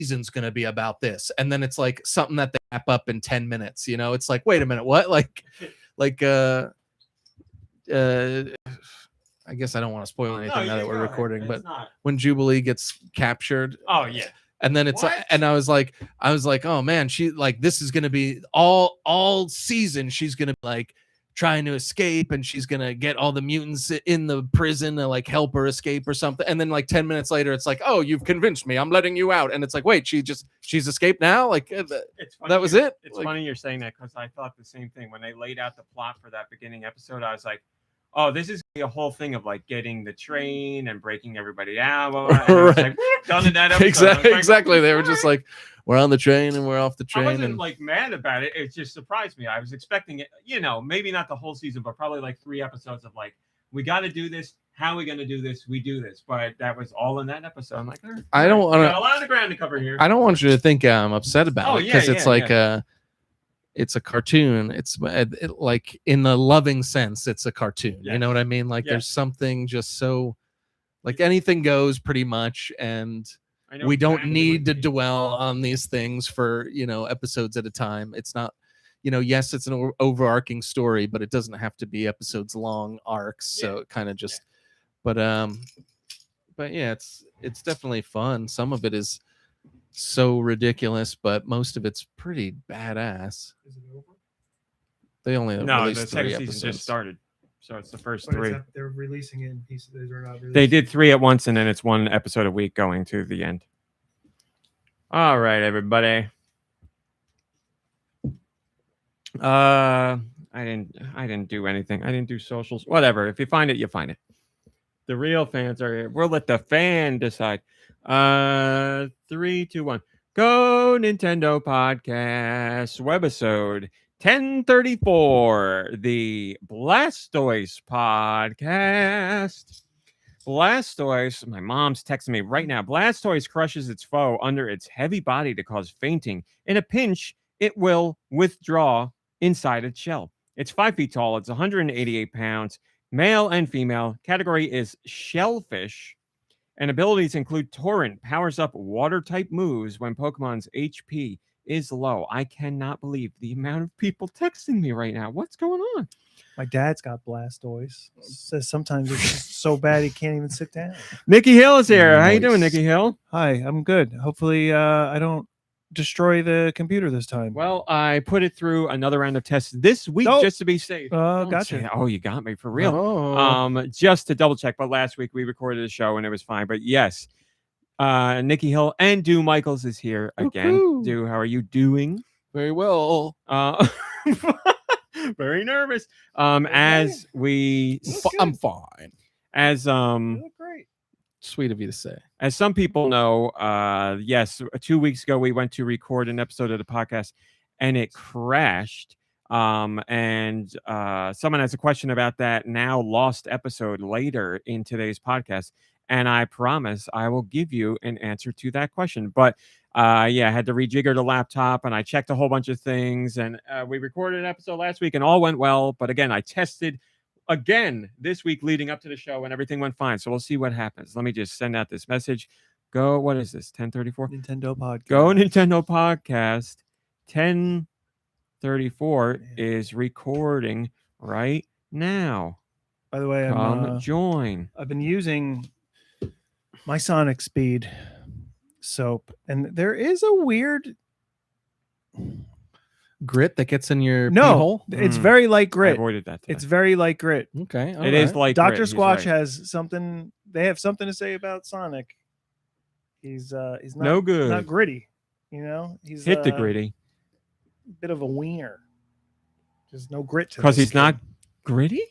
season's going to be about this. And then it's like something that they wrap up in 10 minutes. You know, it's like, wait a minute, what? I guess I don't want to spoil anything now that we're recording, but when Jubilee gets captured. Oh, yeah. And then it's and I was like, oh man, she like this is gonna be all season. She's gonna be like trying to escape, and she's gonna get all the mutants in the prison to like help her escape or something. And then like 10 minutes later, it's like, oh, you've convinced me. I'm letting you out. And it's like, wait, she's escaped now. Like that was it. It's funny you're saying that because I thought the same thing when they laid out the plot for that beginning episode. I was like, oh, this is a whole thing of like getting the train and breaking everybody out. Right. Like, done in that episode. Exactly. They were just like, we're on the train and we're off the train. I wasn't like mad about it. It just surprised me. I was expecting it, maybe not the whole season, but probably like 3 episodes of like, we got to do this. How are we going to do this? We do this. But that was all in that episode. I'm like, I don't want to. A lot of the ground to cover here. I don't want you to think I'm upset about it because it's like it's a cartoon. It's like in the loving sense, it's a cartoon. You know what I mean? Like there's something just so like anything goes pretty much. And we don't need to dwell on these things for, episodes at a time. It's not, yes, it's an overarching story, but it doesn't have to be episodes long arcs. So it kind of just, but yeah, it's definitely fun. Some of it is so ridiculous, but most of it's pretty badass. Is it over? They only the second season just started, so it's the first 3. They're releasing it in pieces. They're not releasing. They did 3 at once, and then it's 1 episode a week going to the end. All right, everybody. I didn't do anything. I didn't do socials. Whatever. If you find it, you find it. The real fans are here. We'll let the fan decide. 3, 2, 1. Go Nintendo Podcast webisode 1034, the Blastoise podcast. Blastoise, my mom's texting me right now. Blastoise crushes its foe under its heavy body to cause fainting. In a pinch, it will withdraw inside its shell. It's 5 feet tall. It's 188 pounds. Male and female. Category is shellfish. And abilities include Torrent, powers up water-type moves when Pokemon's HP is low. I cannot believe the amount of people texting me right now. What's going on? My dad's got Blastoise. Says sometimes it's so bad he can't even sit down. Nicky Hill is here. Nice. How you doing, Nicky Hill? Hi, I'm good. Hopefully I don't destroy the computer this time. Well, I put it through another round of tests this week just to be safe. Gotcha. Oh, you got me for real. Just to double check. But last week we recorded a show and it was fine. But yes, Nicky Hill and Deux Michaels is here again. Woo-hoo. Deux, how are you doing? Very well. Very nervous. As we, I'm fine. As You look great. Sweet of you to say. As some people know, yes, 2 weeks ago we went to record an episode of the podcast and it crashed. And someone has a question about that now lost episode later in today's podcast. And I promise I will give you an answer to that question. But I had to rejigger the laptop and I checked a whole bunch of things. And we recorded an episode last week and all went well. But again, I tested again this week leading up to the show and everything went fine. So we'll see what happens. Let me just send out this message. Go, what is this? 1034? Nintendo Podcast. Go Nintendo Podcast. 1034 is recording right now. By the way, Come join. I've been using my Sonic Speed soap, and there is a weird Grit that gets in your pee hole? It's very light grit. I avoided that today. It's very light grit. Okay. It is light Dr. grit. Squatch has something. They have something to say about Sonic. He's not no good. Not gritty. You know, he's hit the gritty. Bit of a wiener. There's no grit to because this he's not gritty.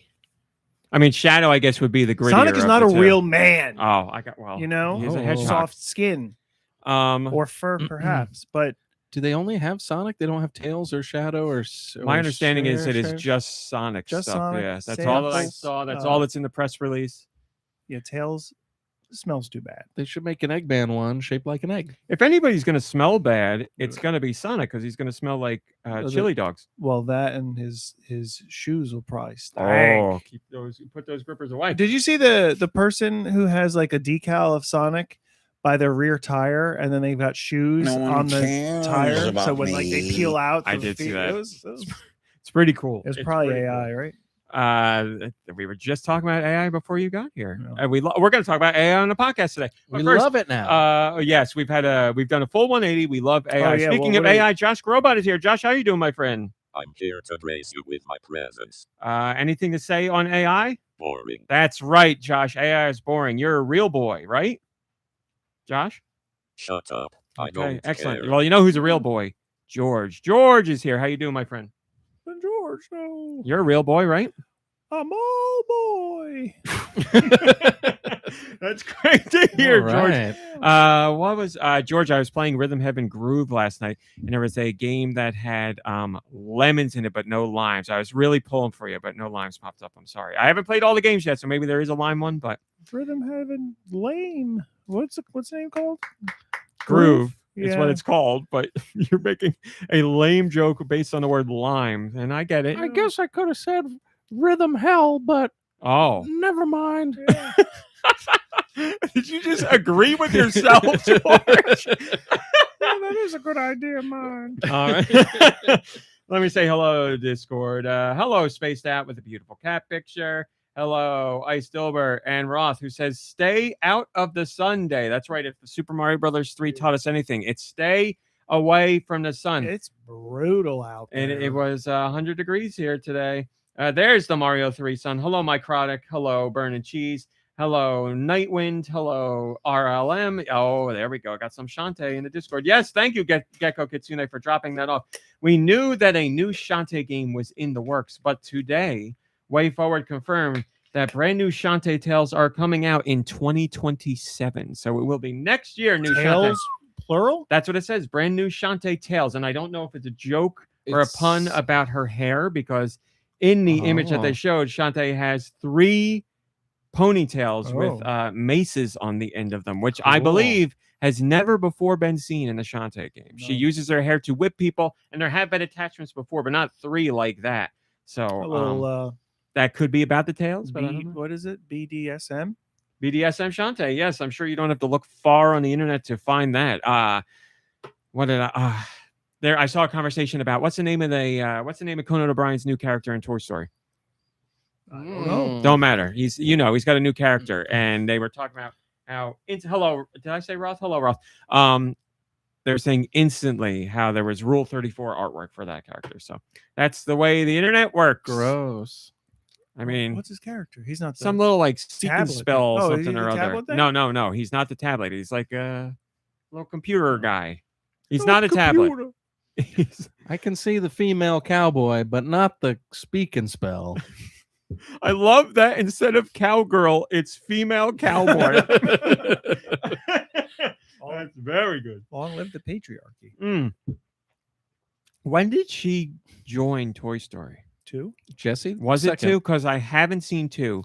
I mean, Shadow, I guess, would be the grittier. Sonic is not a real man. Oh, you know, he's a hedgehog. Soft skin, or fur, perhaps. But do they only have Sonic? They don't have Tails or Shadow or my understanding is it is just Sonic stuff. Sonic, yeah, that's all that I saw. That's all that's in the press release. Yeah, Tails smells too bad. They should make an Eggman one shaped like an egg. If anybody's going to smell bad, it's going to be Sonic because he's going to smell like chili dogs. Well, that and his shoes will probably stink. Oh, put those grippers away. Did you see the person who has like a decal of Sonic, by their rear tire, and then they've got shoes on the tire. So when like they peel out, I did see that. It was it's pretty cool. It's probably AI, cool. right? We were just talking about AI before you got here. No. And we're going to talk about AI on the podcast today. But we love it now. Yes, we've done a full 180. We love AI. Oh, yeah, Speaking of AI, Josh Grobot is here. Josh, how are you doing, my friend? I'm here to grace you with my presence. Anything to say on AI? Boring. That's right, Josh. AI is boring. You're a real boy, right? Josh? Shut up. I Okay, don't excellent. care. Well, you know who's a real boy? George. George is here. How you doing, my friend? George, no. You're a real boy, right? I'm all boy. That's great to hear, All George. right. What was George? I was playing Rhythm Heaven Groove last night, and there was a game that had lemons in it, but no limes. I was really pulling for you, but no limes popped up. I'm sorry. I haven't played all the games yet, so maybe there is a lime one, but Rhythm Heaven lame. What's the name called? Groove is what Yeah. it's called. But you're making a lame joke based on the word lime, and I get it. I guess I could have said Rhythm Hell, but Oh, never mind. Yeah. did you just agree with yourself, George? That is a good idea, man. All right. Let me say hello to Discord. Hello, Spaced Out with a beautiful cat picture. Hello, Ice Dilbert and Roth, who says, stay out of the sun day. That's right. If the Super Mario Brothers 3 taught us anything, it's stay away from the sun. It's brutal out there. And it was 100 degrees here today. There's the Mario 3 sun. Hello, Mike Roddick. Hello, Burn and Cheese. Hello, Nightwind. Hello, RLM. Oh, there we go. Got some Shantae in the Discord. Yes, thank you, Gecko Kitsune, for dropping that off. We knew that a new Shantae game was in the works, but today, WayForward confirmed that brand new Shantae Tales are coming out in 2027. So it will be next year, new Shantae. Tales, plural? That's what it says, brand new Shantae Tales. And I don't know if it's a joke or a pun about her hair, because in the image that they showed, Shantae has 3 ponytails with maces on the end of them, which I believe has never before been seen in the Shantae game. No. She uses her hair to whip people, and there have been attachments before, but not 3 like that. So A little, that could be about the tails, but I don't know. what is it? BDSM? BDSM Shantae. Yes, I'm sure you don't have to look far on the internet to find that. What did I there I saw a conversation about what's the name of Conan O'Brien's new character in Toy Story? I don't know. Don't matter. He's got a new character, and they were talking about how hello. Did I say Roth? Hello, Roth. They're saying instantly how there was Rule 34 artwork for that character. So that's the way the internet works. Gross. I mean, what's his character? He's not some little like seek and tablet spell thing. Oh, something is he or the other. tablet thing? No. He's not the tablet. He's like a little computer guy. He's not a tablet. I can see the female cowboy, but not the speak and spell. I love that instead of cowgirl, it's female cowboy. That's very good. Long live the patriarchy. When did she join Toy Story? 2? Jesse, Was it 2? Because I haven't seen 2.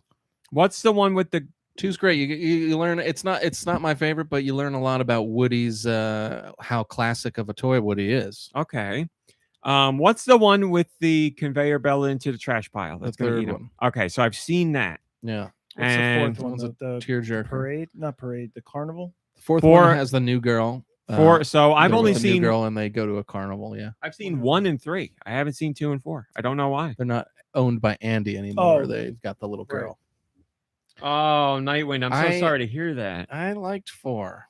What's the one with the 2's great. You learn. It's not my favorite, but you learn a lot about Woody's how classic of a toy Woody is. Okay. What's the one with the conveyor belt into the trash pile? That's going to eat him. Okay, so I've seen that. Yeah. What's And the 4th one? The Tearjerker. parade? Not parade. The carnival? The 4th one has the new girl. So I've only the seen new girl, and they go to a carnival. Yeah. I've seen 1 and 3. I haven't seen 2 and 4. I don't know why. They're not owned by Andy anymore. Oh. They've got the little girl. Oh, Nightwind. I'm so sorry to hear that. I liked 4.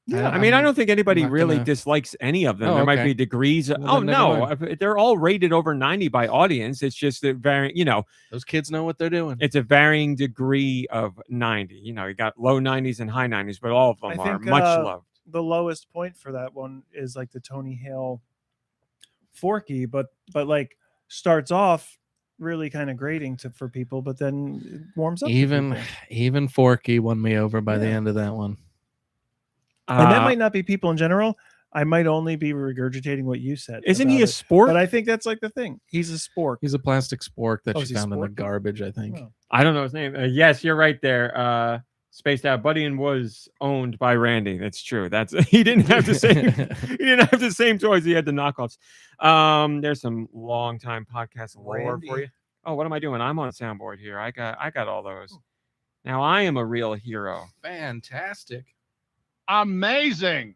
Yeah, I mean, I don't think anybody not really gonna- dislikes any of them. Oh, There might okay. be degrees. Well, then never No, they're all rated over 90 by audience. It's just that Those kids know what they're doing. it's a varying degree of 90. You got low 90s and high 90s, but all of them I are think, much loved. The lowest point for that one is like the Tony Hale Forky, but like starts off really kind of grating for people, but then it warms up. to people. Even Forky won me over by the end of that one. And that might not be people in general. I might only be regurgitating what you said. Isn't he about a it. sport? But I think that's like the thing. He's a spork. He's a plastic spork that Oh, is she he found in the spork? garbage, I think. Oh. I don't know his name. Yes, you're right there. Spaced Out. Buddy and was owned by Randy. That's true. He didn't have the same. He didn't have the same toys. He had the knockoffs. There's some long time podcast lore for you. Oh, what am I doing? I'm on soundboard here. I got all those. Now I am a real hero. Fantastic. amazing,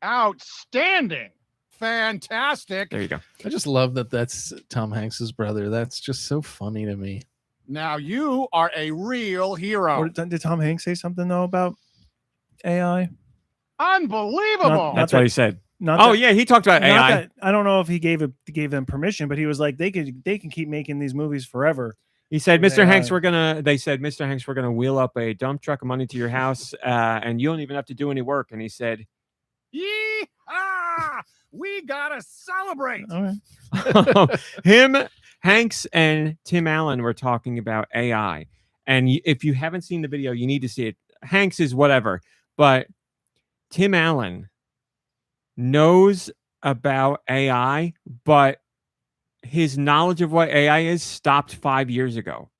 outstanding, fantastic. There you go. I just love that that's Tom Hanks's brother. That's just so funny to me. Now you are a real hero. Or did Tom Hanks say something though about AI? Unbelievable. That's what he said. Not Yeah, he talked about AI. that, I don't know if he gave them permission, but he was like, they can keep making these movies forever. He said, with Mr. Hanks, AI. they said, Mr. Hanks, we're gonna wheel up a dump truck of money to your house, and you don't even have to do any work. And he said, Yee-haw! We gotta celebrate. Okay. him, Hanks, and Tim Allen were talking about AI. And if you haven't seen the video, you need to see it. Hanks is whatever, but Tim Allen knows about AI, but his knowledge of what AI is stopped 5 years ago.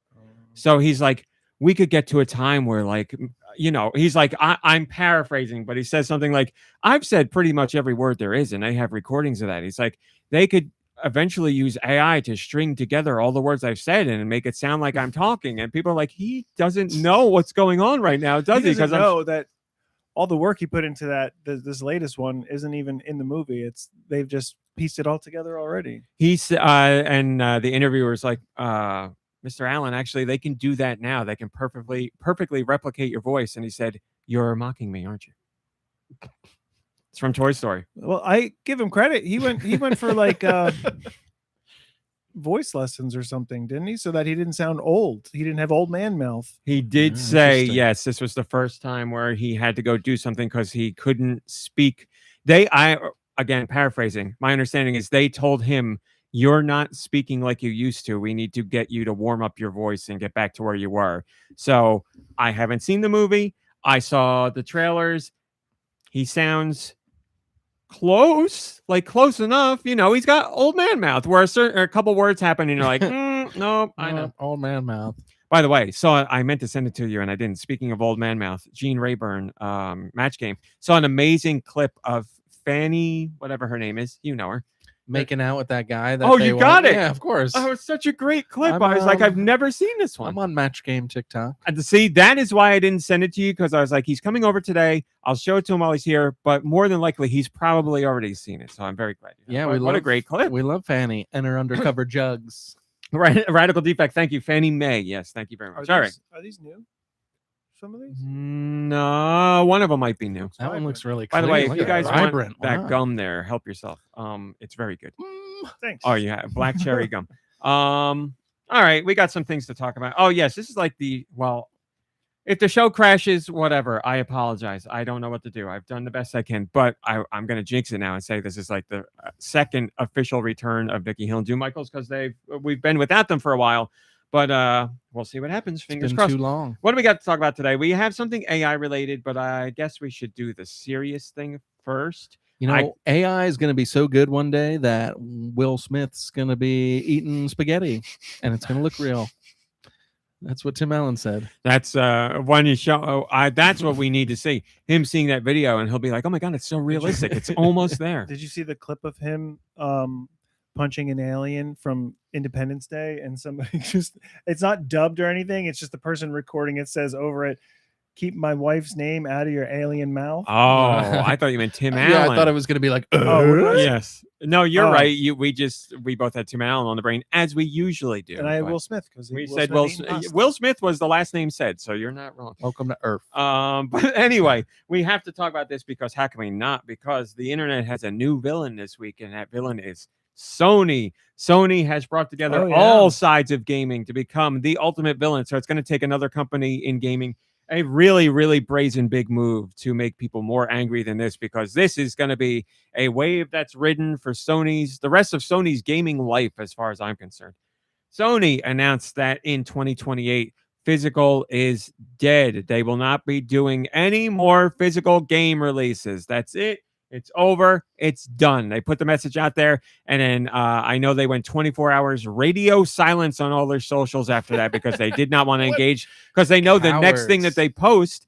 So he's like, we could get to a time where, like, he's like, I'm paraphrasing, but he says something like, I've said pretty much every word there is, and I have recordings of that. He's like, they could eventually use AI to string together all the words I've said and make it sound like I'm talking. And people are like, he doesn't know what's going on right now, does he? Because I know that all the work he put into that this latest one isn't even in the movie. They've just pieced it all together already. He's and the interviewer's like, Mr. Allen, actually, they can do that now. They can perfectly replicate your voice. And he said, you're mocking me, aren't you? It's from Toy Story. Well, I give him credit. He went for like voice lessons or something, didn't he? So that he didn't sound old. He didn't have old man mouth. He did say, yes, this was the first time where he had to go do something because he couldn't speak. Again, paraphrasing, my understanding is they told him, you're not speaking like you used to. We need to get you to warm up your voice and get back to where you were. So I haven't seen the movie. I saw the trailers. He sounds close enough. He's got old man mouth where a couple words happen and you're like, nope, I know. Old man mouth. By the way, I meant to send it to you and I didn't. Speaking of old man mouth, Gene Rayburn, Match Game, saw an amazing clip of Fanny, whatever her name is, you know her, making out with that guy. You got it. Yeah, of course. Oh, it's such a great clip. I was like, I've never seen this one. I'm on Match Game TikTok. And to see, that is why I didn't send it to you, because I was like, he's coming over today. I'll show it to him while he's here, but more than likely, he's probably already seen it. So I'm very glad. Yeah, what a great clip. We love Fanny and her undercover jugs. Right, Radical Defect. Thank you, Fannie Mae. Yes, thank you very much. All right. Are these new? Some of these? No, one of them might be new. That one looks really By clean. the way, if Look you at guys that. want Vibrant. that Wow. gum there, help yourself. It's very good. Thanks. Oh, yeah, black cherry gum. All right, we got some things to talk about. Oh, yes, this is like if the show crashes, whatever, I apologize. I don't know what to do. I've done the best I can, but I'm going to jinx it now and say this is like the second official return of Nicky Hill and Drew Michaels, because we've been without them for a while. But we'll see what happens. Fingers crossed. Too long. What do we got to talk about today? We have something AI related, but I guess we should do the serious thing first. AI is going to be so good one day that Will Smith's going to be eating spaghetti, and it's going to look real. That's what Tim Allen said. That's when you show. That's what we need to see. Him seeing that video, and he'll be like, "Oh my god, it's so realistic. It's almost there." Did you see the clip of him punching an alien from Independence Day? And somebody it's not dubbed or anything. It's just the person recording it says over it, "Keep my wife's name out of your alien mouth." Oh, I thought you meant Tim Allen. Yeah, I thought it was going to be like, yes. No, you're right. We both had Tim Allen on the brain, as we usually do. And I had Will Smith, because we said Will Smith was the last name said, so you're not wrong. Welcome to Earth. But anyway, we have to talk about this because how can we not? Because the internet has a new villain this week, and that villain is Sony. Sony has brought together all sides of gaming to become the ultimate villain. So it's going to take another company in gaming a really, really brazen big move to make people more angry than this, because this is going to be a wave that's ridden for the rest of Sony's gaming life, as far as I'm concerned. Sony announced that in 2028, physical is dead. They will not be doing any more physical game releases. That's it. It's over. It's done. They put the message out there, and then I know they went 24 hours radio silence on all their socials after that, because they did not want to engage, because they know the next thing that they post,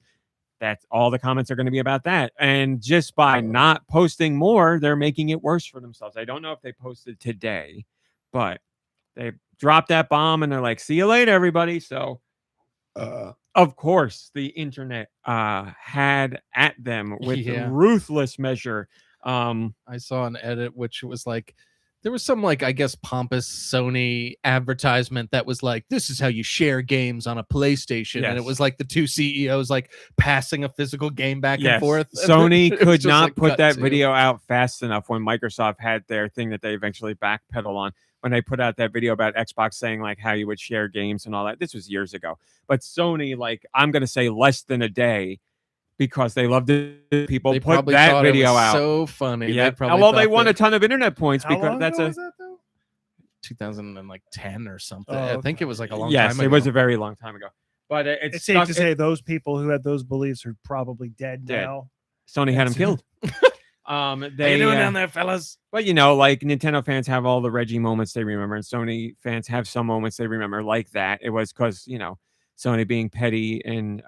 that's all the comments are going to be about that. And just by not posting more, they're making it worse for themselves. I don't know if they posted today, but they dropped that bomb and they're like, "See you later, everybody." So of course, the internet had at them with Yeah. ruthless measure. I saw an edit which was like, there was some like, I guess, pompous Sony advertisement that was like, this is how you share games on a PlayStation. And it Yes. was like the two CEOs like passing a physical game back and Yes. forth. Sony It's could just, not like, put cut that to- video out fast enough when Microsoft had their thing that they eventually backpedal on. When they put out that video about Xbox saying like how you would share games and all that. This was years ago. But Sony, like, I'm going to say less than a day, because they loved it. People They put probably that thought it video was out. so funny. Yeah. They probably Well, they thought won that a ton of internet points How because long that's ago a was that though? 2010 or something. Oh, I think okay. it was like a long yes, time ago. it was a very long time ago. But it's It's safe to say those people who had those beliefs are probably dead Dead. now. Sony had him That's- killed. They, How you doing down there, fellas? But you know, like Nintendo fans have all the Reggie moments they remember, and Sony fans have some moments they remember like that. It was because, you know, Sony being petty and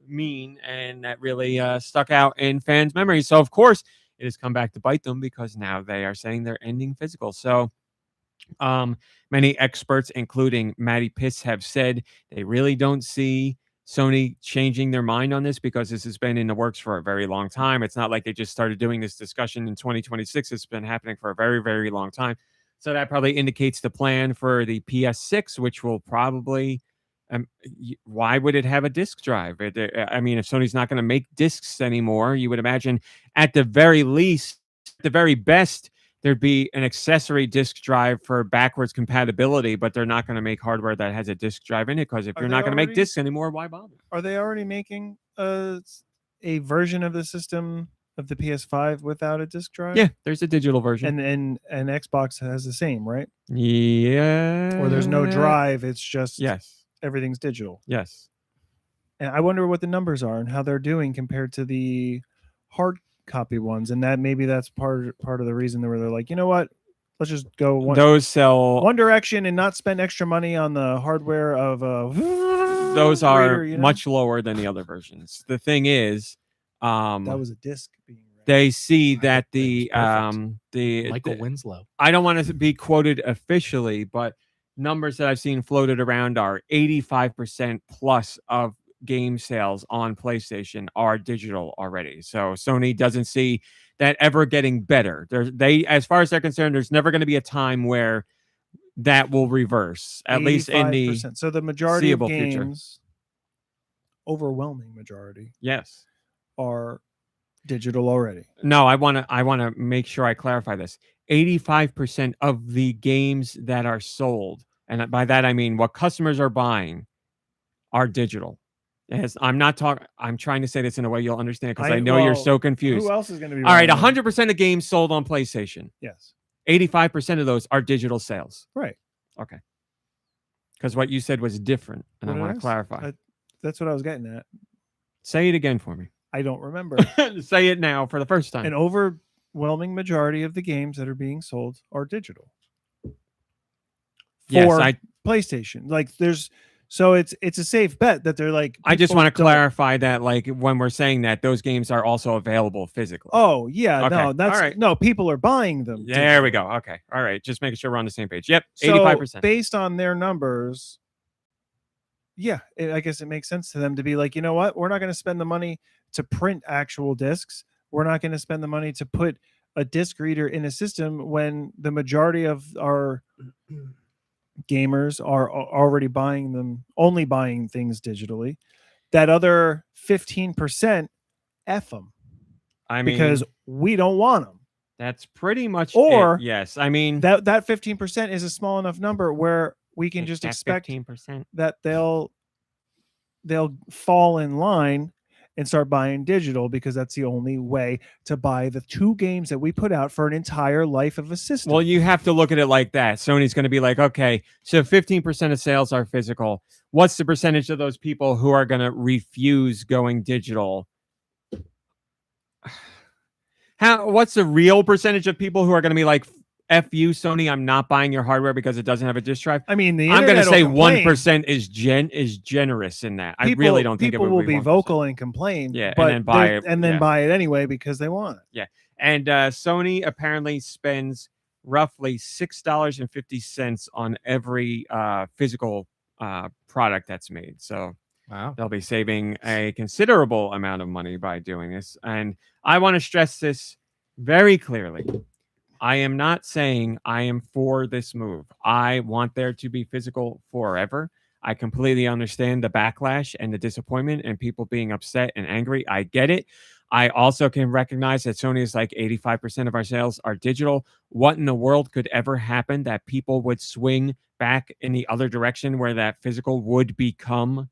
mean, and that really stuck out in fans' memories. So of course it has come back to bite them, because now they are saying they're ending physical. So many experts, including Matty Piss, have said they really don't see Sony changing their mind on this, because this has been in the works for a very long time. It's not like they just started doing this discussion in 2026. It's been happening for a very, very long time. So that probably indicates the plan for the PS6, which will probably, why would it have a disk drive? I mean, if Sony's not going to make discs anymore, you would imagine at the very least, at the very best, there'd be an accessory disk drive for backwards compatibility, but they're not going to make hardware that has a disk drive in it, because if Are you're they not going to make already- discs anymore, why bother? Are they already making a version of the system of the PS5 without a disc drive? Yeah, there's a digital version. And Xbox has the same, right? Yeah. Or there's no drive, it's just Yes. everything's digital. Yes. And I wonder what the numbers are and how they're doing compared to the hard copy ones, and that maybe that's part of the reason where they're like, you know what, let's just go Those sell. one direction and not spend extra money on the hardware of Those are reader, you know? much lower than the other versions. The thing is, that was a disc being read. they see that That was the Michael Winslow. I don't want to be quoted officially, but numbers that I've seen floated around are 85% plus of game sales on PlayStation are digital already. So Sony doesn't see that ever getting better. As far as they're concerned, there's never going to be a time where that will reverse, at least in the 85%. So the majority of seeable future. games, overwhelming majority, yes. are digital already. No, I want to make sure I clarify this. 85% of the games that are sold, and by that I mean what customers are buying, are digital. I'm trying to say this in a way you'll understand, because I know you're so confused. Who else is going to be? All right, running it? 100% of games sold on PlayStation. Yes. 85% of those are digital sales. Right. Okay. Because what you said was different, and What I did want I to say? clarify. That's what I was getting at. Say it again for me. I don't remember. Say it now for the first time. An overwhelming majority of the games that are being sold are digital. Yes, For PlayStation. Like so it's a safe bet that they're like. I just people want to don't- clarify that, like, when we're saying that, those games are also available physically. Oh yeah, Okay, no, that's all right. no. People are buying them. There we digitally. go. Okay. All right. Just making sure we're on the same page. Yep. So 85%. based on their numbers, yeah, I guess it makes sense to them to be like, you know what, we're not going to spend the money to print actual discs. We're not going to spend the money to put a disc reader in a system when the majority of our gamers are already only buying things digitally. That other 15%, F them, I mean, because we don't want them. that's pretty much Or- it. Yes. I mean, That 15% is a small enough number where we can it's just that expect 15%. that they'll fall in line and start buying digital, because that's the only way to buy the 2 games that we put out for an entire life of a system. Well, you have to look at it like that. Sony's going to be like, okay, so 15% of sales are physical. What's the percentage of those people who are going to refuse going digital? What's the real percentage of people who are going to be like, F you, Sony, I'm not buying your hardware because it doesn't have a disk drive? I mean, I'm going to say 1% 1% is generous in that. I really don't think it people would will be 1%. vocal and complain, Yeah, and but then buy it, and then yeah. buy it anyway because they want it. And Sony apparently spends roughly $6.50 on every physical product that's made. So Wow. They'll be saving a considerable amount of money by doing this. And I want to stress this very clearly. I am not saying I am for this move. I want there to be physical forever. I completely understand the backlash and the disappointment and people being upset and angry. I get it. I also can recognize that Sony is like 85% of our sales are digital. What in the world could ever happen that people would swing back in the other direction where that physical would become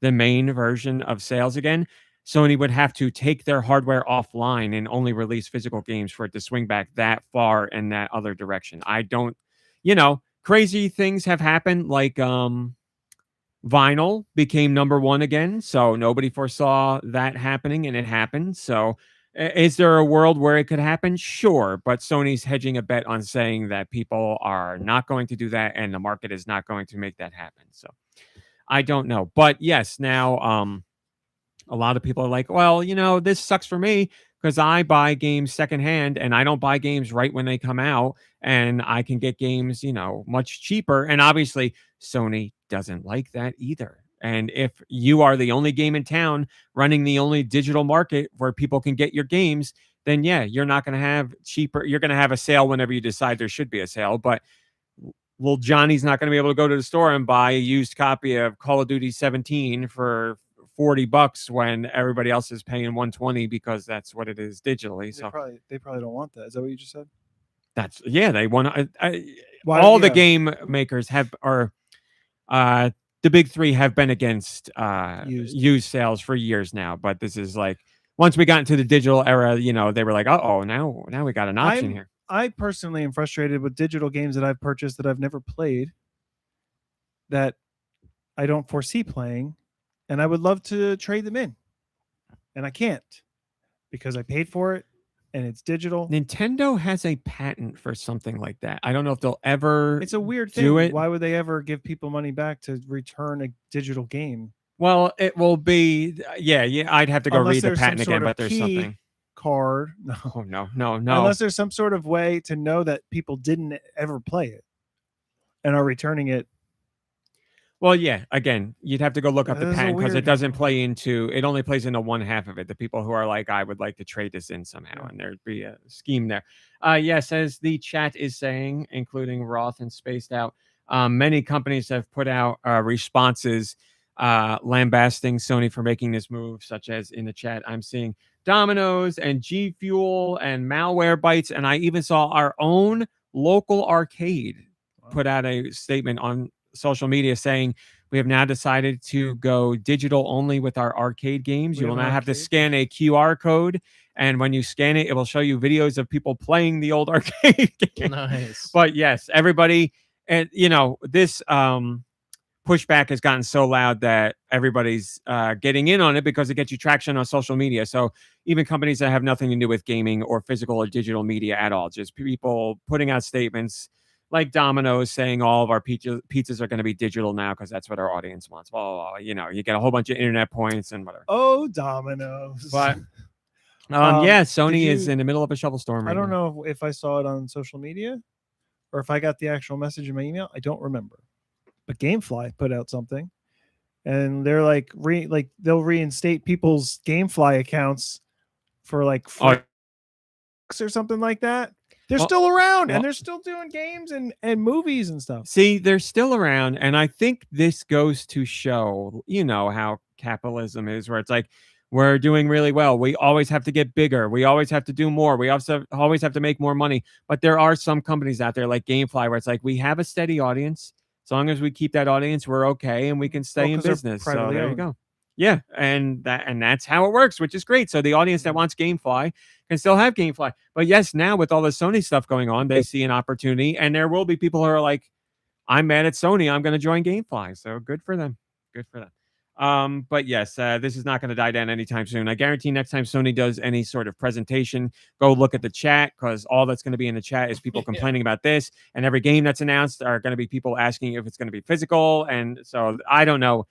the main version of sales again? Sony would have to take their hardware offline and only release physical games for it to swing back that far in that other direction. I don't, crazy things have happened, like vinyl became number one again. So nobody foresaw that happening, and it happened. So is there a world where it could happen? Sure. But Sony's hedging a bet on saying that people are not going to do that and the market is not going to make that happen. So I don't know. But yes, now a lot of people are like, well, this sucks for me because I buy games secondhand and I don't buy games right when they come out, and I can get games, much cheaper. And obviously Sony doesn't like that either. And if you are the only game in town running the only digital market where people can get your games, then yeah, you're not going to have cheaper. You're going to have a sale whenever you decide there should be a sale. But little Johnny's not going to be able to go to the store and buy a used copy of Call of Duty 17 for $40 when everybody else is paying $120 because that's what it is digitally. So they probably don't want that. Is that what you just said? They want all the game makers the big three have been against used sales for years now. But this is like, once we got into the digital era, they were like, now we got an option here. I personally am frustrated with digital games that I've purchased that I've never played, that I don't foresee playing, and I would love to trade them in, and I can't because I paid for it and it's digital. Nintendo has a patent for something like that. I don't know if they'll ever. It's a weird thing. Why would they ever give people money back to return a digital game? Well, it will be. Yeah. I'd have to go read the patent again, but there's something. Card. No. Unless there's some sort of way to know that people didn't ever play it and are returning it. Well, yeah. Again, you'd have to go look up the patent because it doesn't play into. It only plays into one half of it. The people who are like, I would like to trade this in somehow, and there'd be a scheme there. Yes, as the chat is saying, including Roth and Spaced Out, many companies have put out responses lambasting Sony for making this move, such as in the chat I'm seeing Domino's and G Fuel and Malwarebytes, and I even saw our own local arcade put out a statement on social media saying we have now decided to go digital only with our arcade games. You will now have to scan a QR code, and when you scan it, it will show you videos of people playing the old arcade game. Nice. But yes, everybody, and this pushback has gotten so loud that everybody's getting in on it because it gets you traction on social media. So even companies that have nothing to do with gaming or physical or digital media at all, just people putting out statements like Domino's saying all of our pizzas are going to be digital now because that's what our audience wants. Well, you get a whole bunch of internet points and whatever. Oh, Domino's. But Sony is in the middle of a shovel storm right now. I don't know if I saw it on social media or if I got the actual message in my email. I don't remember. But GameFly put out something, and they're like, they'll reinstate people's GameFly accounts for like $4 or something like that. They're still around, and they're still doing games and movies and stuff. See, they're still around, and I think this goes to show, how capitalism is, where it's like, we're doing really well. We always have to get bigger. We always have to do more. We also always have to make more money. But there are some companies out there like GameFly where it's like, we have a steady audience. As long as we keep that audience, we're okay, and we can stay in business. So there you go. Yeah, and that's how it works, which is great. So the audience that wants GameFly can still have GameFly. But yes, now with all the Sony stuff going on, they see an opportunity, and there will be people who are like, I'm mad at Sony. I'm going to join GameFly. So good for them. Good for them. But yes, this is not going to die down anytime soon. I guarantee next time Sony does any sort of presentation, go look at the chat, because all that's going to be in the chat is people complaining about this. And every game that's announced are going to be people asking if it's going to be physical. And so I don't know.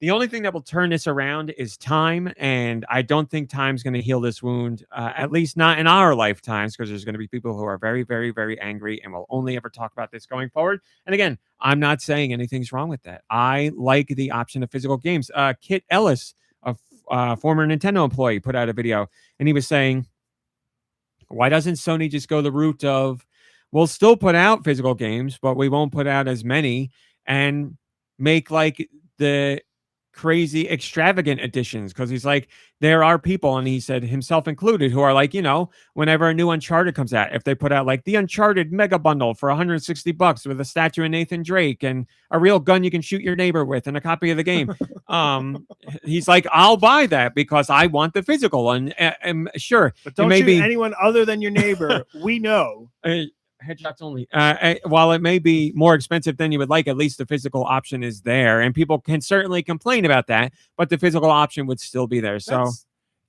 The only thing that will turn this around is time, and I don't think time's going to heal this wound, at least not in our lifetimes, because there's going to be people who are very, very, very angry and will only ever talk about this going forward. And again, I'm not saying anything's wrong with that. I like the option of physical games. Kit Ellis, a former Nintendo employee, put out a video, and he was saying, why doesn't Sony just go the route of, we'll still put out physical games, but we won't put out as many, and make like the crazy extravagant editions? Because he's like, there are people, and he said himself included, who are like, whenever a new Uncharted comes out, if they put out like the Uncharted mega bundle for $160 with a statue of Nathan Drake and a real gun you can shoot your neighbor with and a copy of the game, he's like, I'll buy that because I want the physical. And sure, but don't shoot anyone other than your neighbor. We know. Headshots only. While it may be more expensive than you would like, at least the physical option is there, and people can certainly complain about that, but the physical option would still be there. So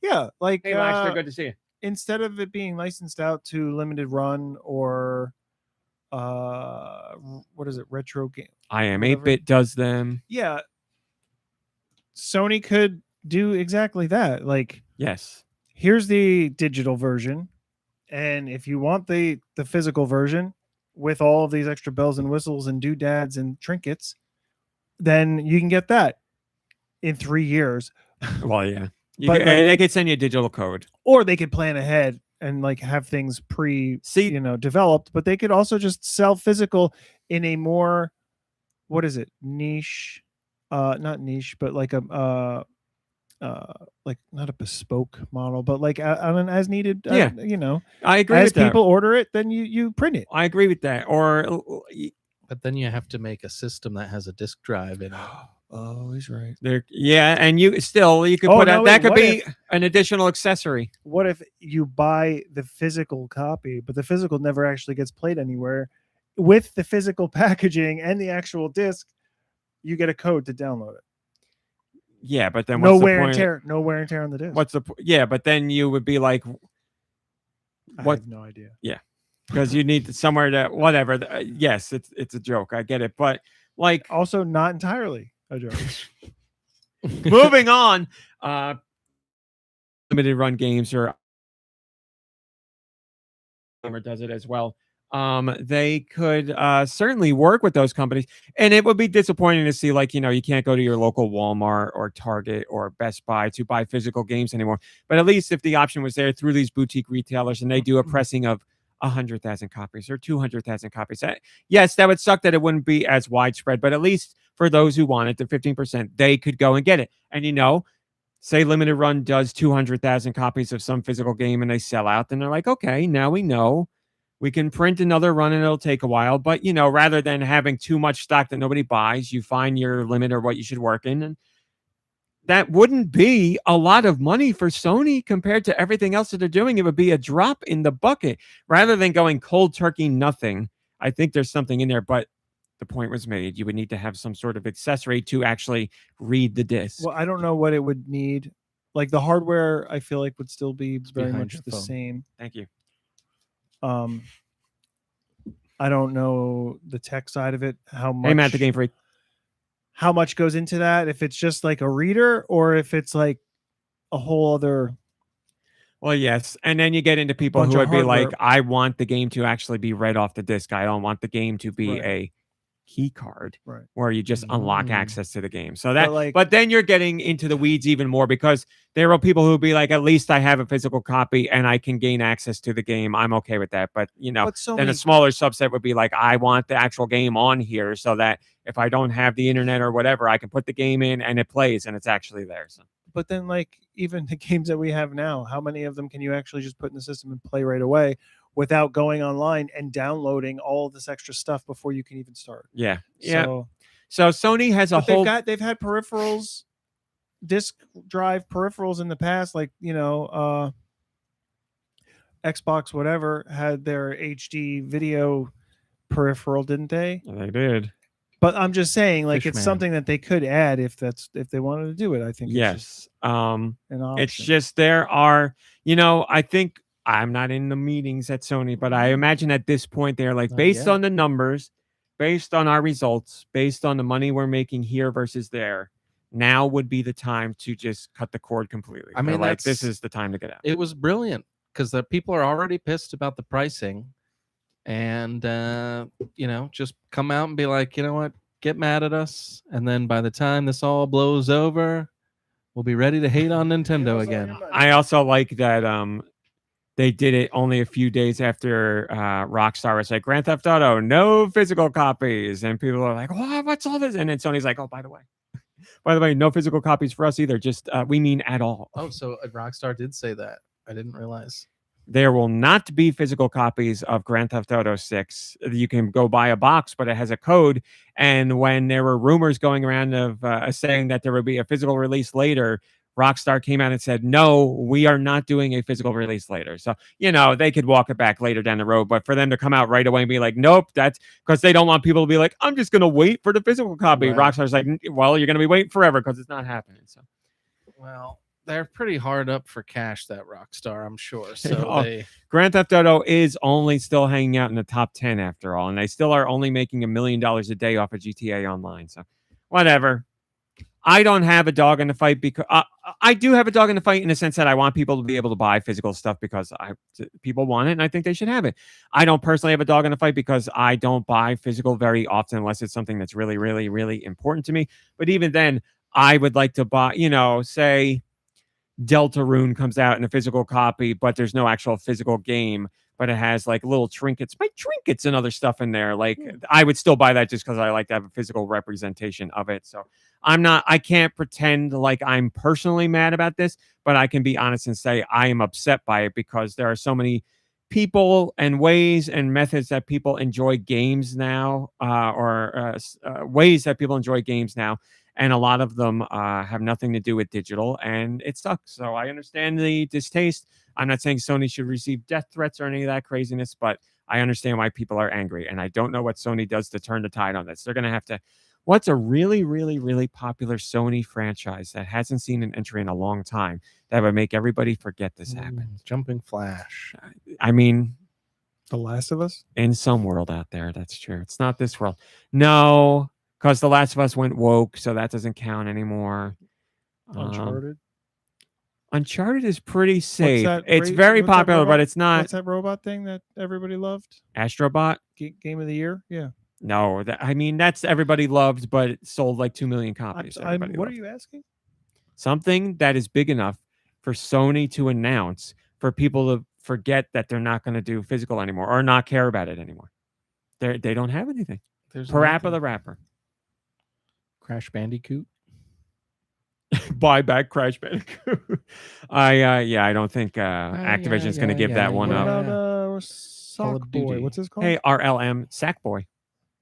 yeah, like hey, Max, they're good to see you. Instead of it being licensed out to limited run or what is it, retro game? I Am 8-Bit does them. Yeah, Sony could do exactly that. Like, yes, here's the digital version. And if you want the physical version with all of these extra bells and whistles and doodads and trinkets, then you can get that in 3 years. Well, yeah. They could send you a digital code. Or they could plan ahead and like have things developed, but they could also just sell physical in a more, what is it? Niche, not niche, but like a like not a bespoke model, but like on an as needed. I agree. As people order it, then you print it. I agree with that. But then you have to make a system that has a disk drive in it. Oh, he's right. And you could put out that could be an additional accessory. What if you buy the physical copy, but the physical never actually gets played anywhere? With the physical packaging and the actual disc, you get a code to download it. Yeah, but then no wear and tear on the disc. But then you would be like, I have no idea. Yeah, because you need somewhere to whatever. Yes, it's a joke. I get it, but like also not entirely a joke. Moving on, limited run games or does it as well. They could certainly work with those companies, and it would be disappointing to see, like, you can't go to your local Walmart or Target or Best Buy to buy physical games anymore. But at least if the option was there through these boutique retailers and they do a pressing of 100,000 copies or 200,000 copies, yes, that would suck that it wouldn't be as widespread, but at least for those who want it, the 15%, they could go and get it. And say limited run does 200,000 copies of some physical game and they sell out, then they're like, okay, now we know. We can print another run and it'll take a while, but rather than having too much stock that nobody buys, you find your limit or what you should work in. And that wouldn't be a lot of money for Sony compared to everything else that they're doing. It would be a drop in the bucket rather than going cold turkey, nothing. I think there's something in there, but the point was made. You would need to have some sort of accessory to actually read the disc. Well, I don't know what it would need. Like the hardware, I feel like would still be very much the same. Thank you. I don't know the tech side of it. How much? Hey, Matt, the Game Freak. How much goes into that? If it's just like a reader, or if it's like a whole other. Well, yes, and then you get into people who would be like, "I want the game to actually be read off the disc. I don't want the game to be a key card where you just unlock access to the game." So that, but then you're getting into the weeds even more, because there are people who be like, at least I have a physical copy and I can gain access to the game. I'm okay with that. But then a smaller subset would be like, I want the actual game on here so that if I don't have the internet or whatever, I can put the game in and it plays and it's actually there. So. But then, like, even the games that we have now, how many of them can you actually just put in the system and play right away without going online and downloading all of this extra stuff before you can even start? Yeah. So Sony has they've had peripherals, disk drive peripherals in the past, like, Xbox, whatever, had their HD video peripheral, didn't they? They did. But I'm just saying, like, it's something that they could add if they wanted to do it. I think. Yes. An option. It's just there are, I think I'm not in the meetings at Sony, but I imagine at this point they're like, based on the numbers, based on our results, based on the money we're making here versus there, now would be the time to just cut the cord completely. I mean, like, this is the time to get out. It was brilliant because the people are already pissed about the pricing, and just come out and be like, you know what, get mad at us, and then by the time this all blows over, we'll be ready to hate on Nintendo again. I also like that they did it only a few days after Rockstar was like, Grand Theft Auto, no physical copies. And people are like, what's all this? And then Sony's like, oh, by the way, no physical copies for us either. Just we mean at all. Oh, so Rockstar did say that. I didn't realize. There will not be physical copies of Grand Theft Auto 6. You can go buy a box, but it has a code. And when there were rumors going around of saying that there would be a physical release later, Rockstar came out and said, no, we are not doing a physical release later. So, they could walk it back later down the road. But for them to come out right away and be like, nope, that's because they don't want people to be like, I'm just going to wait for the physical copy. Right. Rockstar's like, well, you're going to be waiting forever because it's not happening. So, well, they're pretty hard up for cash, that Rockstar, I'm sure. So Grand Theft Auto is only still hanging out in the top 10 after all. And they still are only making $1 million a day off of GTA Online. So whatever. I don't have a dog in the fight because I do have a dog in the fight in the sense that I want people to be able to buy physical stuff because people want it and I think they should have it. I don't personally have a dog in the fight because I don't buy physical very often unless it's something that's really, really, really important to me. But even then, I would like to buy, say Deltarune comes out in a physical copy, but there's no actual physical game, but it has like little trinkets and other stuff in there. Like I would still buy that just because I like to have a physical representation of it. So I can't pretend like I'm personally mad about this, but I can be honest and say I am upset by it because there are so many people and ways and methods that people enjoy games now, ways that people enjoy games now. And a lot of them have nothing to do with digital, and it sucks. So I understand the distaste. I'm not saying Sony should receive death threats or any of that craziness, but I understand why people are angry. And I don't know what Sony does to turn the tide on this. They're going to have to... What's a really, really, really popular Sony franchise that hasn't seen an entry in a long time that would make everybody forget this happened? Jumping Flash. I mean... The Last of Us? In some world out there, that's true. It's not this world. No... Because The Last of Us went woke, so that doesn't count anymore. Uncharted is pretty safe. It's very popular, but it's not. What's that robot thing that everybody loved? Astrobot? Game of the Year? Yeah. No, that's everybody loved, but it sold like 2 million copies. What are you asking? Something that is big enough for Sony to announce for people to forget that they're not going to do physical anymore or not care about it anymore. They don't have anything. Parappa the Rapper. Crash Bandicoot. Buy back Crash Bandicoot. I don't think Activision's going to give that one up. What about Sackboy? What's this called? Hey, RLM Sackboy.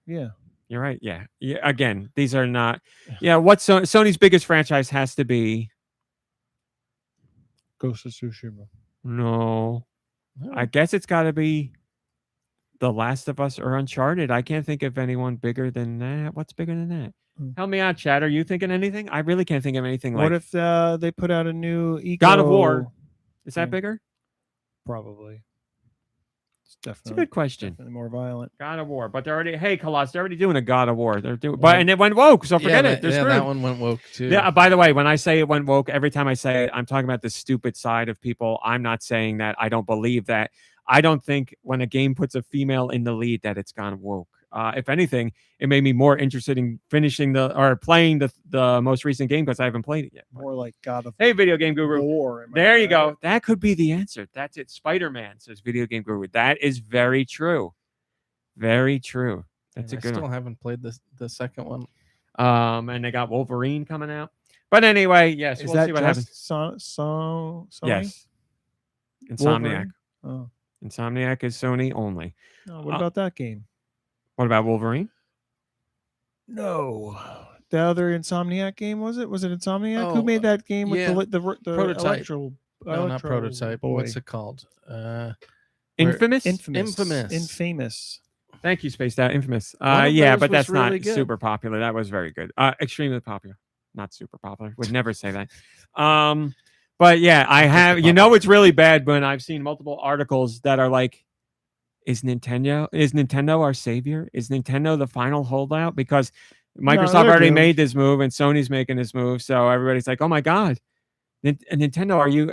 Yeah. You're right. Yeah. Again, these are not. Yeah. What Sony's biggest franchise has to be? Ghost of Tsushima. No. I guess it's got to be The Last of Us or Uncharted. I can't think of anyone bigger than that. What's bigger than that? Help me out, Chad. Are you thinking anything? I really can't think of anything. What if they put out a new God of War? Is that bigger? Probably. It's a good question. Definitely more violent. God of War, but they're already Colossus. They're already doing a God of War. They're doing, and it went woke. So forget it. That one went woke too. Yeah. By the way, when I say it went woke, every time I say it, I'm talking about the stupid side of people. I'm not saying that I don't believe that. I don't think when a game puts a female in the lead that it's gone woke. If anything, it made me more interested in playing the most recent game because I haven't played it yet. More like God of Hey, Video Game Guru. War. There you go. That could be the answer. That's it. Spider-Man, says Video Game Guru. That is very true. Very true. That's a good one. I still haven't played the second one. And they got Wolverine coming out. But anyway, yes, we'll see what happens. Sony? Yes. Insomniac. Wolverine? Oh. Insomniac is Sony only. Oh, what about that game? What about Wolverine? No. The other Insomniac game, was it? Was it Insomniac? Oh, Who made that game with the Prototype. Not Prototype. Boy. What's it called? Infamous? Infamous. Thank you, Spaced Out. Infamous. But that's really not super popular. That was very good. Extremely popular. Not super popular. Would never say that. But yeah, I have, it's really bad when I've seen multiple articles that are like, is Nintendo our savior? Is Nintendo the final holdout? Because Microsoft they're already doomed. made this move, and Sony's making this move. So everybody's like, "Oh my god, Nintendo, are you?"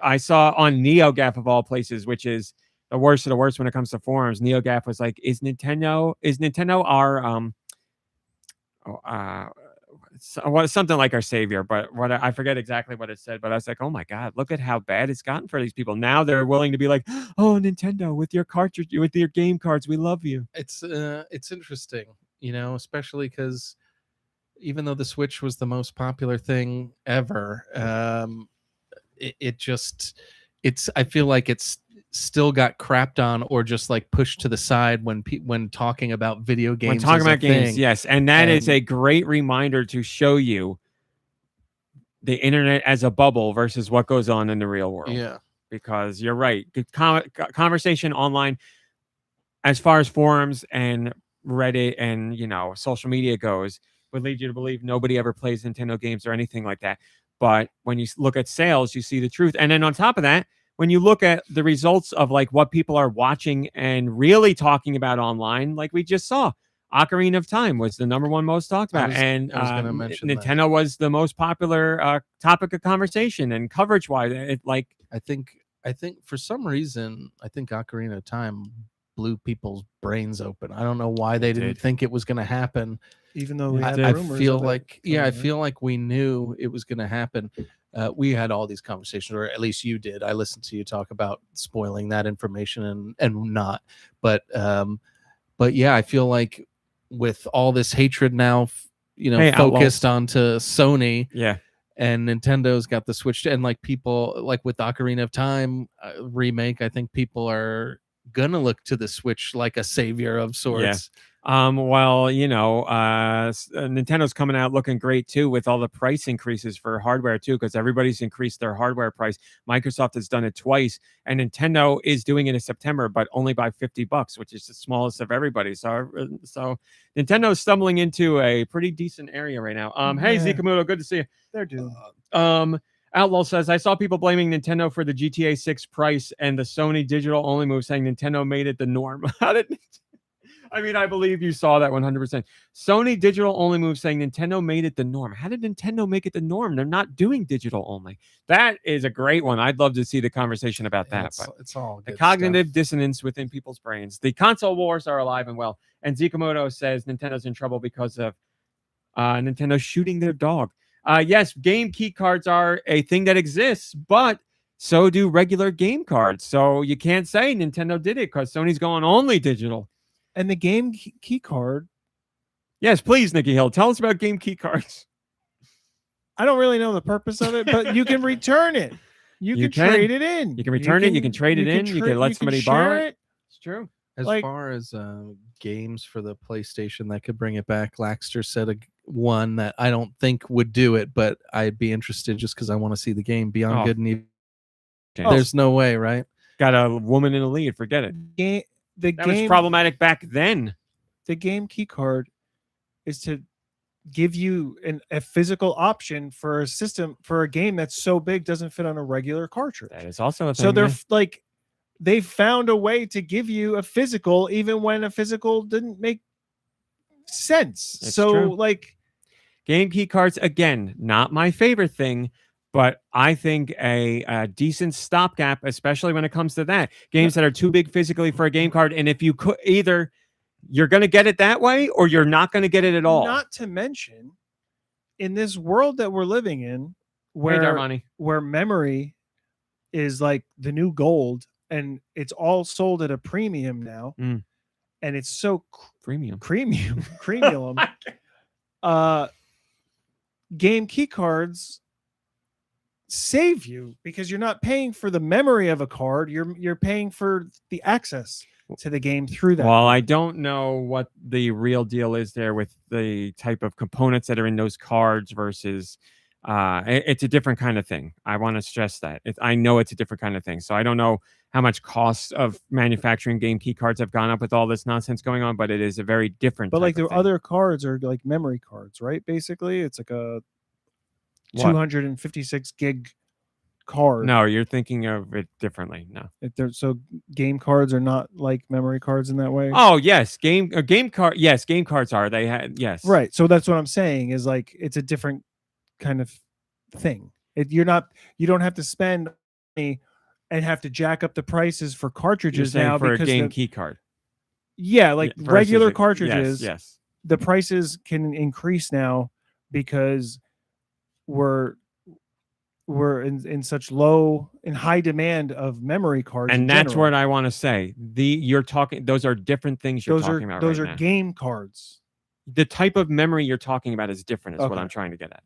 I saw on NeoGAF of all places, which is the worst of the worst when it comes to forums. NeoGAF was like, "Is Nintendo our something like our savior?" But I forget exactly what it said. But I was like, "Oh my god, look at how bad it's gotten for these people." Now they're willing to be like, "Oh, Nintendo, with your cartridge, with your game cards, we love you." It's interesting, especially because even though the Switch was the most popular thing ever, I feel like it's still got crapped on or just like pushed to the side when talking about video games. When talking as a about games, thing. yes, and that is a great reminder to show you the internet as a bubble versus what goes on in the real world. Yeah, because you're right. Conversation online, as far as forums and Reddit and social media goes, would lead you to believe nobody ever plays Nintendo games or anything like that. But when you look at sales, you see the truth. And then on top of that, when you look at the results of like what people are watching and really talking about online, like we just saw, Ocarina of Time was the #1 most talked about, and I was going to mention Nintendo was the most popular topic of conversation and coverage wise. I think for some reason, I think Ocarina of Time blew people's brains open. I don't know why they didn't think it was going to happen. Even though we had I rumors feel of it like coming, I feel like we knew it was going to happen. We had all these conversations, or at least you did. I listened to you talk about spoiling that information and not. But yeah, I feel like with all this hatred now, focused onto Sony. Yeah. And Nintendo's got the Switch, and like people like with Ocarina of Time remake, I think people are gonna look to the Switch like a savior of sorts. Yeah. Nintendo's coming out looking great too with all the price increases for hardware too, because everybody's increased their hardware price. Microsoft has done it twice, and Nintendo is doing it in September, but only by $50, which is the smallest of everybody. So Nintendo's stumbling into a pretty decent area right now. Hey Zikamuto, good to see you. They're doomed. Outlaw says, I saw people blaming Nintendo for the GTA 6 price and the Sony digital only move, saying Nintendo made it the norm. I believe you saw that 100%. Sony digital only move, saying Nintendo made it the norm. How did Nintendo make it the norm? They're not doing digital only. That is a great one. I'd love to see the conversation about that. It's all the cognitive dissonance within people's brains. The console wars are alive and well. And Zikamoto says Nintendo's in trouble because of Nintendo shooting their dog. Yes, game key cards are a thing that exists, but so do regular game cards. So you can't say Nintendo did it because Sony's going only digital. And the game key card. Yes, please, Nicky Hill. Tell us about game key cards. I don't really know the purpose of it, but you can return it. You can trade it in. You can return it. You can trade it in. You can let somebody borrow it. It's true. As far as games for the PlayStation that could bring it back, Laxter said one that I don't think would do it, but I'd be interested just because I want to see the game Beyond Good and Evil. There's no way, right? Got a woman in the lead. Forget it. That was problematic back then. The game key card is to give you a physical option for a system for a game that's so big doesn't fit on a regular cartridge. That is also a thing. So they're like they found a way to give you a physical even when a physical didn't make sense. It's so true. Like game key cards, again, not my favorite thing. But I think a decent stopgap, especially when it comes to that. Games that are too big physically for a game card. And if you could either you're going to get it that way or you're not going to get it at all. Not to mention, in this world that we're living in, where memory is like the new gold and it's all sold at a premium now. And it's so premium. Game key cards save you because you're not paying for the memory of a card. You're paying for the access to the game through that. Well, I don't know what the real deal is there with the type of components that are in those cards versus it's a different kind of thing. I want to stress that. I know it's a different kind of thing. So I don't know how much costs of manufacturing game key cards have gone up with all this nonsense going on, but it is a very different But like the other cards are like memory cards, right? Basically, it's like a 256 gig card. No, you're thinking of it differently. No. So game cards are not like memory cards in that way. Oh yes, game card. Yes, game cards are. They had yes. Right. So that's what I'm saying is like it's a different kind of thing. You don't have to spend money and have to jack up the prices for cartridges now for because a game key card. Yeah, like regular cartridges. Yes. The prices can increase now because we're in such high demand of memory cards. And that's what I want to say. Those are different things you're talking about. Those are game cards. The type of memory you're talking about is different, is what I'm trying to get at.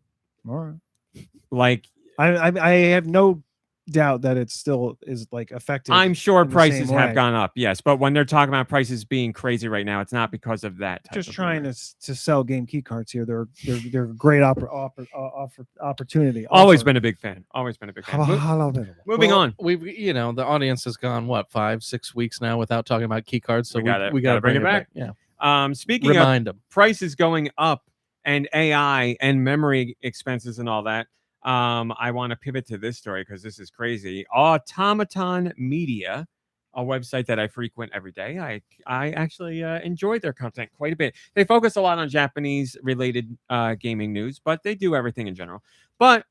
All right. Like I have no doubt that it still is like effective. I'm sure prices have gone up, yes, but when they're talking about prices being crazy right now, it's not because of that. Just trying to sell game key cards here. They're a great opportunity. Always been a big fan. Moving on. We've the audience has gone 5-6 weeks now without talking about key cards, so we got to bring it back. Yeah. Speaking Remind of them. prices going up and AI and memory expenses and all that. I want to pivot to this story because this is crazy. Automaton Media, a website that I frequent every day. I actually enjoy their content quite a bit. They focus a lot on Japanese related gaming news, but they do everything in general. But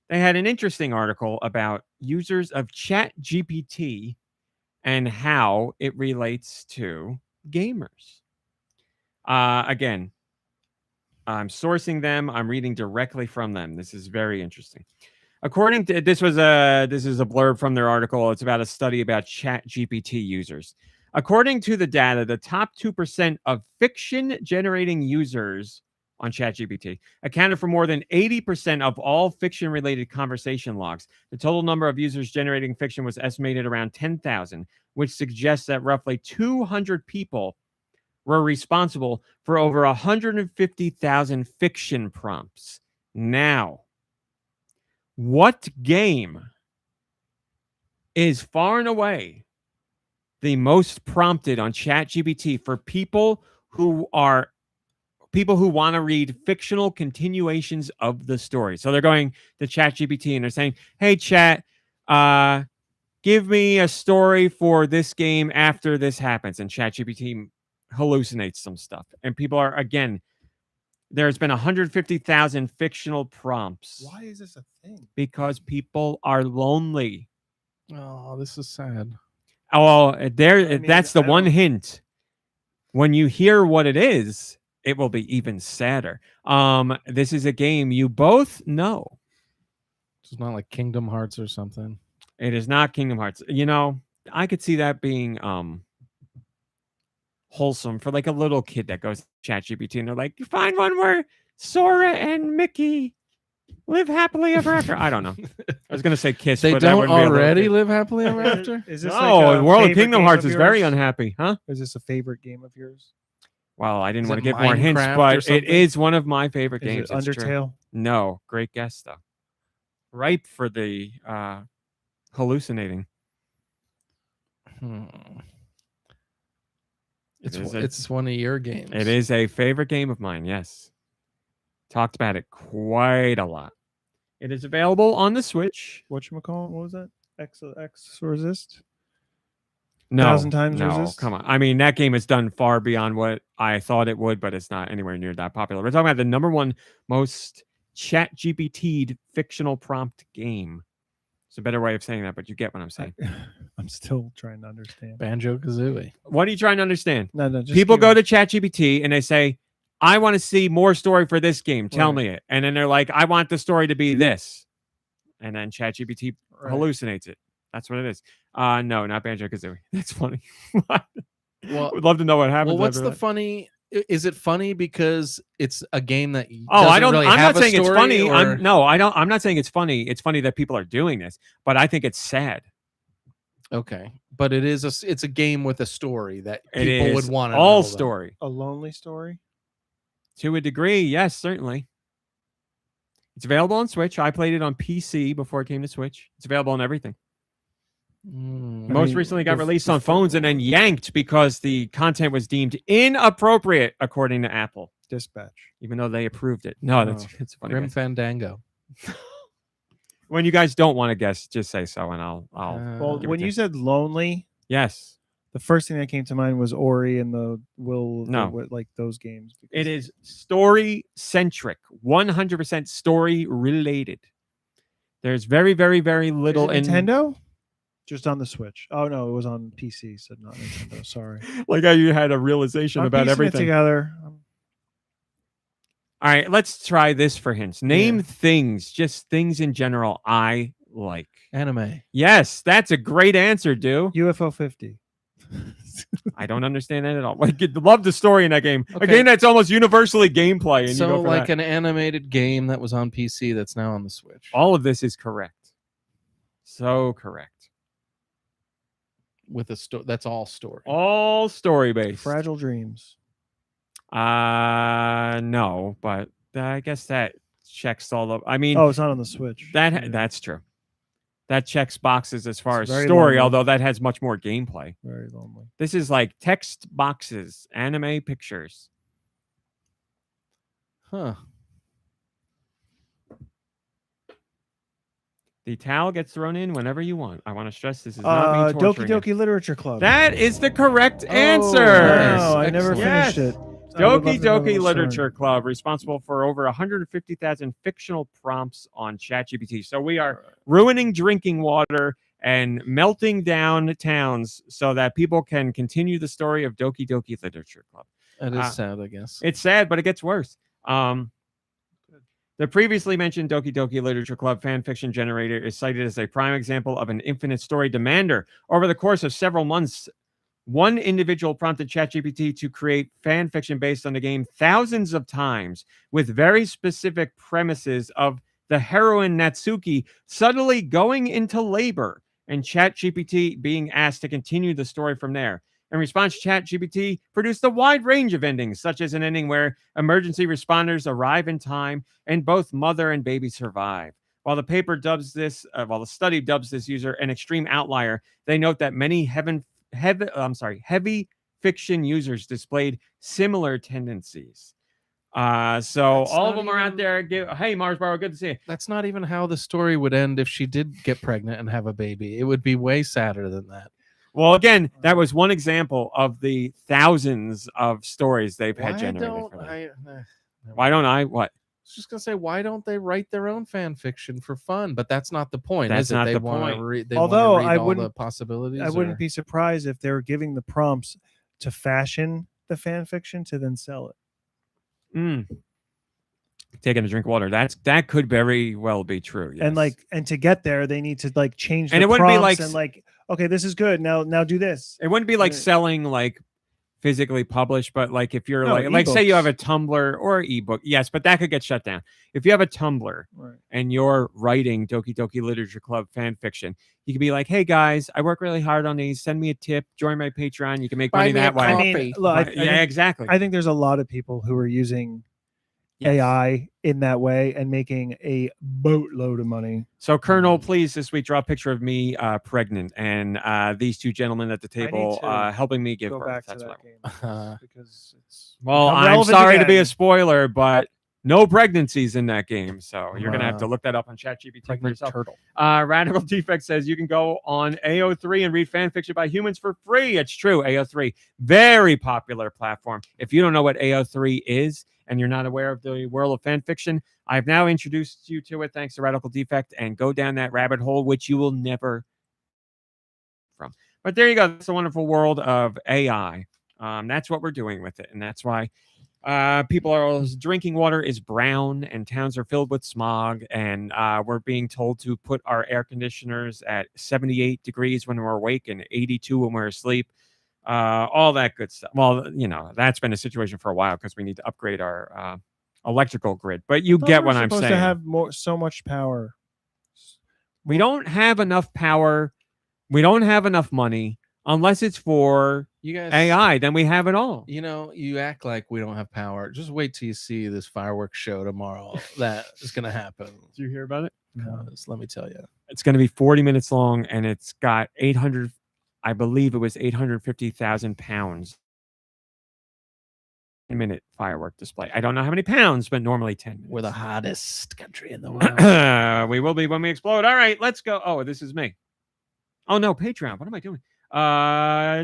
they had an interesting article about users of ChatGPT and how it relates to gamers. Again, I'm sourcing them. I'm reading directly from them. This is very interesting. According to this is a blurb from their article. It's about a study about ChatGPT users. According to the data, the top 2% of fiction generating users on ChatGPT accounted for more than 80% of all fiction related conversation logs. The total number of users generating fiction was estimated around 10,000, which suggests that roughly 200 people were responsible for over 150,000 fiction prompts. Now, what game is far and away the most prompted on ChatGPT for people who want to read fictional continuations of the story? So they're going to ChatGPT and they're saying, "Hey, Chat, give me a story for this game after this happens," and ChatGPT hallucinates some stuff, and people are there's been 150,000 fictional prompts. Why is this a thing? Because people are lonely. Oh, this is sad. That's the one hint. When you hear what it is, it will be even sadder. This is a game you both know. It's not like Kingdom Hearts or something. It is not Kingdom Hearts. I could see that being wholesome for like a little kid that goes to ChatGPT and they're like, "You find one where Sora and Mickey live happily ever after." I don't know. I was gonna say kiss. They but don't already live happily ever after. Is this no, the World of Kingdom Hearts is very unhappy, huh? Is this a favorite game of yours? Well, I didn't Is want to it give more hints, Minecraft or but it something? is one of my favorite Is games. it It's true. Undertale? No, great guess though. Ripe for the hallucinating. It's one of your games. It is a favorite game of mine, yes. Talked about it quite a lot. It is available on the Switch. Whatchamacallit? What was that? X Resist? No, 1,000 times no, resist? come on. I mean, that game has done far beyond what I thought it would, but it's not anywhere near that popular. We're talking about the number one most ChatGPT'd fictional prompt game. It's a better way of saying that, but you get what I'm saying. I'm still trying to understand. Banjo-Kazooie. What are you trying to understand? No, just people go to ChatGPT and they say, "I want to see more story for this game. Tell me it." And then they're like, "I want the story to be this." And then ChatGPT hallucinates it. That's what it is. No, not Banjo-Kazooie. That's funny. Well, would love to know what happens. Well, what's after the that. funny? Is it funny because it's a game that I don't. really I'm have not saying it's funny. or... I don't. I'm not saying it's funny. It's funny that people are doing this, but I think it's sad. Okay, but it's a game with a story that people would want to all know story. A lonely story? To a degree, yes, certainly. It's available on Switch. I played it on PC before it came to Switch. It's available on everything. Most recently got released on phones and then yanked because the content was deemed inappropriate, according to Apple. Dispatch. Even though they approved it. No, it's funny. Grim Fandango. When you guys don't want to guess, just say so, and I'll. Well, give it when to you said lonely, yes, the first thing that came to mind was Ori and the like those games. it is story centric, 100% story related. There's very, very, very little in Nintendo. Just on the Switch. Oh no, it was on PC, so not Nintendo. Sorry. Like how you had a realization I'm about piecing it everything. together. All right, let's try this for hints. Name things, just things in general I like. Anime. Yes, that's a great answer, Deux. UFO 50. I don't understand that at all. Like, love the story in that game. A Okay. game that's almost universally gameplay. And So you go for like that. an animated game that was on PC that's now on the Switch. All of this is correct. So correct. With a that's all story. All story based. Fragile Dreams. No, but I guess that checks all of. I mean, Oh, it's not on the Switch. That's true. That checks boxes as far It's as very story, lonely. although that has much more gameplay. Very lonely. This is like text boxes, anime pictures. Huh. The towel gets thrown in whenever you want. I want to stress this is not me Doki torturing you. Doki Literature Club. That is the correct answer. Wow, I never Yes. finished it. I would love Doki to know Doki the story. Literature Club, responsible for over 150,000 fictional prompts on ChatGPT. So we are ruining drinking water and melting down towns so that people can continue the story of Doki Doki Literature Club. It is sad, I guess. It's sad, but it gets worse. The previously mentioned Doki Doki Literature Club fan fiction generator is cited as a prime example of an infinite story demander. Over the course of several months, one individual prompted ChatGPT to create fan fiction based on the game thousands of times with very specific premises of the heroine Natsuki suddenly going into labor and ChatGPT being asked to continue the story from there. In response, ChatGPT produced a wide range of endings, such as an ending where emergency responders arrive in time and both mother and baby survive. While the study dubs this user an extreme outlier, they note that many heavy fiction users displayed similar tendencies. So That's all of not them are out even- there. Hey, Marsborough, good to see you. That's not even how the story would end if she did get pregnant and have a baby. It would be way sadder than that. Well, again, that was one example of the thousands of stories they've had generated. Why don't I? What? I was just gonna say, why don't they write their own fan fiction for fun? But that's not the point. That's is it? not They the wanna point. they Although wanna read I all wouldn't- the possibilities. I wouldn't or- be surprised if they were giving the prompts to fashion the fan fiction to then sell it. Taking a drink of water. That could very well be true. Yes. And to get there, they need to like change the And it wouldn't be prompts like- and like, okay, this is good. Now do this. It wouldn't be like Right. selling like physically published, but like if you're No, like say you have ebooks. a Tumblr or ebook, yes, but that could get shut down. If you have a Tumblr Right. and you're writing Doki Doki Literature Club fan fiction, you can be like, hey guys, I work really hard on these. Send me a tip. Join my Patreon. You can make Buy money me a that way. I mean, Coffee. look, I Yeah, exactly. think there's a lot of people who are using Yes. AI in that way and making a boatload of money. So, Colonel, please this week draw a picture of me pregnant and these two gentlemen at the table to helping me give Go birth. back to That's that what I want. game because it's Well, become I'm relevant sorry to be a again. spoiler, but no pregnancies in that game. So you're going to have to Wow. look that up on ChatGPT for Pregnant yourself. turtle. Radical Defect says you can go on AO3 and read fan fiction by humans for free. It's true. AO3, very popular platform. If you don't know what AO3 is and you're not aware of the world of fan fiction, I've now introduced you to it thanks to Radical Defect, and go down that rabbit hole, which you will never from. But there you go. It's a wonderful world of AI. That's what we're doing with it. And that's why people are drinking water is brown and towns are filled with smog. And we're being told to put our air conditioners at 78 degrees when we're awake and 82 when we're asleep. All that good stuff. Well, you know, that's been a situation for a while because we need to upgrade our electrical grid. But you Thought get we're what I'm supposed saying. to have so much power. We don't have enough power. We don't have enough money unless it's for You guys, AI. Then we have it all. you know, you act like we don't have power. Just wait till you see this fireworks show tomorrow. That is going to happen. Did you hear about it? 'Cause let me tell you. It's going to be 40 minutes long, and it's got 800. I believe it was 850,000 pounds minute firework display. I don't know how many pounds, but normally 10 minutes. We're the hottest country in the world. We will be when we explode. All right, let's go. Oh, this is me. Oh no, Patreon. What am I doing?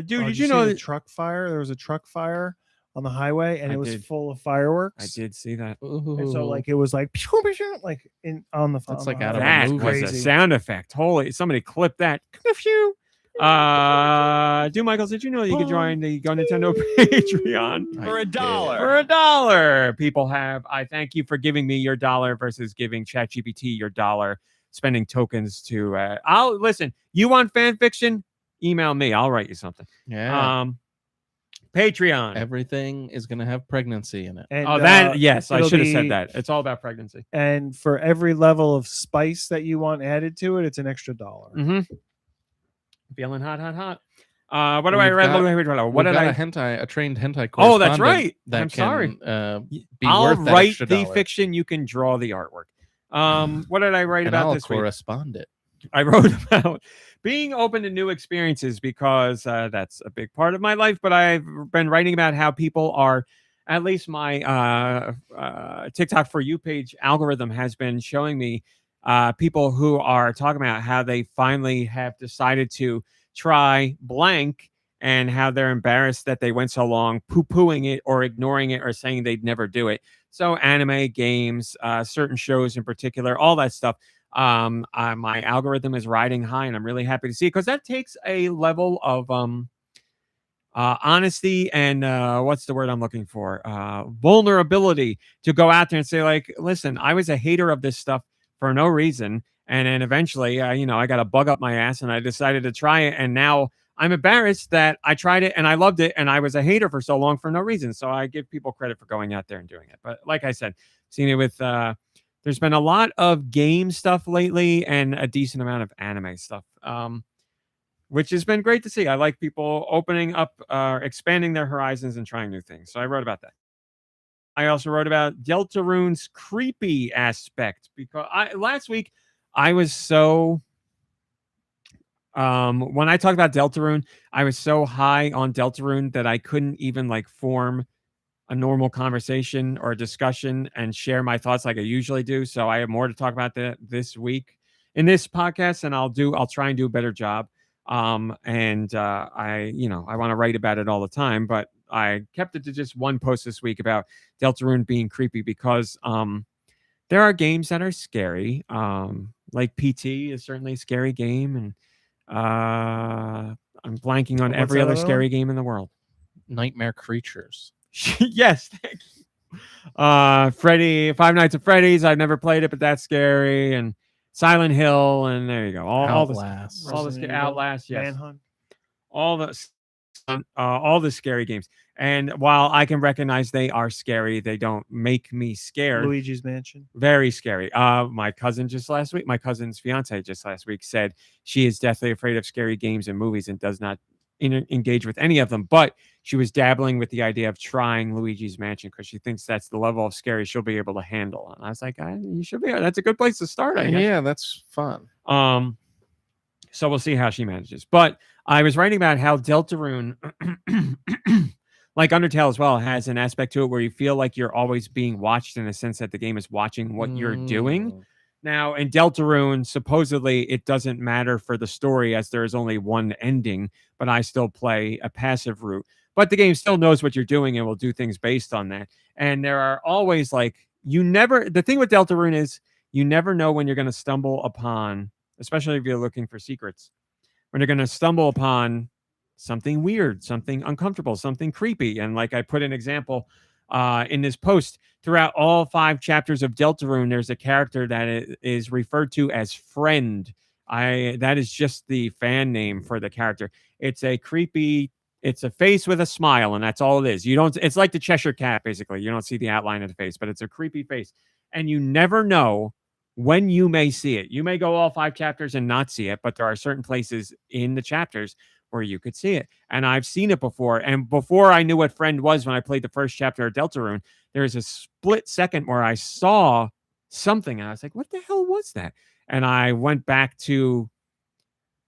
Dude, did you know the truck fire? There was a truck fire on the highway, and it was full of fireworks. I did see that. And so, like, it was like, pew, pew, pew, like on the. That's on like the out of a That movie. was a Crazy. sound effect. Holy! Somebody clip that. Michaels, did you know you could join the GoNintendo Patreon For $1. for $1? People have. I thank you for giving me your $1 versus giving ChatGPT your $1. Spending tokens to. I'll listen. You want fan fiction? Email me. I'll write you something. Yeah. Patreon. Everything is going to have pregnancy in it. And, yes, I it'll should have be- said that. It's all about pregnancy. And for every level of spice that you want added to it, it's an extra $1. Mm-hmm. Feeling hot. What do We've I read? got- What did I? A trained hentai correspondent. Oh, that's right. That I'm can, sorry. Be I'll worth that write extra the $1. fiction. You can draw the artwork. What did I write And about I'll this week? correspond it. I wrote about being open to new experiences because that's a big part of my life. But I've been writing about how people are, at least my TikTok For You page algorithm has been showing me people who are talking about how they finally have decided to try blank and how they're embarrassed that they went so long poo-pooing it or ignoring it or saying they'd never do it. So anime, games, certain shows in particular, all that stuff. My algorithm is riding high, and I'm really happy to see it because that takes a level of honesty and what's the word I'm looking for? Vulnerability to go out there and say, like, listen, I was a hater of this stuff for no reason, and then eventually, I got a bug up my ass, and I decided to try it, and now I'm embarrassed that I tried it and I loved it, and I was a hater for so long for no reason. So I give people credit for going out there and doing it. But like I said, seen it with. There's been a lot of game stuff lately and a decent amount of anime stuff, which has been great to see. I like people opening up, expanding their horizons and trying new things. So I wrote about that. I also wrote about Deltarune's creepy aspect because last week I was so... when I talked about Deltarune, I was so high on Deltarune that I couldn't even form a normal conversation or a discussion and share my thoughts like I usually do. So I have more to talk about this week in this podcast, and I'll try and do a better job. I want to write about it all the time, but I kept it to just one post this week about Deltarune being creepy because there are games that are scary. Like PT is certainly a scary game, and I'm blanking on every other scary game in the world. Nightmare Creatures. Yes, thank you. Freddy, Five Nights at Freddy's. I've never played it, but that's scary. And Silent Hill, and there you go. Outlast. All the Outlast. Yes. Manhunt. All the scary games. And while I can recognize they are scary, they don't make me scared. Luigi's Mansion. Very scary. My cousin's fiance just last week said she is deathly afraid of scary games and movies and does not engage with any of them. But she was dabbling with the idea of trying Luigi's Mansion because she thinks that's the level of scary she'll be able to handle. And I was like, you should be. That's a good place to start, I guess. Yeah, that's fun. So we'll see how she manages. But I was writing about how Deltarune, like Undertale as well, has an aspect to it where you feel like you're always being watched in a sense that the game is watching what you're doing. Now, in Deltarune, supposedly it doesn't matter for the story as there is only one ending, but I still play a passive route. But the game still knows what you're doing and will do things based on that. And there are always the thing with Deltarune is you never know when you're going to stumble upon, especially if you're looking for secrets, when you're going to stumble upon something weird, something uncomfortable, something creepy. And like I put an example in this post, throughout all 5 chapters of Deltarune, there's a character that is referred to as Friend. That is just the fan name for the character. It's a face with a smile, and that's all it is. It's like the Cheshire Cat, basically. You don't see the outline of the face, but it's a creepy face. And you never know when you may see it. You may go all 5 chapters and not see it, but there are certain places in the chapters where you could see it. And I've seen it before. And before I knew what Friend was, when I played the first chapter of Deltarune, there's a split second where I saw something and I was like, what the hell was that? And I went back to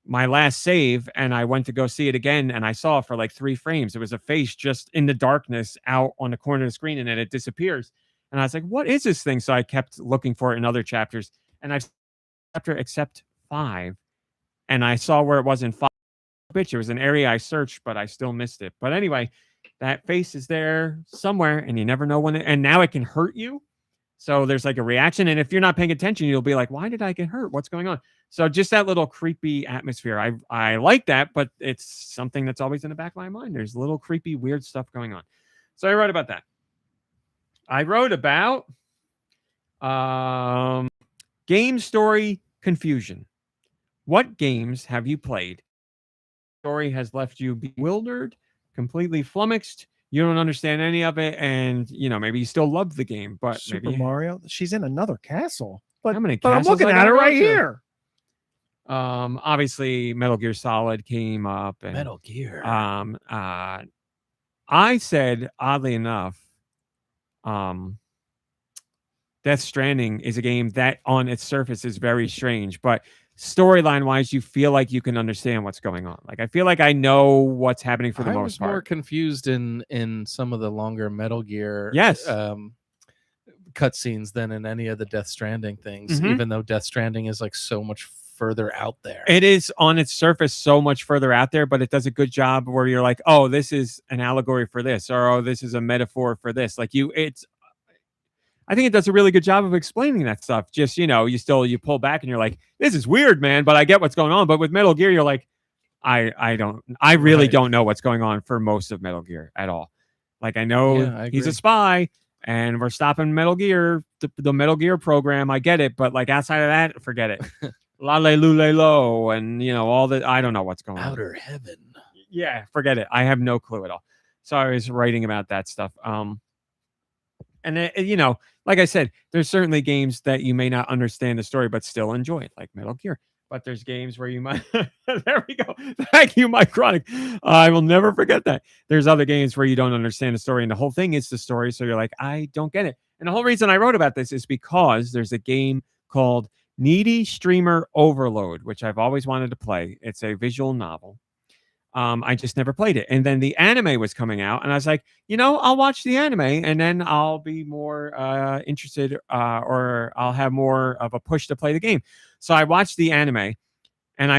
my last save, and I went to go see it again, and I saw it for like 3 frames. It was a face just in the darkness out on the corner of the screen, and then it disappears. And I was like, what is this thing? So I kept looking for it in other chapters, and I've chapter except 5, and I saw where it was in 5. Bitch, it was an area I searched, but I still missed it. But anyway, that face is there somewhere, and you never know when and now it can hurt you. So there's like a reaction, and if you're not paying attention, you'll be like, why did I get hurt? What's going on? So just that little creepy atmosphere. I like that, but it's something that's always in the back of my mind. There's little creepy, weird stuff going on. So I wrote about that. I wrote about game story confusion. What games have you played? Story has left you bewildered, completely flummoxed. You don't understand any of it, and maybe you still love the game, but Super maybe Mario. She's in another castle. But, how many but I'm castles looking I at gotta it go right to? here. Obviously Metal Gear Solid came up, and Metal Gear. I said, oddly enough, Death Stranding is a game that on its surface is very strange, but storyline wise, you feel like you can understand what's going on. Like I feel like I know what's happening for the I most was part. more confused in some of the longer Metal Gear Yes. cutscenes than in any of the Death Stranding things, Mhm. even though Death Stranding is like so much further out there. It is on its surface so much further out there, but it does a good job where you're like, oh, this is an allegory for this, or oh, this is a metaphor for this. Like I think it does a really good job of explaining that stuff. Just, you pull back and you're like, this is weird, man, but I get what's going on. But with Metal Gear, you're like, I really don't know what's going on for most of Metal Gear at all. Like I know I he's a agree. spy and we're stopping Metal Gear, the Metal Gear program. I get it. But like outside of that, forget it. La le lule lo, and all that. I don't know what's going on. Outer Heaven. Yeah, forget it. I have no clue at all. So I was writing about that stuff. And like I said, there's certainly games that you may not understand the story, but still enjoy it, like Metal Gear. But there's games where you might. There we go. Thank you, Mike Chronic. I will never forget that. There's other games where you don't understand the story, and the whole thing is the story. So you're like, I don't get it. And the whole reason I wrote about this is because there's a game called Needy Streamer Overload, which I've always wanted to play. It's a visual novel. I just never played it. And then the anime was coming out, and I was like, I'll watch the anime, and then I'll be more interested, or I'll have more of a push to play the game. So I watched the anime, and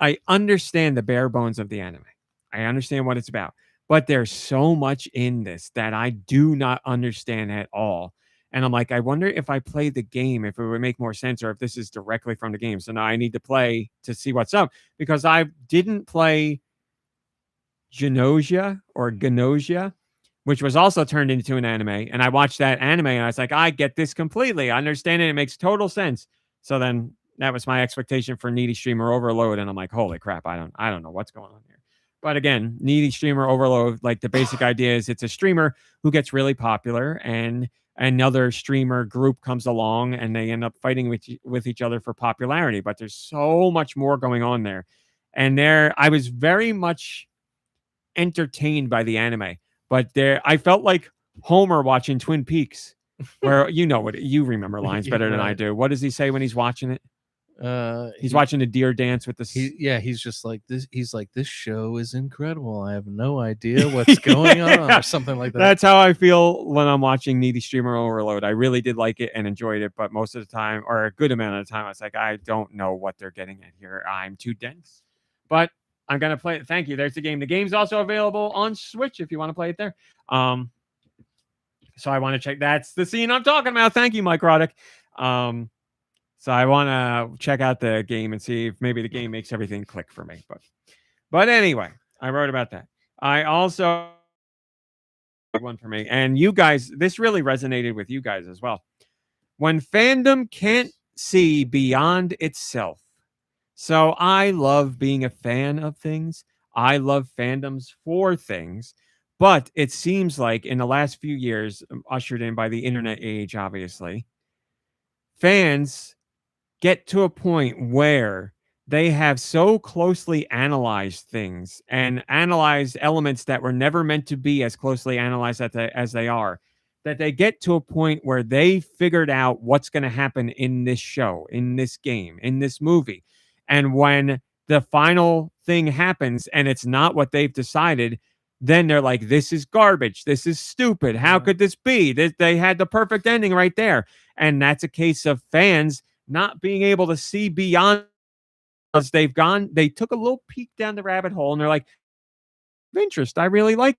I understand the bare bones of the anime. I understand what it's about, but there's so much in this that I do not understand at all. And I'm like, I wonder if I play the game, if it would make more sense, or if this is directly from the game. So now I need to play to see what's up, because I didn't play Ganosia, which was also turned into an anime. And I watched that anime and I was like, I get this completely. I understand it. It makes total sense. So then that was my expectation for Needy Streamer Overload. And I'm like, holy crap, I don't know what's going on here. But again, Needy Streamer Overload, like the basic idea is it's a streamer who gets really popular, and another streamer group comes along and they end up fighting with each other for popularity. But there's so much more going on there. And I was very much entertained by the anime, but I felt like Homer watching Twin Peaks, where you remember lines better than I do. What does he say when he's watching it? He's watching the deer dance with the. He's just like this. He's like, this show is incredible. I have no idea what's going on, or something like that. That's how I feel when I'm watching Needy Streamer Overload. I really did like it and enjoyed it, but most of the time, or a good amount of the time, I was like, I don't know what they're getting at here. I'm too dense, but I'm going to play it. Thank you. There's the game. The game's also available on Switch if you want to play it there. So I want to check. That's the scene I'm talking about. Thank you, Mike Roddick. So I want to check out the game and see if maybe the game makes everything click for me. But anyway, I wrote about that. I also one for me. And you guys, this really resonated with you guys as well. When fandom can't see beyond itself. So I love being a fan of things. I love fandoms for things. But it seems like in the last few years, ushered in by the internet age, obviously, fans get to a point where they have so closely analyzed things and analyzed elements that were never meant to be as closely analyzed as they are, that they get to a point where they figured out what's going to happen in this show, in this game, in this movie. And when the final thing happens and it's not what they've decided, then they're like, this is garbage. This is stupid. How could this be? They had the perfect ending right there. And that's a case of fans not being able to see beyond us. They took a little peek down the rabbit hole and they're like, interest. I really like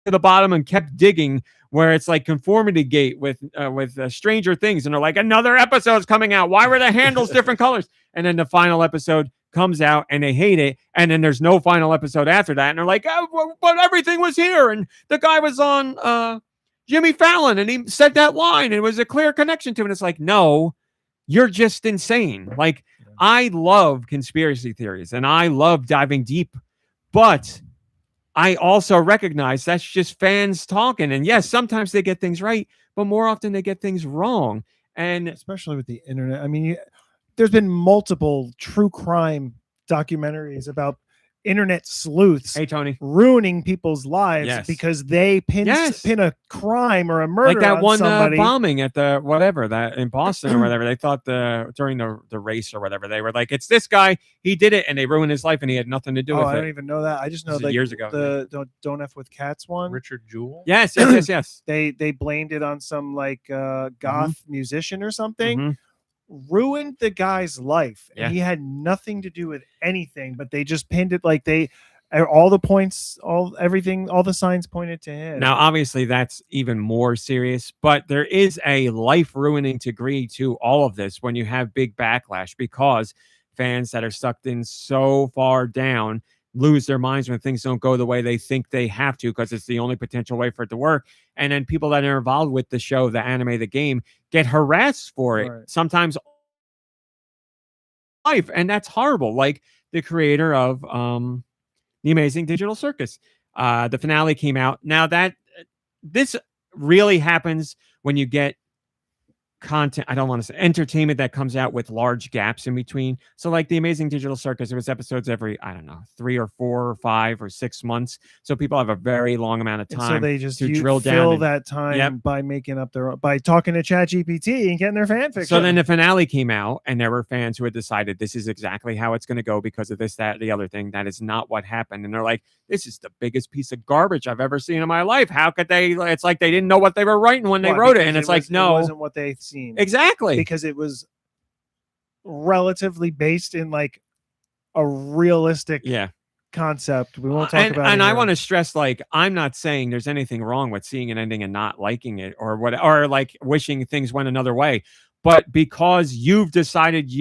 to the bottom and kept digging where it's like conformity gate with Stranger Things. And they're like, another episode's coming out. Why were the handles different colors? And then the final episode comes out and they hate it. And then there's no final episode after that. And they're like, oh, but everything was here. And the guy was on Jimmy Fallon and he said that line. And it was a clear connection to it. And it's like, no, you're just insane. Like, I love conspiracy theories and I love diving deep, but I also recognize that's just fans talking. And yes, sometimes they get things right, but more often they get things wrong. And especially with the internet. I mean, there's been multiple true crime documentaries about internet sleuths, hey Tony, ruining people's lives because they pin a crime or a murder, like that on one somebody. Bombing at the whatever that in Boston or whatever. They thought during the race or whatever, they were like, it's this guy, he did it, and they ruined his life, and he had nothing to do with it. I don't even know that. I just know that years ago. The Don't F with Cats one, Richard Jewell. Yes. They blamed it on some like goth musician or something. Ruined the guy's life, and he had nothing to do with anything, but they just pinned it like all the points, all the signs pointed to him. Now obviously that's even more serious, but there is a life-ruining degree to all of this when you have big backlash, because fans that are sucked in so far down lose their minds when things don't go the way they think they have to, because it's the only potential way for it to work. And then people that are involved with the show, the anime, the game, get harassed for it. Right. Sometimes life, and that's horrible. Like the creator of The Amazing Digital Circus. The finale came out. Now this really happens when you get content, I don't want to say entertainment, that comes out with large gaps in between. So like The Amazing Digital Circus, it was episodes every, I don't know, 3 or 4 or 5 or 6 months. So people have a very long amount of time. So they just drill down fill that time by making up by talking to ChatGPT and getting their fan fiction. So then the finale came out, and there were fans who had decided this is exactly how it's going to go because of this, that, the other thing. That is not what happened. And they're like, this is the biggest piece of garbage I've ever seen in my life. How could they? It's like they didn't know what they were writing when they wrote it. And it's like, no, it wasn't what they've seen. Exactly. Because it was relatively based in like a realistic concept. We won't talk about it. And I want to stress, like, I'm not saying there's anything wrong with seeing an ending and not liking it or what, or like wishing things went another way. But because you've decided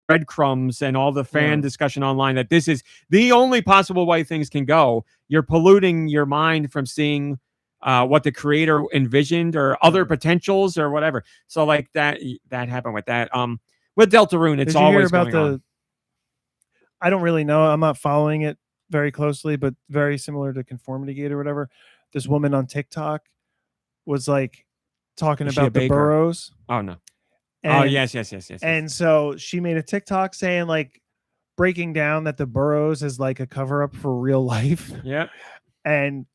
breadcrumbs and all the fan discussion online that this is the only possible way things can go, you're polluting your mind from seeing what the creator envisioned or other potentials or whatever. So like that happened with that. With Deltarune, it's always going on. I don't really know. I'm not following it very closely, but very similar to Conformity Gate or whatever. This woman on TikTok was like talking about the burrows. Oh no. And, yes. And so she made a TikTok saying, like, breaking down that the burrows is like a cover up for real life. Yeah. And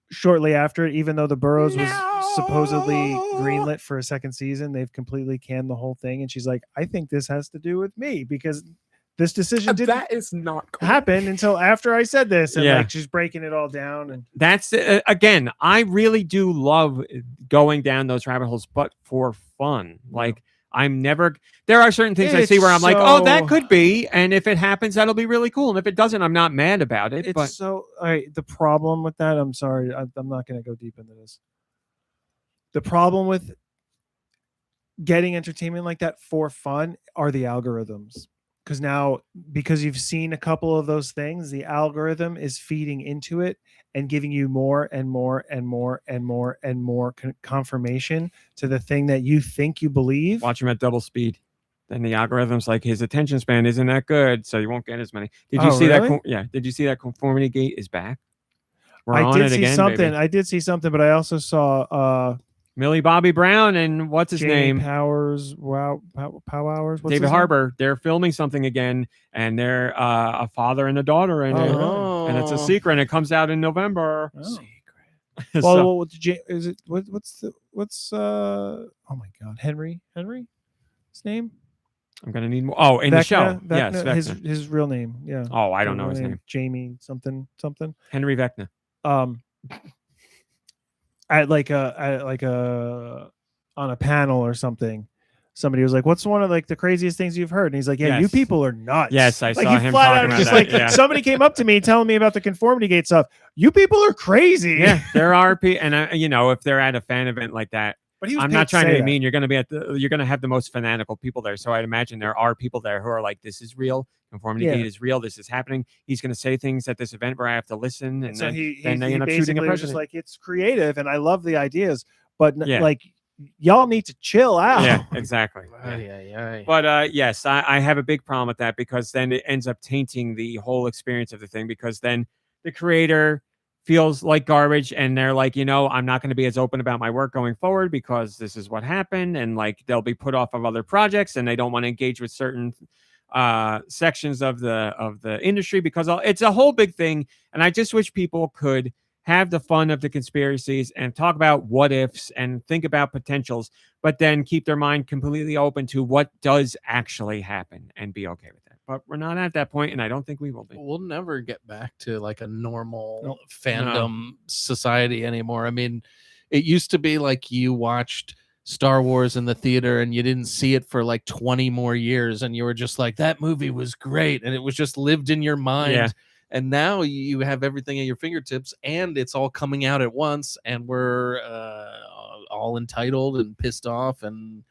shortly after it, even though the burrows was supposedly greenlit for a second season, they've completely canned the whole thing. And she's like, I think this has to do with me because this decision didn't happen until after I said this. And like, she's breaking it all down. And that's again, I really do love going down those rabbit holes, but for fun. Like, there are certain things I see where I'm like, oh, that could be. And if it happens, that'll be really cool. And if it doesn't, I'm not mad about it. The problem with that, I'm sorry, I'm not going to go deep into this. The problem with getting entertainment like that for fun are the algorithms. Because you've seen a couple of those things, the algorithm is feeding into it and giving you more and more and more and more and more confirmation to the thing that you think you believe. Watch him at double speed. Then the algorithm's like, his attention span isn't that good, so you won't get as many. Did you see really? that? Did you see that Conformity Gate is back? I did see something, but I also saw Millie Bobby Brown and what's his name? Powers. Wow, Powers. David Harbour. They're filming something again, and they're a father and a daughter in it, and it's a secret. And it comes out in November. Secret. Well, is it? What's? Oh my God, Henry. His name? I'm gonna need more. Oh, in the show, yes, Vecna, Vecna. his real name, yeah. Oh, I don't know his name. Jamie something. Henry Vecna. At like a on a panel or something, somebody was like, "What's one of like the craziest things you've heard?" And he's like, "Yeah, you Yes. people are nuts." Yes, I like, saw he him flat talking out about just that, like yeah. somebody came up to me telling me about the conformity gate stuff. You people are crazy. Yeah, there are people, and you know, if they're at a fan event like that, But he was I'm paid not trying to say be that. mean. You're going to have the most fanatical people there. So I'd imagine there are people there who are like, this is real. Conformity Yeah. gate is real. This is happening. He's going to say things at this event where I have to listen. And So then he they end up shooting a basically was just president. like, it's creative and I love the ideas, but Yeah. like y'all need to chill out. Yeah, exactly. Yeah. But yes, I have a big problem with that because then it ends up tainting the whole experience of the thing because then the creator feels like garbage and they're like, I'm not going to be as open about my work going forward because this is what happened. And like they'll be put off of other projects and they don't want to engage with certain sections of the industry because it's a whole big thing. And I just wish people could have the fun of the conspiracies and talk about what ifs and think about potentials, but then keep their mind completely open to what does actually happen and be okay with that. But we're not at that point, and I don't think we will be. We'll never get back to like a normal fandom society anymore. I mean, it used to be like you watched Star Wars in the theater and you didn't see it for like 20 more years, and you were just like, that movie was great, and it was just lived in your mind. Yeah. And now you have everything at your fingertips, and it's all coming out at once, and we're all entitled and pissed off, and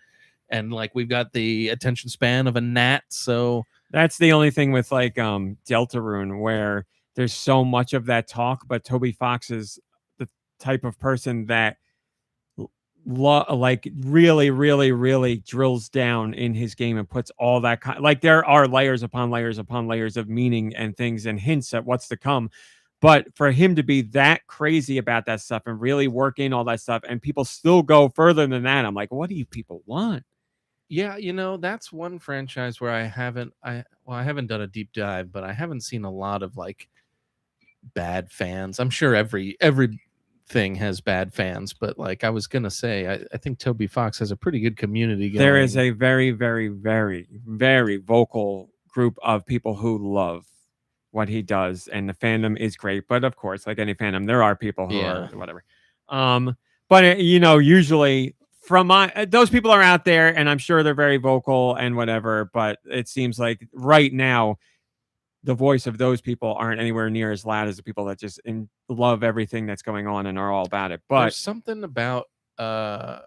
like we've got the attention span of a gnat. So that's the only thing with like Deltarune, where there's so much of that talk, but Toby Fox is the type of person that like really, really, really drills down in his game and puts all that like there are layers upon layers upon layers of meaning and things and hints at what's to come. But for him to be that crazy about that stuff and really work in all that stuff, and people still go further than that, I'm like, what do you people want? Yeah, that's one franchise where I haven't done a deep dive, but I haven't seen a lot of like bad fans. I'm sure every thing has bad fans, but like I was gonna say, I think Toby Fox has a pretty good community going. There is a very, very, very, very vocal group of people who love what he does, and the fandom is great. But of course, like any fandom, there are people who are whatever. But usually from those people are out there, and I'm sure they're very vocal and whatever. But it seems like right now, the voice of those people aren't anywhere near as loud as the people that just love everything that's going on and are all about it. But there's something about Undertale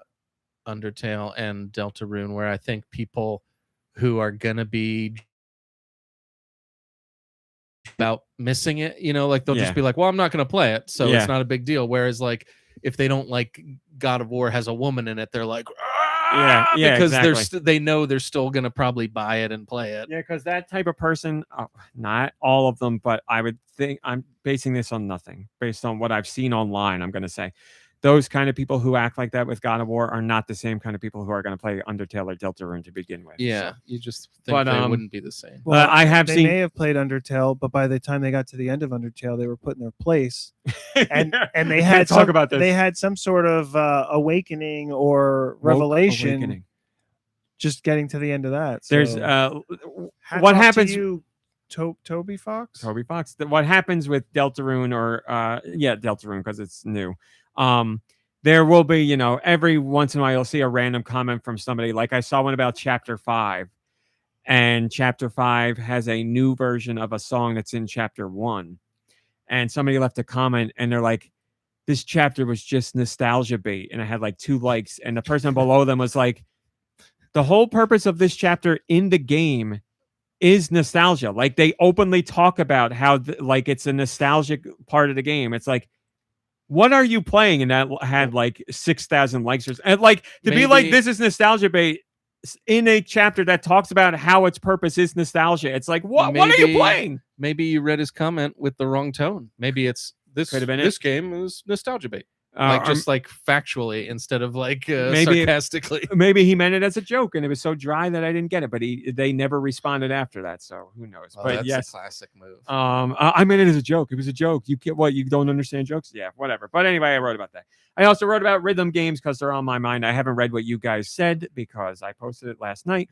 and Deltarune where I think people who are gonna be about missing it, like they'll just be like, well, I'm not gonna play it, so it's not a big deal. Whereas like if they don't like God of War has a woman in it, they're like, because exactly. they know they're still gonna probably buy it and play it. Yeah, because that type of person, not all of them, but I would think I'm basing this on nothing, based on what I've seen online. I'm gonna say those kind of people who act like that with God of War are not the same kind of people who are going to play Undertale or Deltarune to begin with. Yeah, so. You just think they wouldn't be the same. Well, they may have played Undertale, but by the time they got to the end of Undertale, they were put in their place, and they had they had some sort of awakening or revelation. Just getting to the end of that. So. There's what happens. Toby Fox. Toby Fox. What happens with Deltarune or Deltarune because it's new. There will be, every once in a while you'll see a random comment from somebody. Like I saw one about Chapter 5, and Chapter 5 has a new version of a song that's in Chapter 1, and somebody left a comment and they're like, "This chapter was just nostalgia bait," and I had like 2 likes, and the person below them was like, "The whole purpose of this chapter in the game is nostalgia." Like they openly talk about how like it's a nostalgic part of the game. It's like, what are you playing? And that had like 6,000 likes. And like to be like, this is nostalgia bait in a chapter that talks about how its purpose is nostalgia. It's like, what are you playing? Maybe you read his comment with the wrong tone. Maybe it's this game is nostalgia bait. Just like factually instead of like sarcastically. Maybe he meant it as a joke and it was so dry that I didn't get it, but they never responded after that. So who knows? Well, but that's a classic move. I meant it as a joke. It was a joke. You get what? You don't understand jokes? Yeah, whatever. But anyway, I wrote about that. I also wrote about rhythm games because they're on my mind. I haven't read what you guys said because I posted it last night.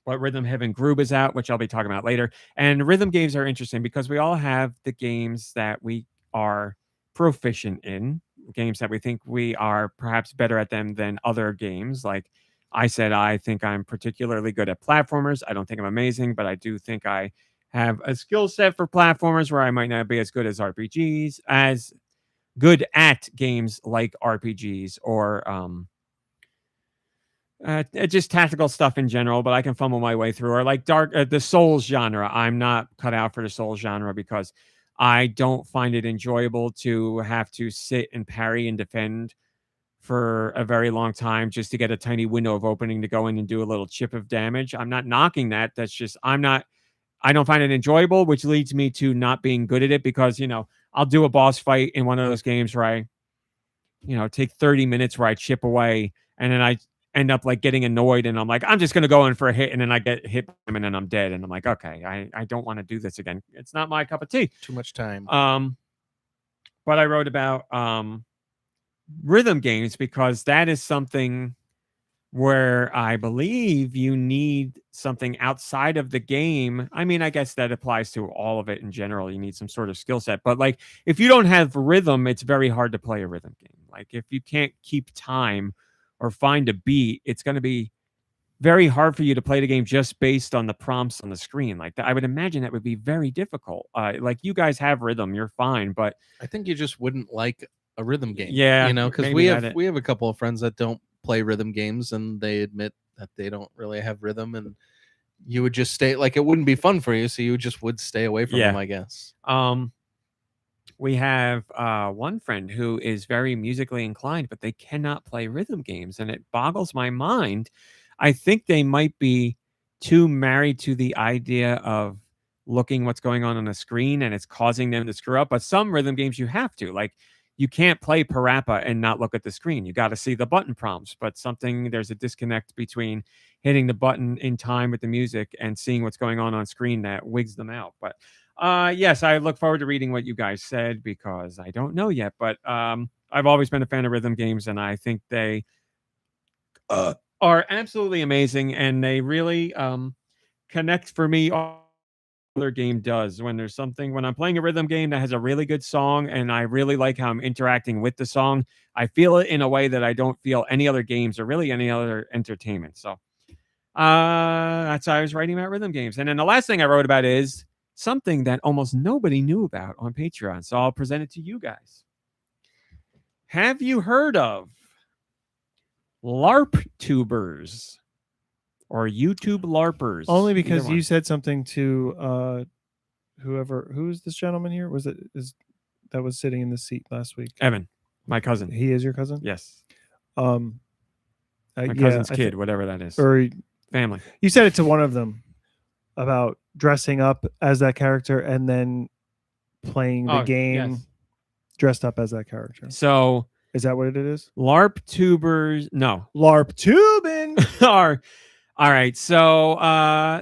But Rhythm Heaven Groove is out, which I'll be talking about later. And rhythm games are interesting because we all have the games that we are proficient in, games that we think we are perhaps better at them than other games. Like I said, I think I'm particularly good at platformers. I don't think I'm amazing, but I do think I have a skill set for platformers where I might not be as good as RPGs, as good at games like RPGs or just tactical stuff in general, but I can fumble my way through. Or like the Souls genre. I'm not cut out for the Souls genre because I don't find it enjoyable to have to sit and parry and defend for a very long time just to get a tiny window of opening to go in and do a little chip of damage. I'm not knocking that. That's just I don't find it enjoyable, which leads me to not being good at it because, I'll do a boss fight in one of those games where I, take 30 minutes where I chip away and then I end up like getting annoyed and I'm like, I'm just going to go in for a hit and then I get hit and then I'm dead. And I'm like, okay, I don't want to do this again. It's not my cup of tea. Too much time. But I wrote about rhythm games because that is something where I believe you need something outside of the game. I mean, I guess that applies to all of it in general. You need some sort of skill set. But like, if you don't have rhythm, it's very hard to play a rhythm game. Like, if you can't keep time or find a beat, it's going to be very hard for you to play the game just based on the prompts on the screen. Like, I would imagine that would be very difficult. Like, you guys have rhythm, you're fine, but I think you just wouldn't like a rhythm game. Yeah, because we have a couple of friends that don't play rhythm games and they admit that they don't really have rhythm, and you would just stay, like, it wouldn't be fun for you, so you just would stay away from them, I guess. We have one friend who is very musically inclined, but they cannot play rhythm games, and it boggles my mind. I think they might be too married to the idea of looking what's going on the screen, and it's causing them to screw up. But some rhythm games you have to, like, you can't play Parappa and not look at the screen. You got to see the button prompts, but there's a disconnect between hitting the button in time with the music and seeing what's going on screen that wigs them out. But yes, I look forward to reading what you guys said because I don't know yet, but I've always been a fan of rhythm games and I think they are absolutely amazing and they really connect for me. Other game does when I'm playing a rhythm game that has a really good song and I really like how I'm interacting with the song, I feel it in a way that I don't feel any other games or really any other entertainment. So that's how I was writing about rhythm games. And then the last thing I wrote about is something that almost nobody knew about on Patreon, so I'll present it to you guys. Have you heard of LARP tubers? Or YouTube LARPers? Only because you said something to who's this gentleman here? That was sitting in the seat last week? Evan, my cousin. He is your cousin? Yes. My cousin's kid, whatever that is. Or family. You said it to one of them about dressing up as that character and then playing the game dressed up as that character. So is that what it is? LARP tubers? No. LARP tubing are. All right, so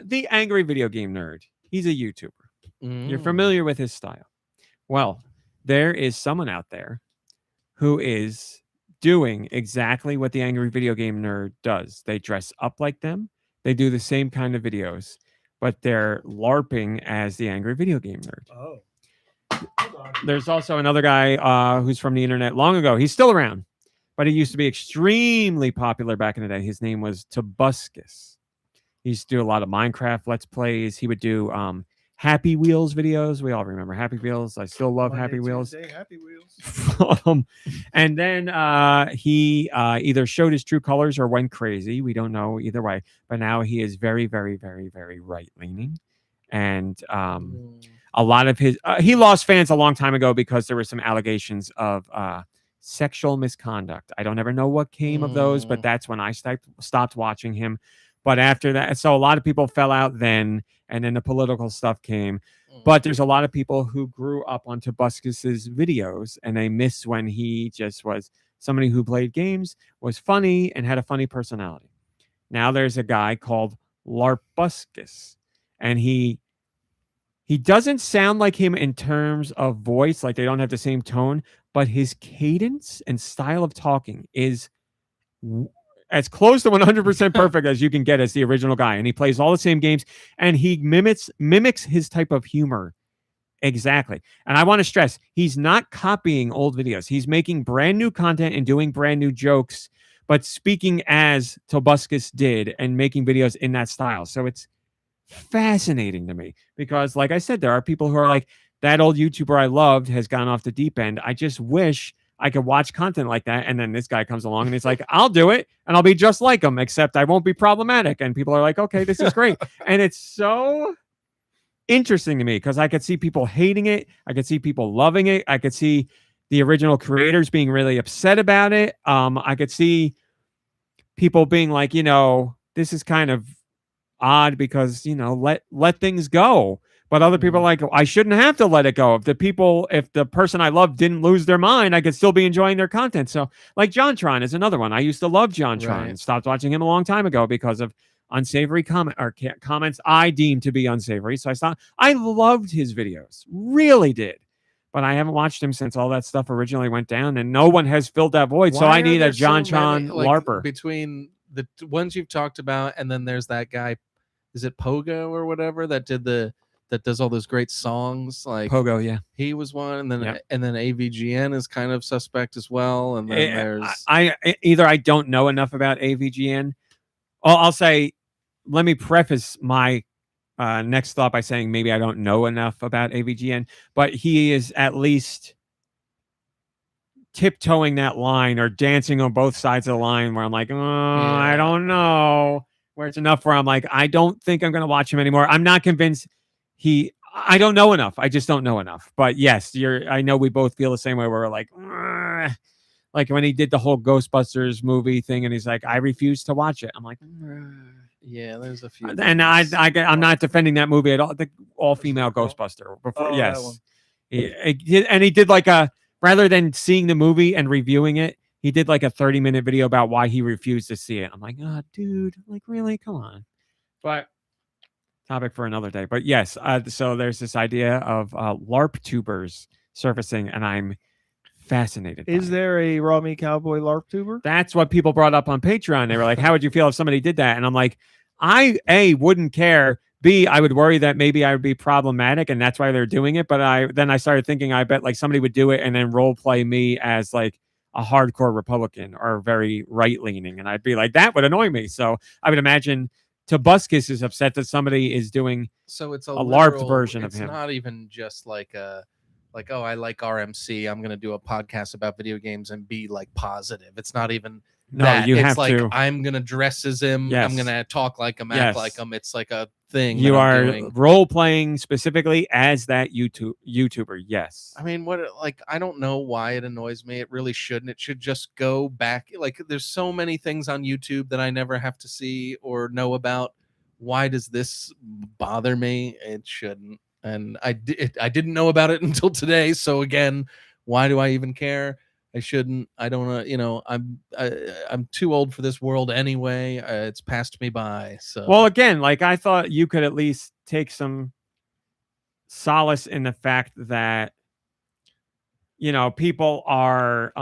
the Angry Video Game Nerd, he's a YouTuber. You're familiar with his style. Well, there is someone out there who is doing exactly what the Angry Video Game Nerd does. They dress up like them. They do the same kind of videos, but they're LARPing as the Angry Video Game Nerd. Oh. There's also another guy who's from the internet long ago. He's still around. But he used to be extremely popular back in the day. His name was Tobuscus. He used to do a lot of Minecraft Let's Plays. He would do Happy Wheels videos. We all remember Happy Wheels. I still love Happy Wheels. Happy Wheels. And then he either showed his true colors or went crazy. We don't know either way. But now he is very, very, very, very right-leaning. And a lot of his... he lost fans a long time ago because there were some allegations of... sexual misconduct. I don't ever know what came of those, but that's when I stopped watching him. But after that, so a lot of people fell out then, and then the political stuff came. But there's a lot of people who grew up on Tobuscus's videos, and they miss when he just was somebody who played games, was funny, and had a funny personality. Now there's a guy called Larpuscus, and he doesn't sound like him in terms of voice, like they don't have the same tone, but his cadence and style of talking is as close to 100% perfect as you can get as the original guy, and he plays all the same games, and he mimics his type of humor exactly. And I want to stress, he's not copying old videos. He's making brand new content and doing brand new jokes, but speaking as Tobuscus did and making videos in that style. So it's fascinating to me because, like I said, there are people who are like, that old YouTuber I loved has gone off the deep end. I just wish I could watch content like that. And then this guy comes along and he's like, I'll do it and I'll be just like him, except I won't be problematic. And people are like, okay, this is great. And it's so interesting to me because I could see people hating it. I could see people loving it. I could see the original creators being really upset about it. I could see people being like, this is kind of odd because, let things go. But other people are like, I shouldn't have to let it go. If the person I love didn't lose their mind, I could still be enjoying their content. So like JonTron is another one. I used to love JonTron and stopped watching him a long time ago because of unsavory comments I deemed to be unsavory. So I stopped. I loved his videos, really did. But I haven't watched him since all that stuff originally went down, and no one has filled that void. So I need a JonTron LARPer. Between the ones you've talked about, and then there's that guy, is it Pogo or whatever, that does all those great songs, like Pogo, yeah, he was one, and then AVGN is kind of suspect as well, and then there's I don't know enough about AVGN. I'll say, let me preface my next thought by saying maybe I don't know enough about AVGN, but he is at least tiptoeing that line or dancing on both sides of the line where I'm like, I don't know, where it's enough where I'm like, I don't think I'm going to watch him anymore. I'm not convinced. I don't know enough. I just don't know enough. But yes, I know we both feel the same way where we're like when he did the whole Ghostbusters movie thing and he's like, I refuse to watch it. I'm like, yeah, there's a few. And I'm not defending that movie at all. The all-female Ghostbuster. Before, yes. He did like rather than seeing the movie and reviewing it, he did like a 30-minute video about why he refused to see it. I'm like, dude, like really? Come on. But topic for another day. But yes, so there's this idea of LARP tubers surfacing, and I'm fascinated. Is there a Raw Meat Cowboy LARP tuber? That's what people brought up on Patreon. They were like, how would you feel if somebody did that? And I'm like, I, A, wouldn't care. B, I would worry that maybe I would be problematic, and that's why they're doing it. But then I started thinking, I bet like somebody would do it and then role play me as like a hardcore Republican or very right-leaning. And I'd be like, that would annoy me. So I would imagine Tobuscus is upset that somebody is doing it's a LARP version of him. It's not even just like oh, I like RMC, I'm gonna do a podcast about video games and be like positive. It's not even that. You it's have like to. I'm gonna dress as him. Yes. I'm gonna talk like him, act like him. It's like a thing. You are role playing specifically as that YouTuber. Yes. I mean, I don't know why it annoys me. It really shouldn't. It should just go back. Like, there's so many things on YouTube that I never have to see or know about. Why does this bother me? It shouldn't. And I didn't know about it until today. So again, why do I even care? I shouldn't. I don't know. I'm too old for this world anyway. It's passed me by. So well, again, like I thought you could at least take some solace in the fact that people are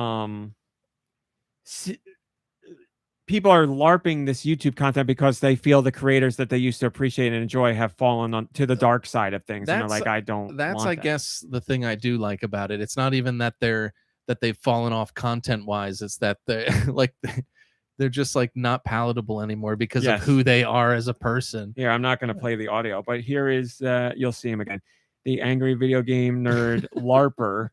people are LARPing this YouTube content because they feel the creators that they used to appreciate and enjoy have fallen on to the dark side of things. And they're like, I don't. That's I guess the thing I do like about it. It's not even that they've fallen off content wise. It's that they're just like not palatable anymore because of who they are as a person. Here, I'm not going to play the audio, but here is you'll see him again. The angry video game nerd LARPer.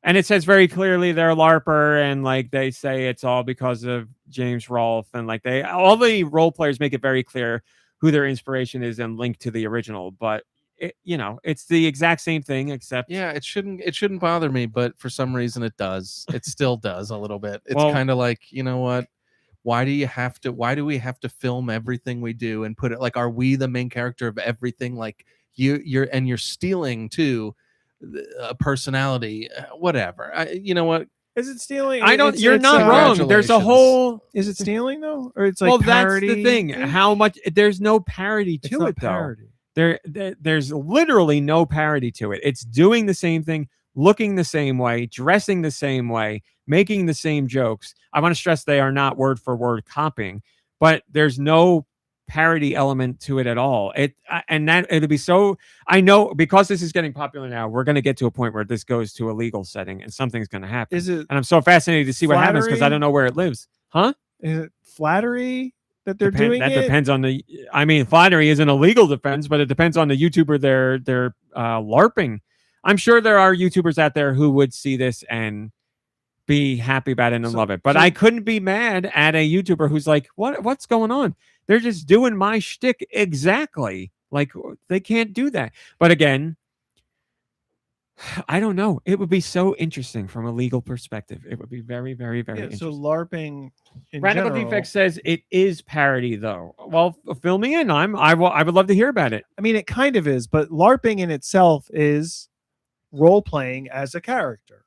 And it says very clearly they're a LARPer, and like they say it's all because of James Rolfe, and like all the role players make it very clear who their inspiration is and link to the original. But it's the exact same thing, except it shouldn't bother me, but for some reason it does. It still does a little bit. It's kind of like, you know what? Why do we have to film everything we do and put it like, are we the main character of everything? Like you're stealing too. A personality, whatever. You know what? Is it stealing? You're not wrong. There's a whole. Is it stealing though, or it's like parody? That's the thing. How much? There's no parody to it though. There's literally no parody to it. It's doing the same thing, looking the same way, dressing the same way, making the same jokes. I want to stress they are not word for word copying, but there's no parody element to it at all. And that it'll be so. I know because this is getting popular now, we're going to get to a point where this goes to a legal setting and something's going to happen. Is it? And I'm so fascinated to see what happens because I flattery? don't know where it lives. Huh? Is it flattery that they're doing That it? depends on the. I mean, flattery isn't a legal defense, but it depends on the YouTuber they're LARPing. I'm sure there are YouTubers out there who would see this and be happy about it and love it. But I couldn't be mad at a YouTuber who's like, what's going on? They're just doing my shtick exactly. Like they can't do that. But again, I don't know. It would be so interesting from a legal perspective. It would be very, very, very interesting. So LARPing in Radical general, Defect says it is parody, though. Well, fill me in. I would love to hear about it. I mean, it kind of is, but LARPing in itself is role playing as a character.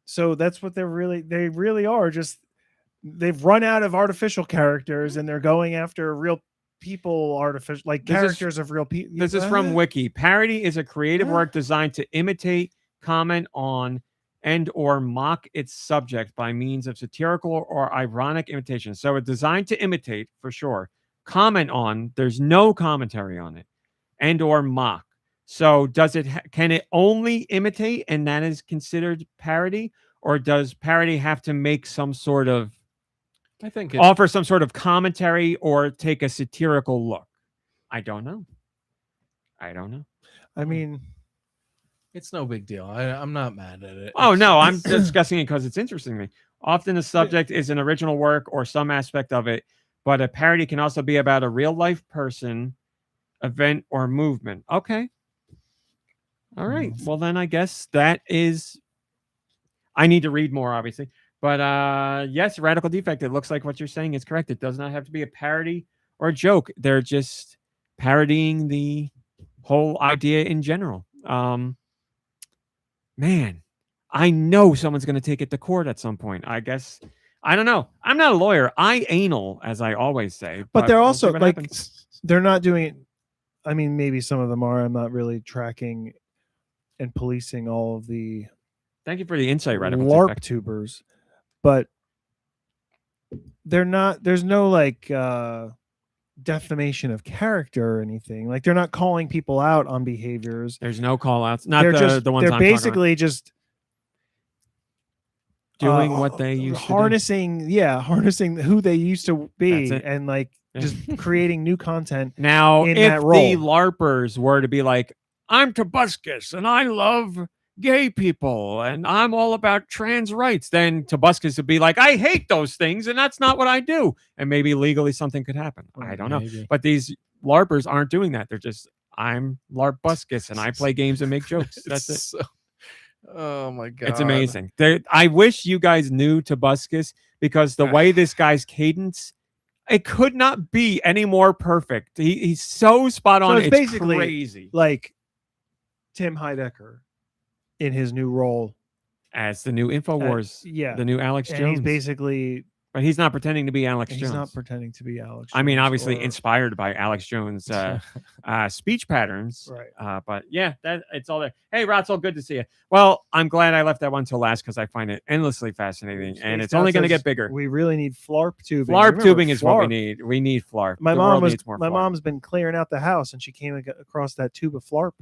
So that's what they really are. Just they've run out of artificial characters and they're going after real people, artificial characters of real people. This is from Wiki. Parody is a creative work designed to imitate, comment on, and or mock its subject by means of satirical or ironic imitation. So it's designed to imitate, for sure. Comment on, there's no commentary on it, and or mock. So can it only imitate and that is considered parody? Or does parody have to make some sort of, offer some sort of commentary or take a satirical look? I don't know. I mean, it's no big deal. I'm not mad at it. Oh, no, I'm discussing it because it's interesting to me. Often the subject is an original work or some aspect of it, but a parody can also be about a real life person, event, or movement. Okay. All right. Well, then I guess that is... I need to read more, obviously. But yes, Radical Defect, it looks like what you're saying is correct. It does not have to be a parody or a joke. They're just parodying the whole idea in general. Man, I know someone's going to take it to court at some point. I guess. I don't know. I'm not a lawyer. I anal, as I always say. but they're also what like, happens. they're not doing it. I mean, maybe some of them are. I'm not really tracking and policing all of the Thank you for the insight, Radical LARP Defect. tubers, but they're not. There's no defamation of character or anything. Like they're not calling people out on behaviors. There's no call outs. Not They're the ones they're I'm basically just doing what they used harnessing who they used to be and just creating new content. Now, in if that role. the LARPers were to be like, I'm Tobuscus and I love gay people and I'm all about trans rights, then Tobuscus would be like, I hate those things and that's not what I do. And maybe legally something could happen. I don't know. But these LARPers aren't doing that. They're just, I'm LARPuscus and I play games and make jokes. That's it. Oh my God. It's amazing. I wish you guys knew Tobuscus because the way this guy's cadence, it could not be any more perfect. He's so spot on. So it's basically crazy. Like Tim Heidecker in his new role as the new InfoWars, the new Alex Jones. He's basically, but he's not pretending to be Alex Jones. He's not pretending to be Alex Jones. I mean, obviously inspired by Alex Jones' speech patterns. Right. But yeah, it's all there. Hey, Rotzel, good to see you. Well, I'm glad I left that one till last because I find it endlessly fascinating, and it's only going to get bigger. We really need flarp tubing. Flarp tubing is what we need. We need flarp. My mom's been clearing out the house, and she came across that tube of flarp.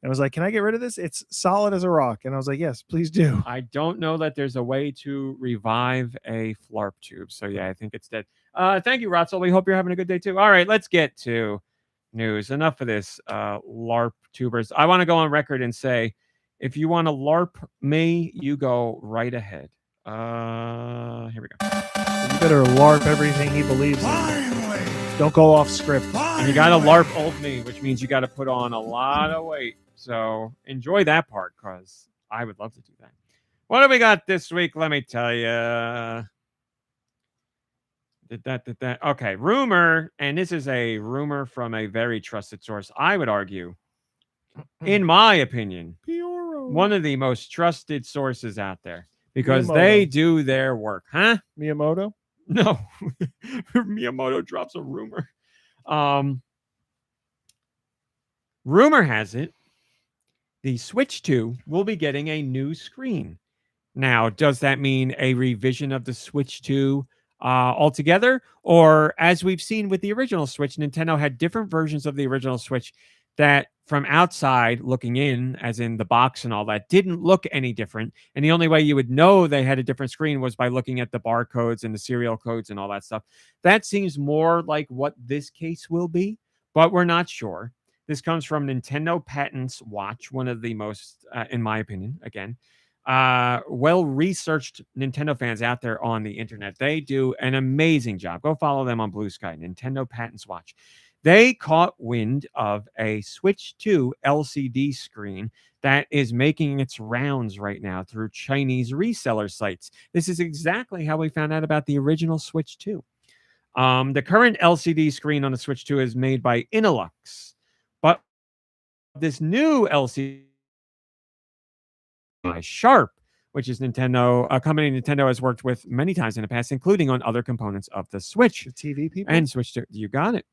And I was like, can I get rid of this? It's solid as a rock. And I was like, yes, please do. I don't know that there's a way to revive a flarp tube. So yeah, I think it's dead. Thank you, Rotzel. We hope you're having a good day too. All right, let's get to news. Enough of this, LARP tubers. I want to go on record and say, if you want to LARP me, you go right ahead. Here we go. You better LARP everything he believes in. Don't go off script. And you got to LARP old me, which means you got to put on a lot of weight. So enjoy that part because I would love to do that. What do we got this week? Let me tell you. Did that. Okay, rumor, and this is a rumor from a very trusted source. I would argue, in my opinion, one of the most trusted sources out there because they do their work. Huh? Miyamoto? No. Miyamoto drops a rumor. Rumor has it the Switch 2 will be getting a new screen. Now, does that mean a revision of the Switch 2 altogether? Or as we've seen with the original Switch, Nintendo had different versions of the original Switch that from outside looking in, as in the box and all that, didn't look any different. And the only way you would know they had a different screen was by looking at the barcodes and the serial codes and all that stuff. That seems more like what this case will be, but we're not sure. This comes from Nintendo Patents Watch, one of the most, in my opinion, again, well-researched Nintendo fans out there on the internet. They do an amazing job. Go follow them on Blue Sky, Nintendo Patents Watch. They caught wind of a Switch 2 LCD screen that is making its rounds right now through Chinese reseller sites. This is exactly how we found out about the original Switch 2. The current LCD screen on the Switch 2 is made by Innolux, but this new LCD by Sharp, which is a company Nintendo has worked with many times in the past, including on other components of the Switch. The TV people? And Switch 2. You got it.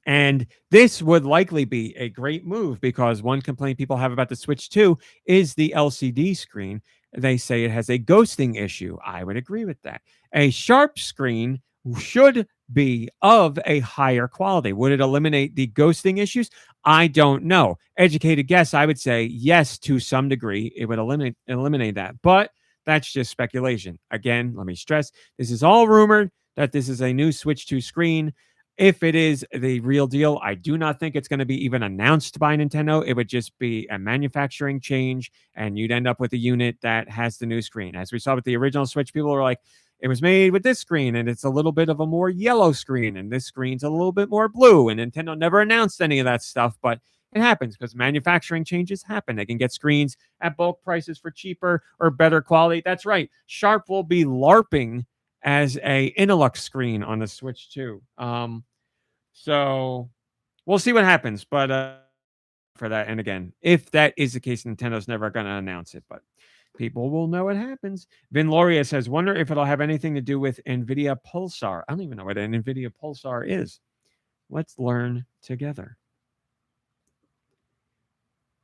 And this would likely be a great move because one complaint people have about the Switch 2 is the LCD screen. They say it has a ghosting issue. I would agree with that. A Sharp screen should be of a higher quality. Would it eliminate the ghosting issues? I don't know. Educated guess, I would say yes, to some degree. It would eliminate that. But that's just speculation. Again, let me stress, this is all rumored that this is a new Switch 2 screen. If it is the real deal, I do not think it's going to be even announced by Nintendo. It would just be a manufacturing change, and you'd end up with a unit that has the new screen. As we saw with the original Switch, people were like, it was made with this screen, and it's a little bit of a more yellow screen, and this screen's a little bit more blue, and Nintendo never announced any of that stuff, but it happens because manufacturing changes happen. They can get screens at bulk prices for cheaper or better quality. That's right. Sharp will be LARPing as a Innolux screen on the Switch 2. So we'll see what happens. But for that, and again, if that is the case, Nintendo's never going to announce it, but people will know what happens. Vin Loria says, wonder if it'll have anything to do with NVIDIA Pulsar. I don't even know what an NVIDIA Pulsar is. Let's learn together.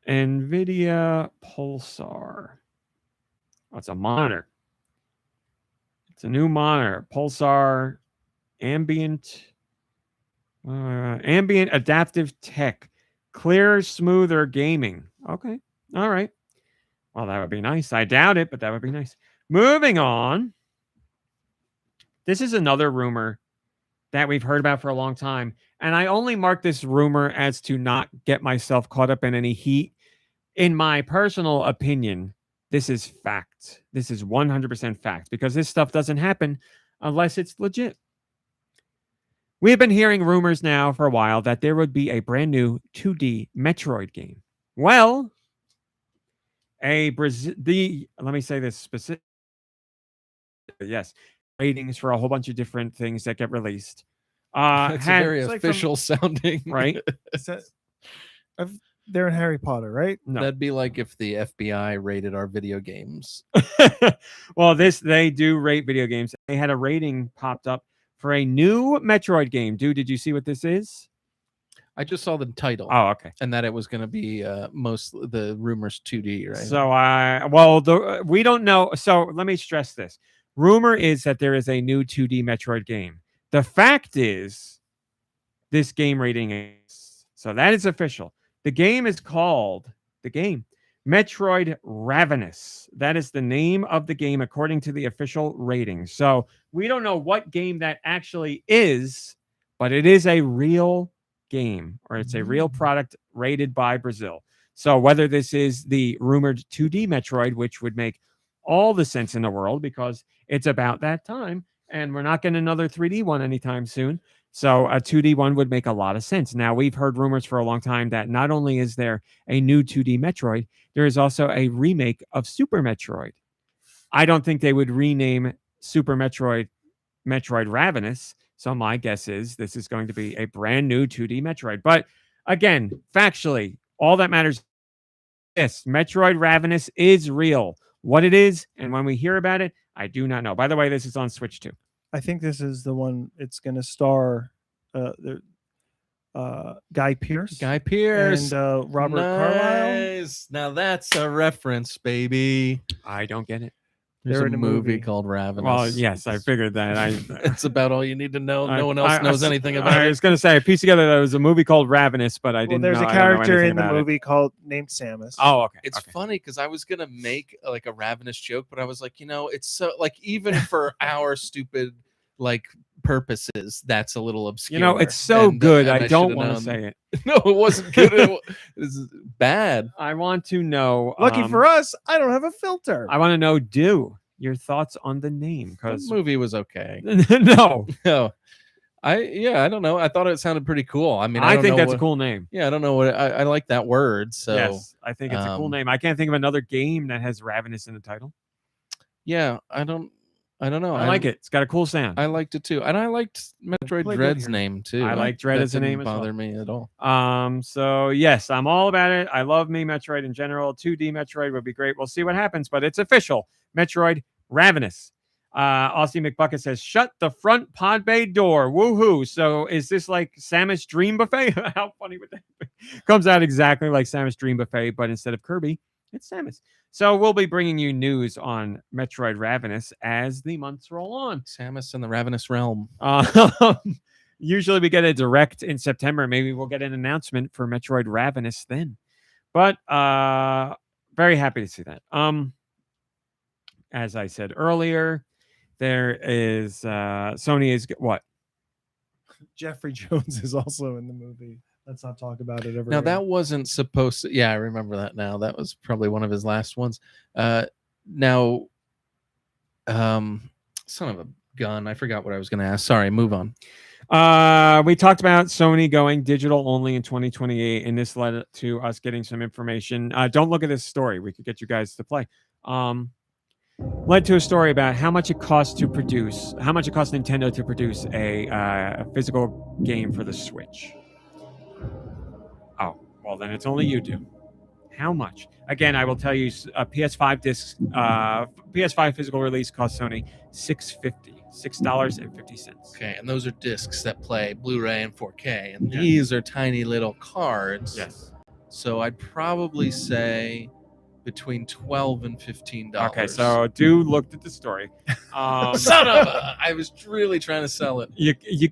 NVIDIA Pulsar. Oh, it's a monitor. It's a new monitor. Pulsar ambient adaptive tech. Clearer, smoother gaming. Okay. All right. Well, that would be nice. I doubt it, but that would be nice. Moving on. This is another rumor that we've heard about for a long time. And I only mark this rumor as to not get myself caught up in any heat. In my personal opinion, this is fact. This is 100% fact because this stuff doesn't happen unless it's legit. We have been hearing rumors now for a while that there would be a brand new 2D Metroid game. Well, let me say this specific. Yes, ratings for a whole bunch of different things that get released. It's very official sounding, right? They're in Harry Potter, right? No. That'd be like if the FBI rated our video games. Well, they do rate video games. They had a rating popped up for a new Metroid game. Dude, did you see what this is? I just saw the title. Oh, okay. And that it was going to be the rumors 2D, right? So we don't know. So let me stress this. Rumor is that there is a new 2D Metroid game. The fact is this game rating is. So that is official. The game is called Metroid Ravenous. That is the name of the game according to the official rating. So we don't know what game that actually is, but it is a real game, or it's a real product rated by Brazil. So whether this is the rumored 2D Metroid, which would make all the sense in the world because it's about that time, and we're not getting another 3D one anytime soon. So a 2D one would make a lot of sense. Now, we've heard rumors for a long time that not only is there a new 2D Metroid, there is also a remake of Super Metroid. I don't think they would rename Super Metroid Ravenous. So my guess is this is going to be a brand new 2D Metroid. But again, factually, all that matters is Metroid Ravenous is real. What it is and when we hear about it, I do not know. By the way, this is on Switch 2. I think this is the one. It's going to star Guy Pearce. Guy Pearce. And Robert Carlyle. Nice. Now that's a reference, baby. I don't get it. There's They're a in a movie movie. called Ravenous. Well, yes, I figured that. It's about all you need to know. I- No one else knows anything about I it. was going to say I pieced together that it was a movie called Ravenous, but I Well, didn't. there's know, a I don't know character anything in the about it. movie called named Samus. Oh, okay. It's okay. funny because I was gonna make like a Ravenous joke, but I was like, it's so like even for our stupid like purposes, that's a little obscure. It's so good. I don't should've want to known. say it. No, it wasn't good. It was bad. I want to know. Lucky for us, I don't have a filter. I want to know. Your thoughts on the name? The Because movie was okay. no, No, I don't know. I thought it sounded pretty cool. I mean, I don't think know that's what- a cool name. Yeah, I don't know what I like that word. So Yes, I think it's a cool name. I can't think of another game that has Ravenous in the title. yeah, I don't know. I like it. It's got a cool sound. I liked it too, and I liked Metroid Played Dread's here. name too. I like Dread that as a didn't name as well. bother me at all. So yes, I'm all about it. I love me Metroid in general. 2D Metroid would be great. We'll see what happens, but it's official. Metroid Ravenous. Aussie McBucket says, "Shut the front pod bay door." Woohoo! So is this like Samus Dream Buffet? How funny would that be? Comes out exactly like Samus Dream Buffet, but instead of Kirby, it's Samus. So we'll be bringing you news on Metroid Ravenous as the months roll on. Samus and the Ravenous Realm. Usually we get a direct in September. Maybe we'll get an announcement for Metroid Ravenous then. But very happy to see that. As I said earlier, there is Sony is what? Jeffrey Jones is also in the movie. Let's not talk about it ever. Now again. that wasn't supposed to. Yeah, I remember that now. That was probably one of his last ones. Now, son of a gun. I forgot what I was going to ask. Sorry, move on. We talked about Sony going digital only in 2028, and this led to us getting some information. Don't look at this story. We could get you guys to play. Led to a story about how much it costs Nintendo to produce a physical game for the Switch. Oh, well, then it's only you do. How much? Again, I will tell you, a PS5 disc, PS5 physical release cost Sony $6.50. Okay, and those are discs that play Blu-ray and 4K, and Yeah. these are tiny little cards. Yes. So I'd probably say between $12 and $15. Okay, so looked at the story. Son of a! I was really trying to sell it.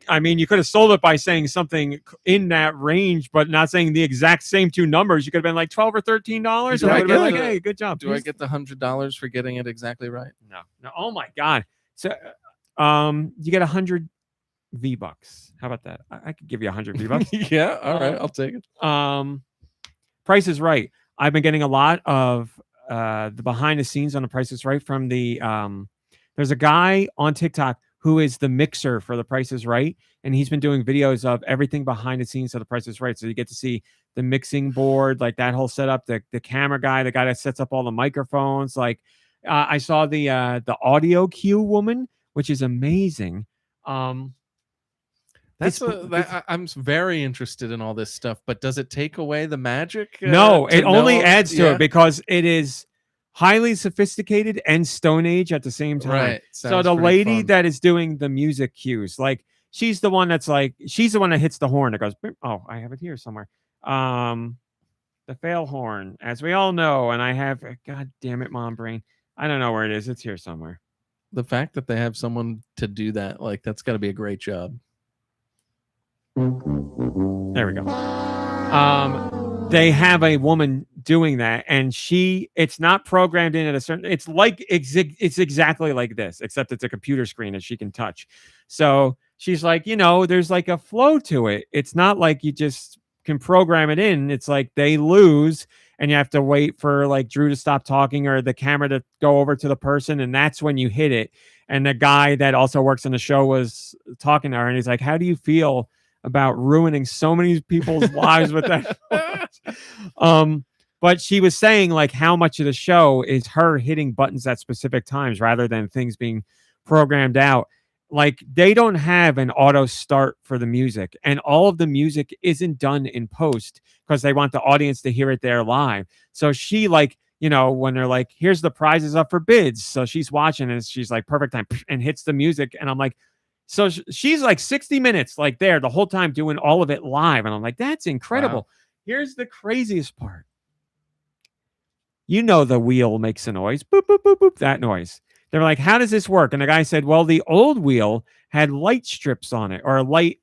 I mean, you could have sold it by saying something in that range, but not saying the exact same two numbers. You could have been like $12 or $13, Do and I I would have been get like, the- "Hey, good job." Do I get the $100 for getting it exactly right? No. Oh my god. So, you get 100 V-Bucks. How about that? I could give you 100 V-Bucks. Yeah, all right, I'll take it. Price is Right. I've been getting a lot of the behind the scenes on The Price is Right from the. There's a guy on TikTok who is the mixer for The Price is Right, and he's been doing videos of everything behind the scenes of The Price is Right. So you get to see the mixing board, like that whole setup, the camera guy, the guy that sets up all the microphones. Like I saw the audio cue woman, which is amazing. I'm very interested in all this stuff, but does it take away the magic? No, to it only know- adds to yeah, it because it is highly sophisticated and Stone Age at the same time. Right. So sounds the pretty lady fun. that is doing the music cues, like she's the one that's like, she's the one that hits the horn that goes, "Beep." Oh, I have it here somewhere. The fail horn, as we all know, and I have, god damn it, mom brain. I don't know where it is. It's here somewhere. The fact that they have someone to do that, like that's got to be a great job. There we go. They have a woman doing that, and it's not programmed in at a certain. It's like it's exactly like this, except it's a computer screen that she can touch. So she's like, there's like a flow to it. It's not like you just can program it in. It's like they lose, and you have to wait for like Drew to stop talking or the camera to go over to the person, and that's when you hit it. And the guy that also works on the show was talking to her, and he's like, "How do you feel about ruining so many people's lives with that?" But she was saying like how much of the show is her hitting buttons at specific times rather than things being programmed out. Like they don't have an auto start for the music, and all of the music isn't done in post because they want the audience to hear it there live. So she like, when they're like, "Here's the prizes up for bids." So she's watching and she's like, perfect time, and hits the music. And I'm like, So she's like 60 minutes, like there the whole time doing all of it live. And I'm like, that's incredible. Wow. Here's the craziest part. You know, the wheel makes a noise. Boop, boop, boop, boop, that noise. They're like, how does this work? And the guy said, well, the old wheel had light strips on it, or light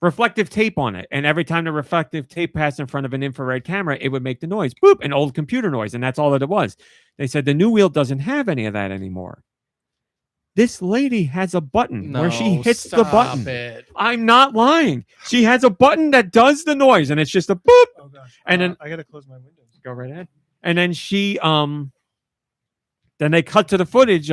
reflective tape on it. And every time the reflective tape passed in front of an infrared camera, it would make the noise. Boop, an old computer noise. And that's all that it was. They said the new wheel doesn't have any of that anymore. This lady has a button where she hits the button. I'm not lying. She has a button that does the noise, and it's just a boop. Oh gosh. And then I gotta close my windows. Go right ahead. And then she then they cut to the footage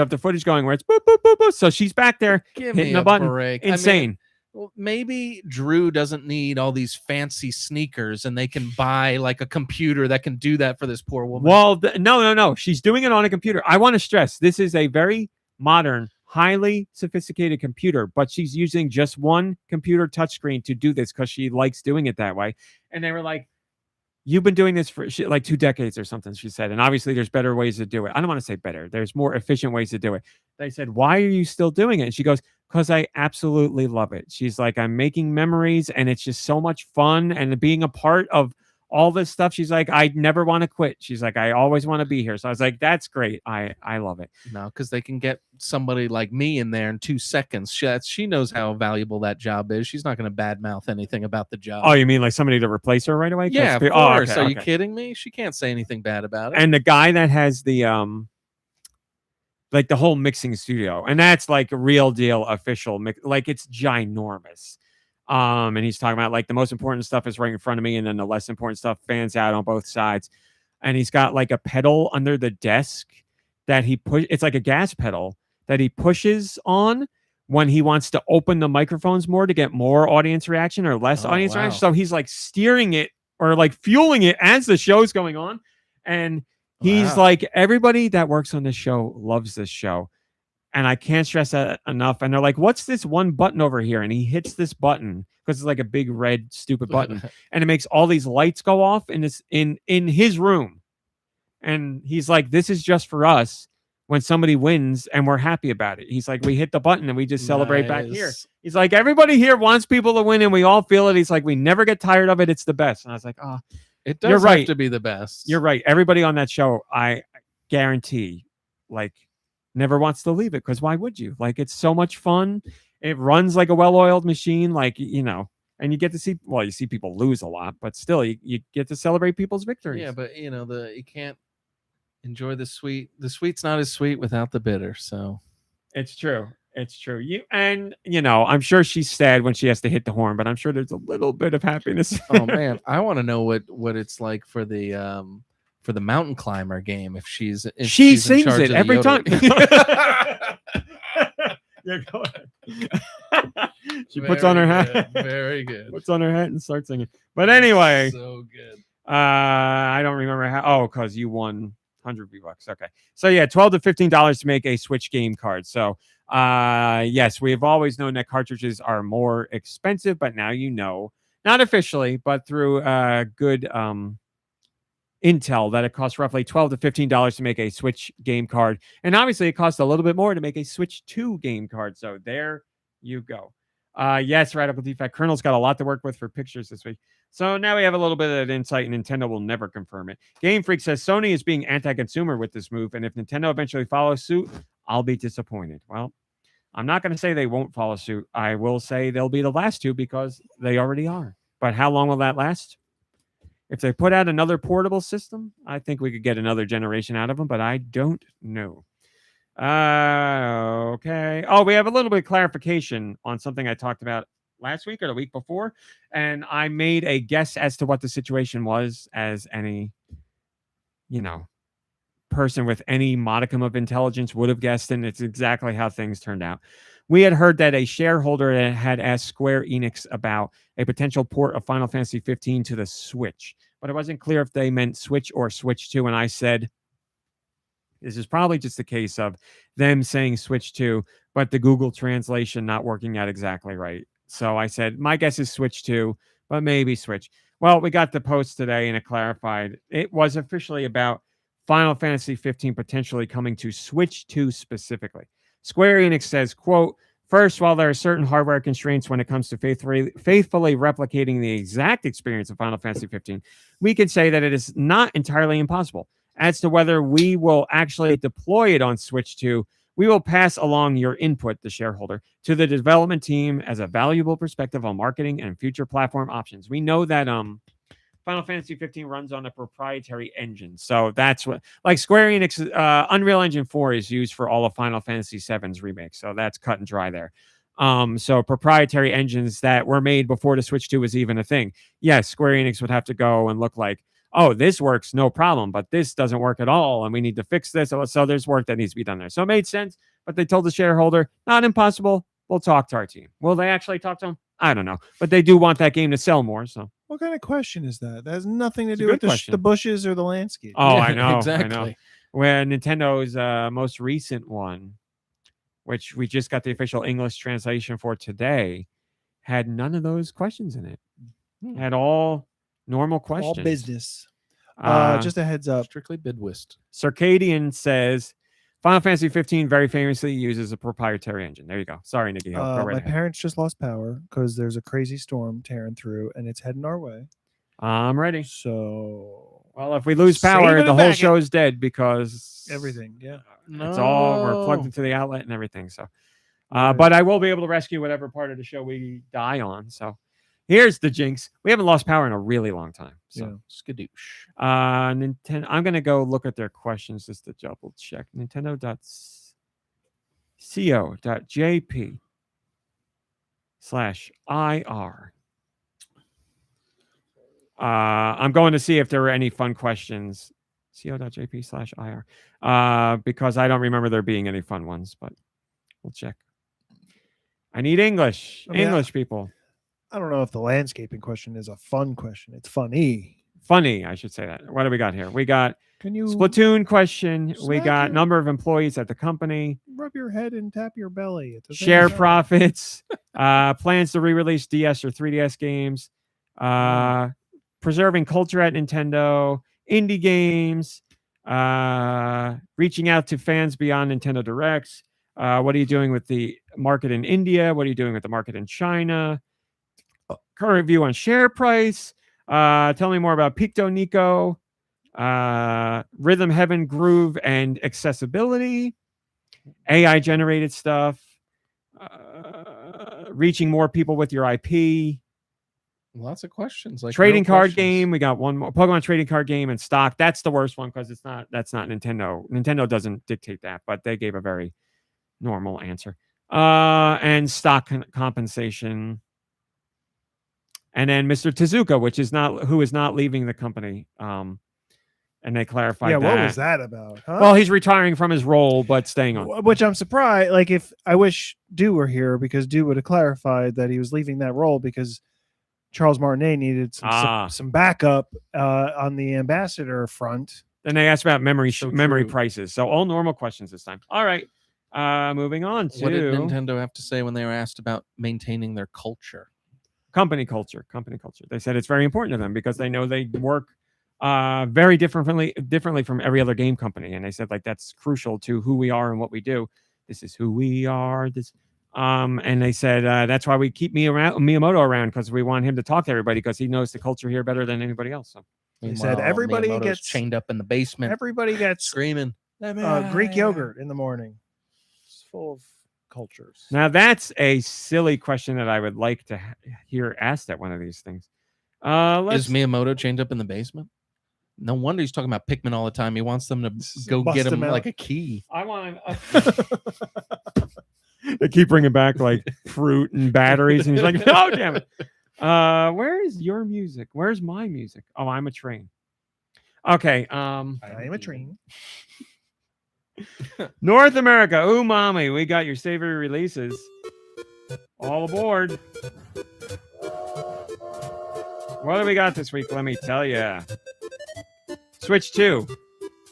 going where it's boop boop boop boop. So she's back there hitting the button. Break. Insane. I mean, well, maybe Drew doesn't need all these fancy sneakers, and they can buy like a computer that can do that for this poor woman. Well, no. She's doing it on a computer. I want to stress this is a very modern, highly sophisticated computer, but she's using just one computer touchscreen to do this because she likes doing it that way. And they were like, you've been doing this for like 2 decades or something, she said. And obviously there's better ways to do it. I don't want to say better. There's more efficient ways to do it. They said, why are you still doing it? And she goes, because I absolutely love it. She's like, I'm making memories and it's just so much fun. And being a part of all this stuff, she's like, I never want to quit. She's like, I always want to be here. So I was like, that's great. I love it. No, because they can get somebody like me in there in 2 seconds. She knows how valuable that job is. She's not going to badmouth anything about the job. Oh, you mean like somebody to replace her right away? Yeah, of course. Oh, okay, Are you kidding me? She can't say anything bad about it. And the guy that has the like the whole mixing studio, and that's like a real deal official like it's ginormous. And he's talking about like the most important stuff is right in front of me, and then the less important stuff fans out on both sides. And he's got like a pedal under the desk that he push. It's like a gas pedal that he pushes on when he wants to open the microphones more to get more audience reaction or less audience reaction. So he's like steering it or like fueling it as the show's going on. And he's like, everybody that works on this show loves this show. And I can't stress that enough. And they're like, what's this one button over here? And he hits this button because it's like a big red stupid button. And it makes all these lights go off in his room. And he's like, this is just for us when somebody wins and we're happy about it. He's like, we hit the button and we just celebrate back here. He's like, everybody here wants people to win and we all feel it. He's like, we never get tired of it. It's the best. And I was like, oh, it does have to be the best. You're right. Everybody on that show, I guarantee, like, never wants to leave it, because why would you? Like, it's so much fun. It runs like a well-oiled machine, like, you know, and you get to see, well, you see people lose a lot, but still you get to celebrate people's victories. Yeah, but you know, you can't enjoy the sweet. The sweet's not as sweet without the bitter. So it's true. It's true. You know, I'm sure she's sad when she has to hit the horn, but I'm sure there's a little bit of happiness. Oh man, I want to know what it's like for the mountain climber game. If she sings it every time. Yeah, go ahead. She puts on her hat. Very good. Puts on her hat and starts singing. But anyway, so good. I don't remember how. Oh, because you won 100 V-Bucks. Okay, so yeah, $12 to $15 to make a Switch game card. So yes, we have always known that cartridges are more expensive, but now you know, not officially, but through good intel, that it costs roughly $12 to $15 to make a Switch game card. And obviously it costs a little bit more to make a Switch 2 game card. So there you go. Yes, Radical Defect Colonel's got a lot to work with for pictures this week. So now we have a little bit of insight, and Nintendo will never confirm it. Game Freak says Sony is being anti-consumer with this move, and if Nintendo eventually follows suit, I'll be disappointed. Well, I'm not going to say they won't follow suit. I will say they'll be the last two, because they already are. But how long will that last? If they put out another portable system, I think we could get another generation out of them, but I don't know. Okay. Oh, we have a little bit of clarification on something I talked about last week or the week before, and I made a guess as to what the situation was, as any, you know, person with any modicum of intelligence would have guessed, and it's exactly how things turned out. We had heard that a shareholder had asked Square Enix about a potential port of Final Fantasy 15 to the Switch, but it wasn't clear if they meant Switch or Switch 2, and I said, this is probably just a case of them saying Switch 2, but the Google translation not working out exactly right. So I said, my guess is Switch 2, but maybe Switch. Well, we got the post today, and it clarified. It was officially about Final Fantasy 15 potentially coming to Switch 2 specifically. Square Enix says, quote, first, while there are certain hardware constraints when it comes to faithfully replicating the exact experience of Final Fantasy 15, we can say that it is not entirely impossible. As to whether we will actually deploy it on Switch 2, we will pass along your input, the shareholder, to the development team as a valuable perspective on marketing and future platform options. We know that Final Fantasy 15 runs on a proprietary engine. So that's what, like Square Enix, Unreal Engine 4 is used for all of Final Fantasy 7's remakes. So that's cut and dry there. So proprietary engines that were made before the Switch 2 was even a thing. Yes, Square Enix would have to go and look like, oh, this works, no problem, but this doesn't work at all, and we need to fix this. So there's work that needs to be done there. So it made sense, but they told the shareholder, not impossible, we'll talk to our team. Will they actually talk to them? I don't know, but they do want that game to sell more, so. What kind of question is that? That has nothing to It's a do with good the bushes or the landscape. Oh, Yeah, I know. exactly. I know. When Nintendo's most recent one, which we just got the official English translation for today, had none of those questions in it. Had all normal questions. All business. Just a heads up. Strictly bidwist. Circadian says Final Fantasy 15 very famously uses a proprietary engine. There you go. Sorry, Nicky. Go right My ahead. parents just lost power because there's a crazy storm tearing through and it's heading our way. I'm ready. So, Well, if we lose power, Saving the it whole back. show is dead because everything. Yeah. it's all we're plugged No. into the outlet and everything. So, Right. but I will be able to rescue whatever part of the show we die on. So, here's the jinx: we haven't lost power in a really long time. So, Yeah. Skadoosh. Nintendo. I'm gonna go look at their questions just to double check. Nintendo.co.jp/IR. I'm going to see if there were any fun questions. Co.jp/IR. Because I don't remember there being any fun ones, but we'll check. I need English. I mean, English people. I don't know if the landscaping question is a fun question. It's funny. Funny, I should say that. What do we got here? We got Can you Splatoon question. We Smack got your- number of employees at the company. rub your head and tap your belly at the same Share time? profits. Plans to re-release DS or 3DS games. Preserving culture at Nintendo. Indie games. Reaching out to fans beyond Nintendo Directs. What are you doing with the market in India? What are you doing with the market in China? Current view on share price. Tell me more about Picto Nico. Rhythm Heaven Groove and accessibility. AI generated stuff. Reaching more people with your IP. Lots of questions. Like Trading real card questions. game. We got one more Pokemon trading card game in stock. That's the worst one because that's not Nintendo. Nintendo doesn't dictate that, but they gave a very normal answer. And stock compensation. And then Mr. Tezuka, who is not leaving the company. And they clarified Yeah, that. what was that about? Huh? Well, he's retiring from his role, but staying on. Which I'm surprised. Like, if I wish Deux were here because Deux would have clarified that he was leaving that role because Charles Martinet needed some backup on the ambassador front. Then they asked about memory So true. prices. So all normal questions this time. All right. Moving on to What did Nintendo have to say when they were asked about maintaining their culture? company culture. They said it's very important to them because they know they work very differently from every other game company. And they said like that's crucial to who we are and what we do. This is who we are. And they said that's why we keep Miyamoto around because we want him to talk to everybody because he knows the culture here better than anybody else. So They said Meanwhile, everybody Miyamoto's gets- chained up in the basement, Everybody gets screaming. Greek yogurt in the morning. It's full of cultures. now that's a silly question that I would like to hear asked at one of these things. Is Miyamoto chained up in the basement? No wonder he's talking about Pikmin all the time. He wants them to go Bust get him him out. like a key. I want they keep bringing back like fruit and batteries, and he's like, "Oh, damn it! Where is your music? Where's my music? Oh, I'm a train." Okay. I am a train. North America, Umami. We got your savory releases. All aboard. What do we got this week? Let me tell you. Switch 2.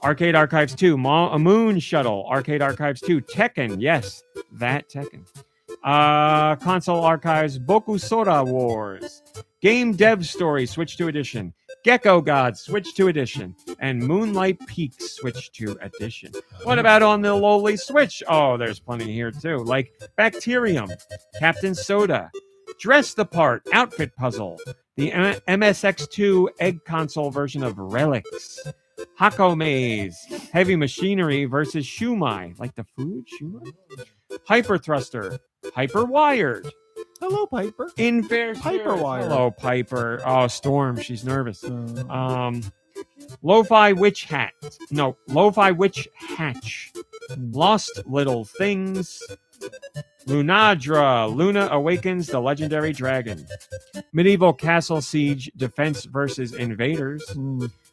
Arcade Archives 2. Moon Shuttle. Arcade Archives 2. Tekken. Yes, that Tekken. Console Archives. Bokusora Wars. Game Dev Story. Switch 2 Edition. Gecko God Switch 2 Edition, and Moonlight Peaks Switch 2 Edition. What about on the lowly Switch? Oh, there's plenty here too, like Bacterium, Captain Soda, Dress the Part Outfit Puzzle, the MSX2 Egg Console version of Relics, Hako Maze, Heavy Machinery versus Shumai, like the food Shumai, Hyper Thruster, Hyper Wired. Hello, Piper. In fair Piper Wire. Hello, Piper. Oh, Storm. She's nervous. Lo-Fi Witch Hat. No, Lo-Fi Witch Hatch. Lost Little Things. Lunadra. Luna Awakens the Legendary Dragon. Medieval Castle Siege Defense versus Invaders.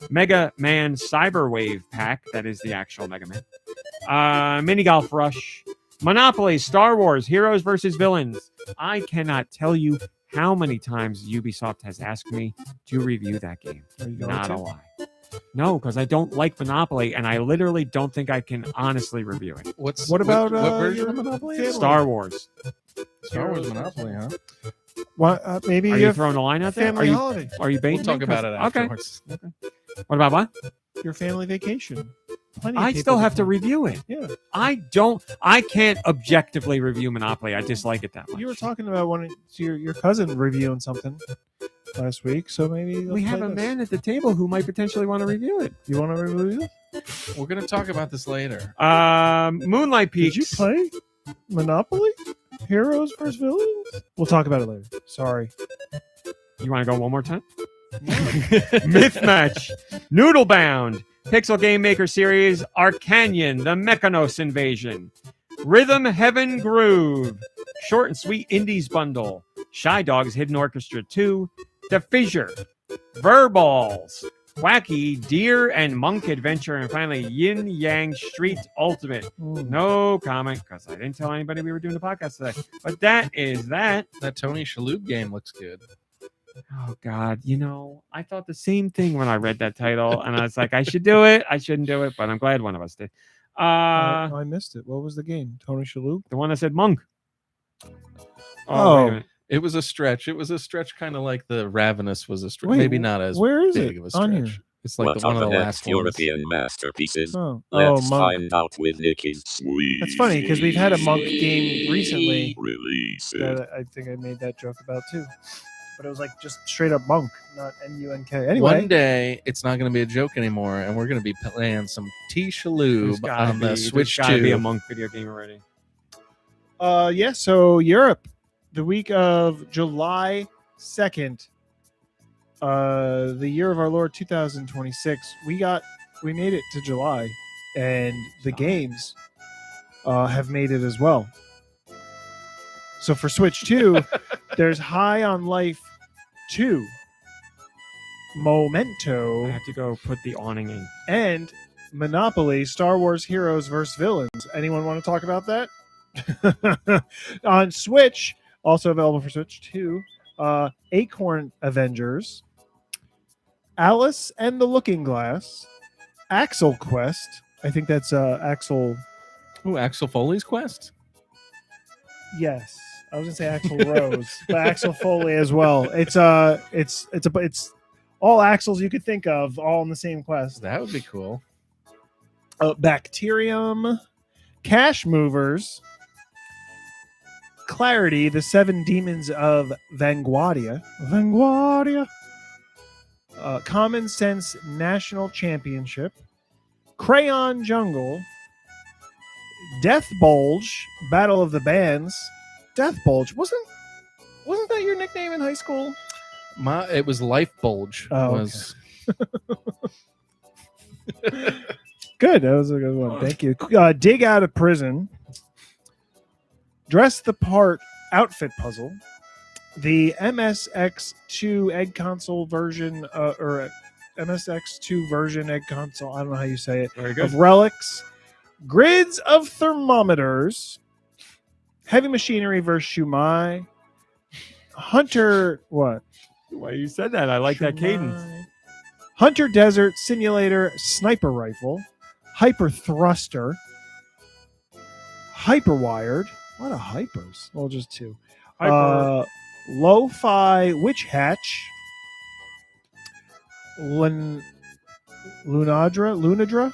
Mega Man Cyberwave Pack. That is the actual Mega Man. Mini Golf Rush. Monopoly Star Wars Heroes versus Villains. I cannot tell you how many times Ubisoft has asked me to review that game. Not a lie. No, because I don't like Monopoly, and I literally don't think I can honestly review it. What about what version of Monopoly? Star Wars. Star Wars Monopoly, huh? What? Maybe Are you throwing a line out there? family holiday. Are you baiting? We'll talk me? about it Okay. afterwards. What about what? Your family vacation. Plenty of I people still have to can- review it. Yeah. I can't objectively review Monopoly. I dislike it that much. You were talking about your cousin reviewing something last week, so maybe We have a man at the table who might potentially want to review it. You want to review it? We're going to talk about this later. Moonlight Peaks. Did you play Monopoly? Heroes versus Villains? We'll talk about it later. Sorry. You want to go one more time? Myth Match, Noodle Bound, Pixel Game Maker Series, Arcanion, The Mechanos Invasion, Rhythm Heaven Groove, Short and Sweet Indies Bundle, Shy Dogs Hidden Orchestra 2, The Fissure, Verballs, Wacky, Deer and Monk Adventure, and finally Yin Yang Street Ultimate. No comment, because I didn't tell anybody we were doing the podcast today. But that is that. That Tony Shalhoub game looks good. Oh, God. I thought the same thing when I read that title, and I was like, I should do it. I shouldn't do it, but I'm glad one of us did. I missed it. What was the game? Tony Shalhoub? The one that said Monk. Oh. Wait a minute. It was a stretch. It was a stretch kind of like the Ravenous was a stretch. Wait, Maybe not as where is big it of a on stretch. here? It's like What one are of the the last next ones. European masterpieces? Oh, Let's Monk. find out with Nicky's sweet. That's funny because we've had a Monk game recently Release it. that I think I made that joke about too. But it was like just straight up Monk, not M-U-N-K. Anyway, One day, it's not going to be a joke anymore, and we're going to be playing some T. There's Shalhoub gotta on the be- Switch there's gotta be 2. a Monk video game already. yeah. So Europe, the week of July 2nd, the year of our Lord 2026. We made it to July, and the games have made it as well. So for Switch 2, there's High on Life 2, I Memento, have to go put the awning in. and Monopoly Star Wars Heroes vs. Villains. Anyone want to talk about that? On Switch, also available for Switch 2, Acorn Avengers, Alice and the Looking Glass, Axel Quest. I think that's Axel. Ooh, Axel Foley's Quest? Yes, I was gonna say Axel Rose, but Axel Foley as well. It's all Axels you could think of, all in the same quest. That would be cool. Bacterium, Cash Movers, Clarity, the 7 Demons of Vanguardia, Common Sense National Championship, Crayon Jungle, Death Bulge, Battle of the Bands. Death Bulge wasn't that your nickname in high school? It was Life Bulge. Oh, was Good, that was a good one. Thank you. Dig Out of Prison, Dress the Part Outfit Puzzle, the MSX2 Egg Console version, or MSX2 version Egg Console. I don't know how you say it. Very Of Relics, Grids of Thermometers, Heavy Machinery vs. Shumai, Hunter. What? Why you said that? I like that cadence. Shumai. Hunter Desert Simulator Sniper Rifle, Hyper Thruster, Hyper Wired. A lot of hypers. Well, just 2. Lo-Fi Witch Hatch, Lunadra?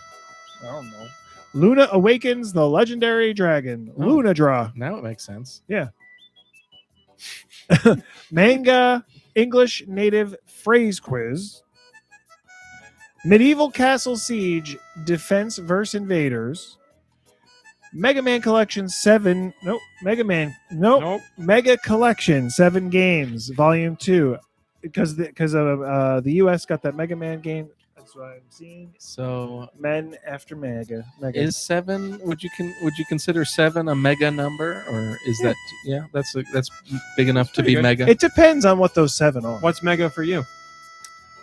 I don't know. Luna awakens the legendary dragon. Oh. Lunadra. Now it makes sense. Manga English native phrase quiz. Medieval Castle Siege Defense vs. Invaders. Mega Man Collection 7. Nope. Mega Man. Nope. Mega Collection 7 games. Volume 2. Because of the US got that Mega Man game. That's what I'm seeing. So Men after Mega. is 7? Would you consider 7 a mega number, or is that that's big enough to be good. mega? It depends on what those 7 are. What's mega for you?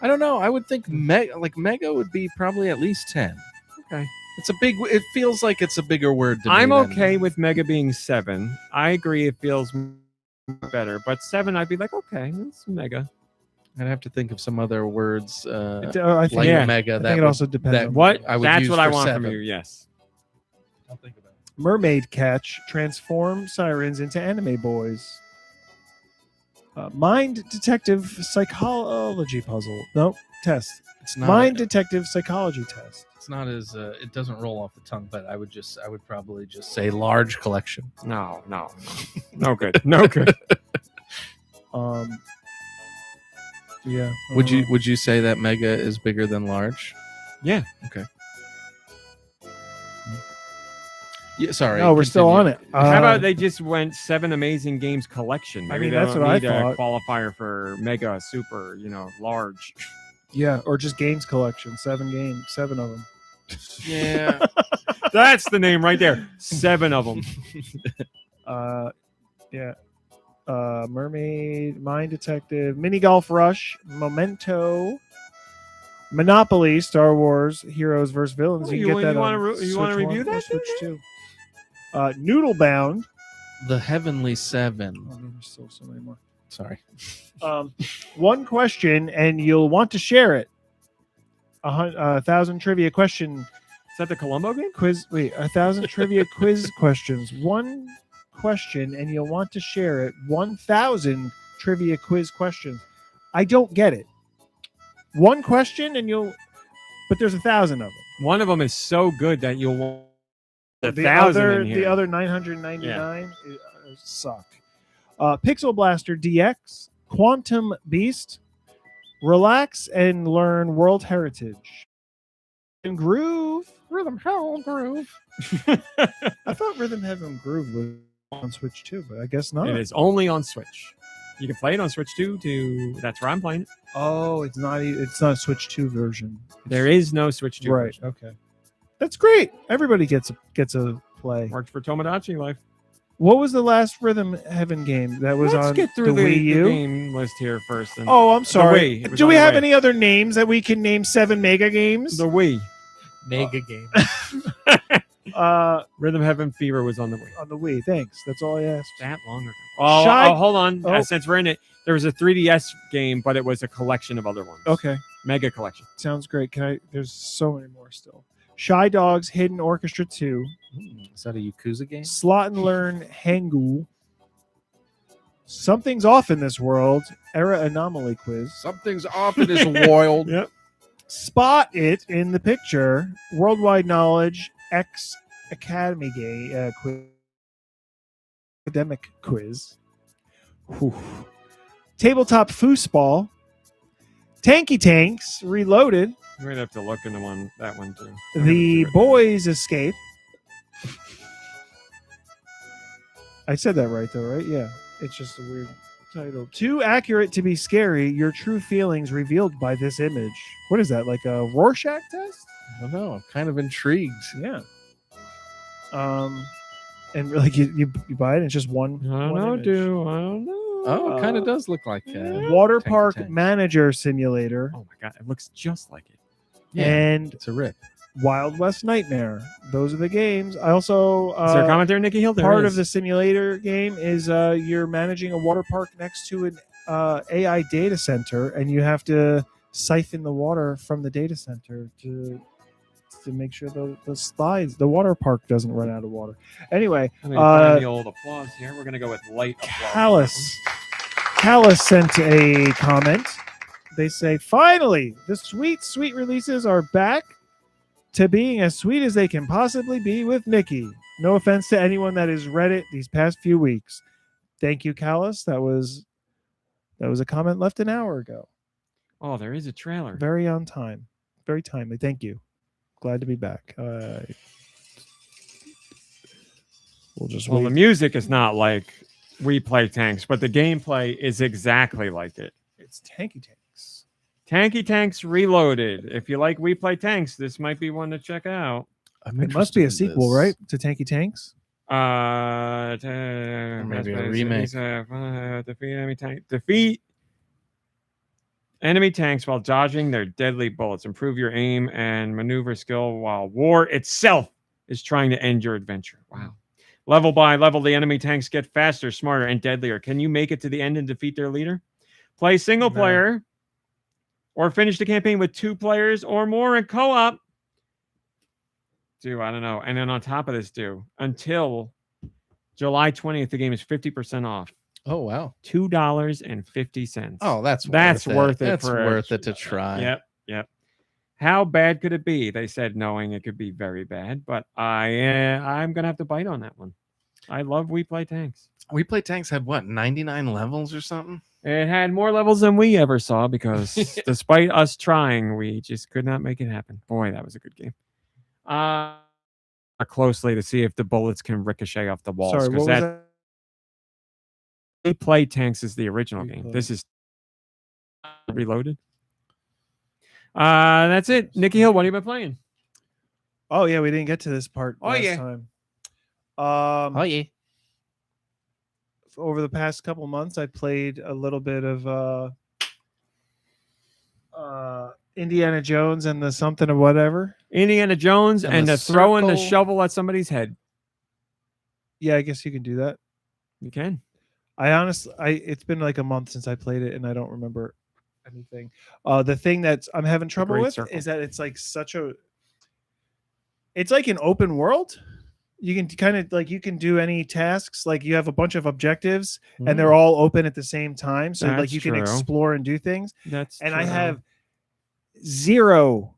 I don't know. I would think mega would be probably at least 10. Okay. It's a big. It feels like it's a bigger word to me. I'm than- okay with mega being 7. I agree it feels better, but 7 I'd be like, okay, it's mega. I'd have to think of some other words I think, like yeah. mega. I that think it would- also depends that on What? I would That's use what I for want 7. from you. Yes. I'll think about it. Mermaid Catch transform sirens into anime boys. Mind detective psychology puzzle. Nope. Test. It's not. Mind detective psychology test. It's not as. It doesn't roll off the tongue, but I would probably just say large collection. No. No good. No good. Yeah. Would you say that mega is bigger than large? Yeah. Okay. Yeah. Sorry. No, we're still on it. How about they just went 7 amazing games collection? I Maybe mean, they that's don't what I need a thought. qualifier for mega, super, large. Yeah, or just games collection. 7 games, 7 of them. Yeah. That's the name right there. 7 of them. Yeah. Mermaid, Mind Detective, Mini Golf Rush, Memento, Monopoly, Star Wars, Heroes vs. Villains. Oh, You you can want- get that you on wanna you wanna Switch review 1 or that, Switch dude? 2. Noodle Bound. The Heavenly Seven. Oh, there's still so many more. Sorry. One question, and you'll want to share it. 1,000 trivia question Is that the Columbo game? quiz. Wait, 1,000 trivia quiz questions. One question, and you'll want to share it. 1,000 trivia quiz questions. I don't get it. One question, and but there's 1,000 of them. One of them is so good that you'll want The 1,000 other, in here. the other 999 suck. Pixel Blaster DX, Quantum Beast, Relax and Learn World Heritage, and Groove. Rhythm Hell Groove. I thought Rhythm Heaven Groove was on Switch too, but I guess not. It is only on Switch. You can play it on Switch 2. That's where I'm playing it. Oh, it's not. It's not a Switch 2 version. There is no Switch 2 Right. version. Okay. That's great. Everybody gets a play. Worked for Tomodachi Life. What was the last Rhythm Heaven game that was Let's on get through the Wii U? game list here first. And Oh, I'm sorry. Wii. It was Do on we the have Wii. any other names that we can name 7 mega games? The Wii. Mega game. Rhythm Heaven Fever was on the Wii. On the Wii. Thanks. That's all I asked. That long ago. Oh, Shy- hold on. Oh. Since we're in it, there was a 3DS game, but it was a collection of other ones. Okay. Mega collection. Sounds great. There's so many more still. Shy Dogs Hidden Orchestra 2. Is that a Yakuza game? Slot and Learn Hangul. Something's Off in This World. Era Anomaly Quiz. Something's off in this world. Yep. Spot It in the Picture. Worldwide Knowledge. X Academy Quiz. Academic Quiz. Whew. Tabletop Foosball. Tanky Tanks Reloaded. We're gonna have to look into that one too. The Boys Escape. I said that right though, right? Yeah. It's just a weird title. Too accurate to be scary. Your true feelings revealed by this image. What is that? Like a Rorschach test? I don't know. I'm kind of intrigued. Yeah. And like you buy it and it's just one. I don't one know, image. dude. I don't know. Oh, it kind of does look like Water Tank Park Tank. Manager Simulator Oh my god, it looks just like it. Yeah, and it's a rip. Wild West Nightmare. Those are the games. I also Is there a comment there, Nicky Hill? There part is. of the simulator game is you're managing a water park next to an AI data center, and you have to siphon the water from the data center to make sure the water park doesn't run out of water. Anyway, Let me find the old applause here. We're gonna go with light applause. Callus sent a comment. they say, finally, the sweet, sweet releases are back to being as sweet as they can possibly be with Nicky. No offense to anyone that has read it these past few weeks. Thank you, Callus. That was a comment left an hour ago. Oh, there is a trailer. Very on time. Very timely. Thank you. Glad to be back. We'll just Well, wait. the music is not like We Play Tanks, but the gameplay is exactly like it. It's Tanky Tanks. Tanky Tanks Reloaded. If you like We Play Tanks, this might be one to check out. It must be a sequel, right? To Tanky Tanks? Maybe a remake. Defeat enemy tanks while dodging their deadly bullets. Improve your aim and maneuver skill while war itself is trying to end your adventure. Wow. Level by level, the enemy tanks get faster, smarter, and deadlier. Can you make it to the end and defeat their leader? Play single player or finish the campaign with 2 players or more in co-op. I don't know. And then on top of this, until July 20th, the game is 50% off. Oh, wow. $2.50. Oh, that's worth it. That's worth it to try. Yep. How bad could it be? They said knowing it could be very bad, but I'm going to have to bite on that one. I love We Play Tanks. We Play Tanks had what, 99 levels or something? It had more levels than we ever saw because despite us trying, we just could not make it happen. Boy, that was a good game. Closely to see if the bullets can ricochet off the walls. Sorry, what was that? We Play Tanks is the original game. This is Reloaded. That's it. Nicky Hill, what have you been playing? Oh yeah, we didn't get to this part last time. Over the past couple months, I played a little bit of Indiana Jones and the something or whatever. Indiana Jones and the throwing the shovel at somebody's head. Yeah, I guess you can do that. You can. It's been like a month since I played it, and I don't remember anything. The thing that I'm having trouble with is that it's like it's like an open world. You can kind of like, you can do any tasks. Like you have a bunch of objectives and they're all open at the same time. So like you can explore and do things. I have zero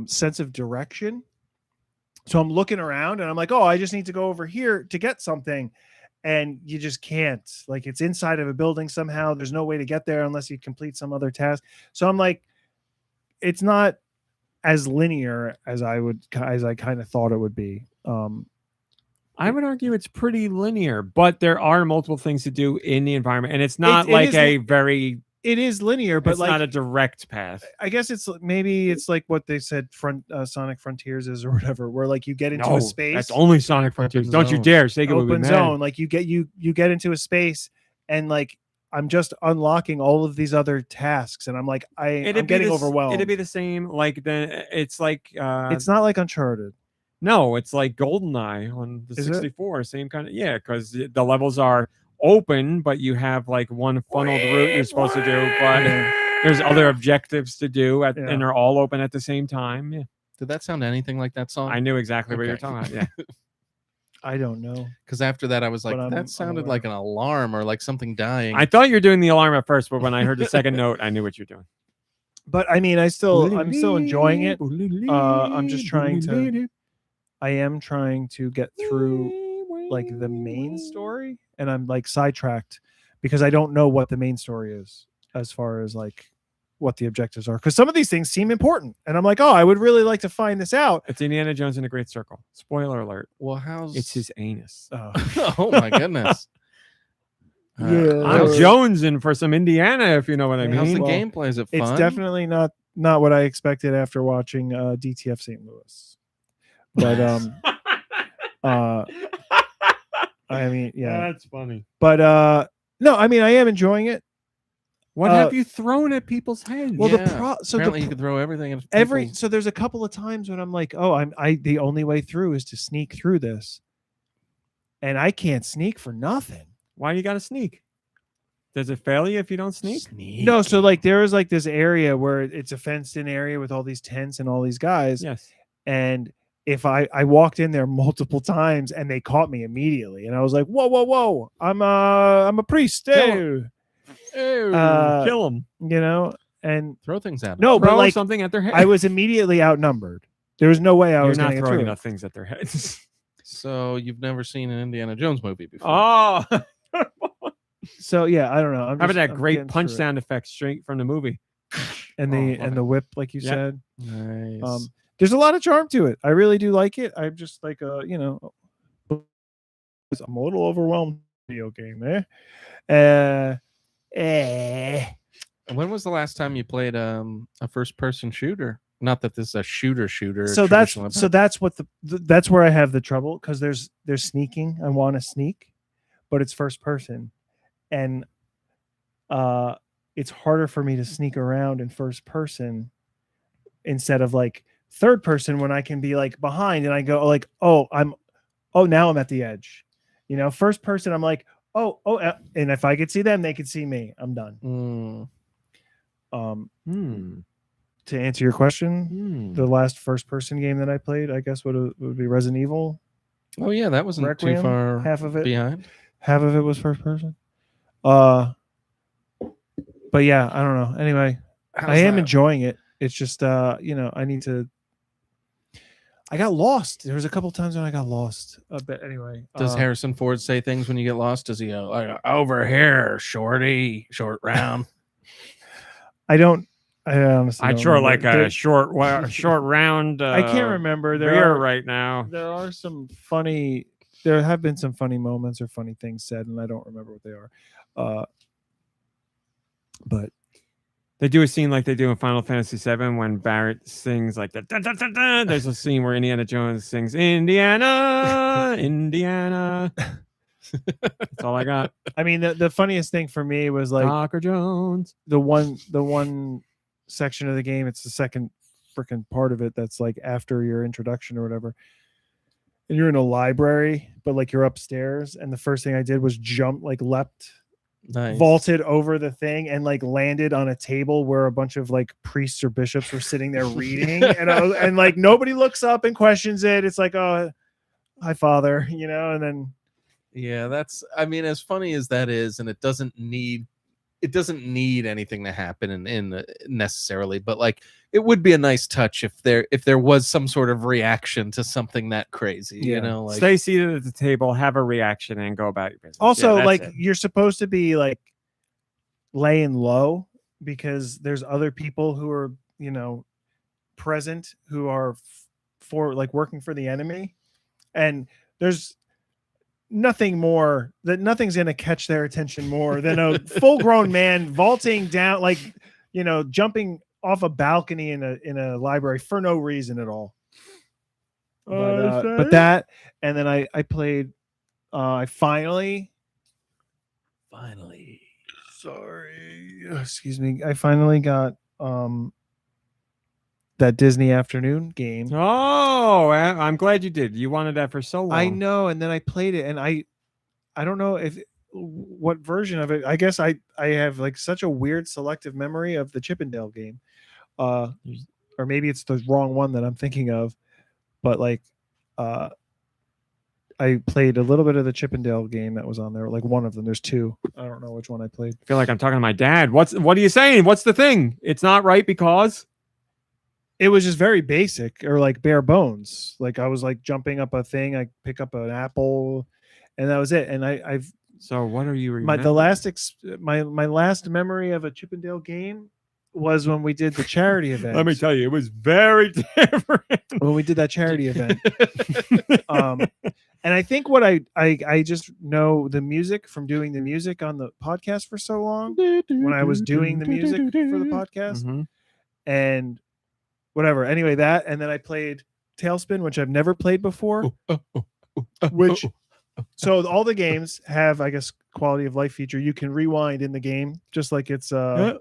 sense of direction. So I'm looking around and I'm like, oh, I just need to go over here to get something. And you just can't. Like it's inside of a building somehow. There's no way to get there unless you complete some other task. So I'm like, it's not as linear as I kind of thought it would be. I would argue it's pretty linear, but there are multiple things to do in the environment, and it's not it is linear, but it's like not a direct path. I guess it's like what they said Sonic Frontiers is or whatever, where like you get into a space. That's only Sonic Frontiers. Don't you dare say open zone. Like you get into a space and like I'm just unlocking all of these other tasks, and I'm like, I'm getting overwhelmed. It'd be the same. Like it's not like Uncharted. No, it's like GoldenEye on the 64. Same kind of because the levels are open, but you have like one funneled route you're supposed to do, but there's other objectives to do, and they're all open at the same time. Yeah. Did that sound anything like that song? I knew exactly what you're talking about. Yeah. I don't know. Because after that, I was like, that sounded like an alarm or like something dying. I thought you were doing the alarm at first, but when I heard the second note, I knew what you're doing. But I mean, I'm still enjoying it. I am trying to get through like the main story, and I'm like sidetracked because I don't know what the main story is as far as like what the objectives are, because some of these things seem important, and I'm like, oh, I would really like to find this out. It's Indiana Jones in a Great Circle. Spoiler alert. Well, it's his anus. Oh my goodness. I'm jonesing for some Indiana, if you know what I mean. How's the gameplay? Is it fun? It's definitely not what I expected after watching DTF St. Louis. But I mean, yeah, that's funny. But no, I mean, I am enjoying it. What have you thrown at people's heads? Well, apparently you can throw everything at people. So there's a couple of times when I'm like, oh, the only way through is to sneak through this, and I can't sneak for nothing. Why you got to sneak? Does it fail you if you don't sneak? No, so like there is like this area where it's a fenced-in area with all these tents and all these guys. Yes, and if I walked in there multiple times and they caught me immediately, and I was like, whoa, I'm a priest. Kill kill them. You know, and Throw things at them. no, but Throw like something at their head. I was immediately outnumbered. There was no way I You're was not going to get throwing through. enough things at their heads. So you've never seen an Indiana Jones movie before? Oh, So yeah, I don't know. how about that great punch sound effect straight from the movie? and the whip, like you Yep. said. Nice. There's a lot of charm to it. I really do like it. I'm just like you know, I'm a little overwhelmed. Video game, When was the last time you played a first-person shooter? Not that this is a shooter. So that's what that's where I have the trouble, because there's sneaking. I want to sneak, but it's first person, and it's harder for me to sneak around in first person instead of like third person, when I can be like behind and I go like, now I'm at the edge. You know, first person, I'm like, and if I could see them, they could see me. I'm done. To answer your question, the last first person game that I played, I guess would be Resident Evil. Oh yeah, that wasn't Requiem, too far half of it behind. Half of it was first person. But yeah, I don't know. Anyway, I am enjoying it. It's just I got lost. There was a couple times when I got lost. But anyway, Does Harrison Ford say things when you get lost? Does he go like, over here, short round? I honestly I'd don't sure remember. like a short round. I can't remember. Beer right now. There are some funny. There have been some funny moments or funny things said, and I don't remember what they are. But they do a scene like they do in Final Fantasy VII when Barrett sings like the dun, dun, dun, dun. There's a scene where Indiana Jones sings Indiana, Indiana. That's all I got. I mean, the funniest thing for me was like Dr. Jones. The one section of the game. It's the second freaking part of it that's like after your introduction or whatever. And you're in a library, but like you're upstairs. And the first thing I did was vaulted over the thing and like landed on a table where a bunch of like priests or bishops were sitting there reading. and like nobody looks up and questions it. It's like, oh, hi, Father, you know, and then. Yeah, I mean, as funny as that is, and it doesn't need anything to happen in necessarily, but like it would be a nice touch if there was some sort of reaction to something that crazy. Yeah. You know, like Stay seated at the table, have a reaction, and go about your business. Also, you're supposed to be like laying low because there's other people who are, you know, present who are working for the enemy, and there's nothing's going to catch their attention more than a full-grown man vaulting down, like, you know, jumping off a balcony in a library for no reason at all. But that, and then I played. I finally. Sorry, excuse me. I finally got that Disney Afternoon game. Oh, I'm glad you did. You wanted that for so long. I know, and then I played it, and I don't know what version of it. I guess I have like such a weird selective memory of the Chippendale game, or maybe it's the wrong one that I'm thinking of. But like, I played a little bit of the Chippendale game that was on there, like one of them. There's two. I don't know which one I played. I feel like I'm talking to my dad. What are you saying? What's the thing? It's not right because. It was just very basic or like bare bones. Like I was like jumping up a thing. I pick up an apple, and that was it. And I've. So what are you remembering? My last memory of a Chippendale game was when we did the charity event. Let me tell you, it was very different. When we did that charity event. And I think what I just know the music from doing the music on the podcast for so long. When I was doing the music for the podcast, and. Whatever. Anyway, that, and then I played Tailspin, which I've never played before. So all the games have, I guess, quality of life feature. You can rewind in the game, just like it's you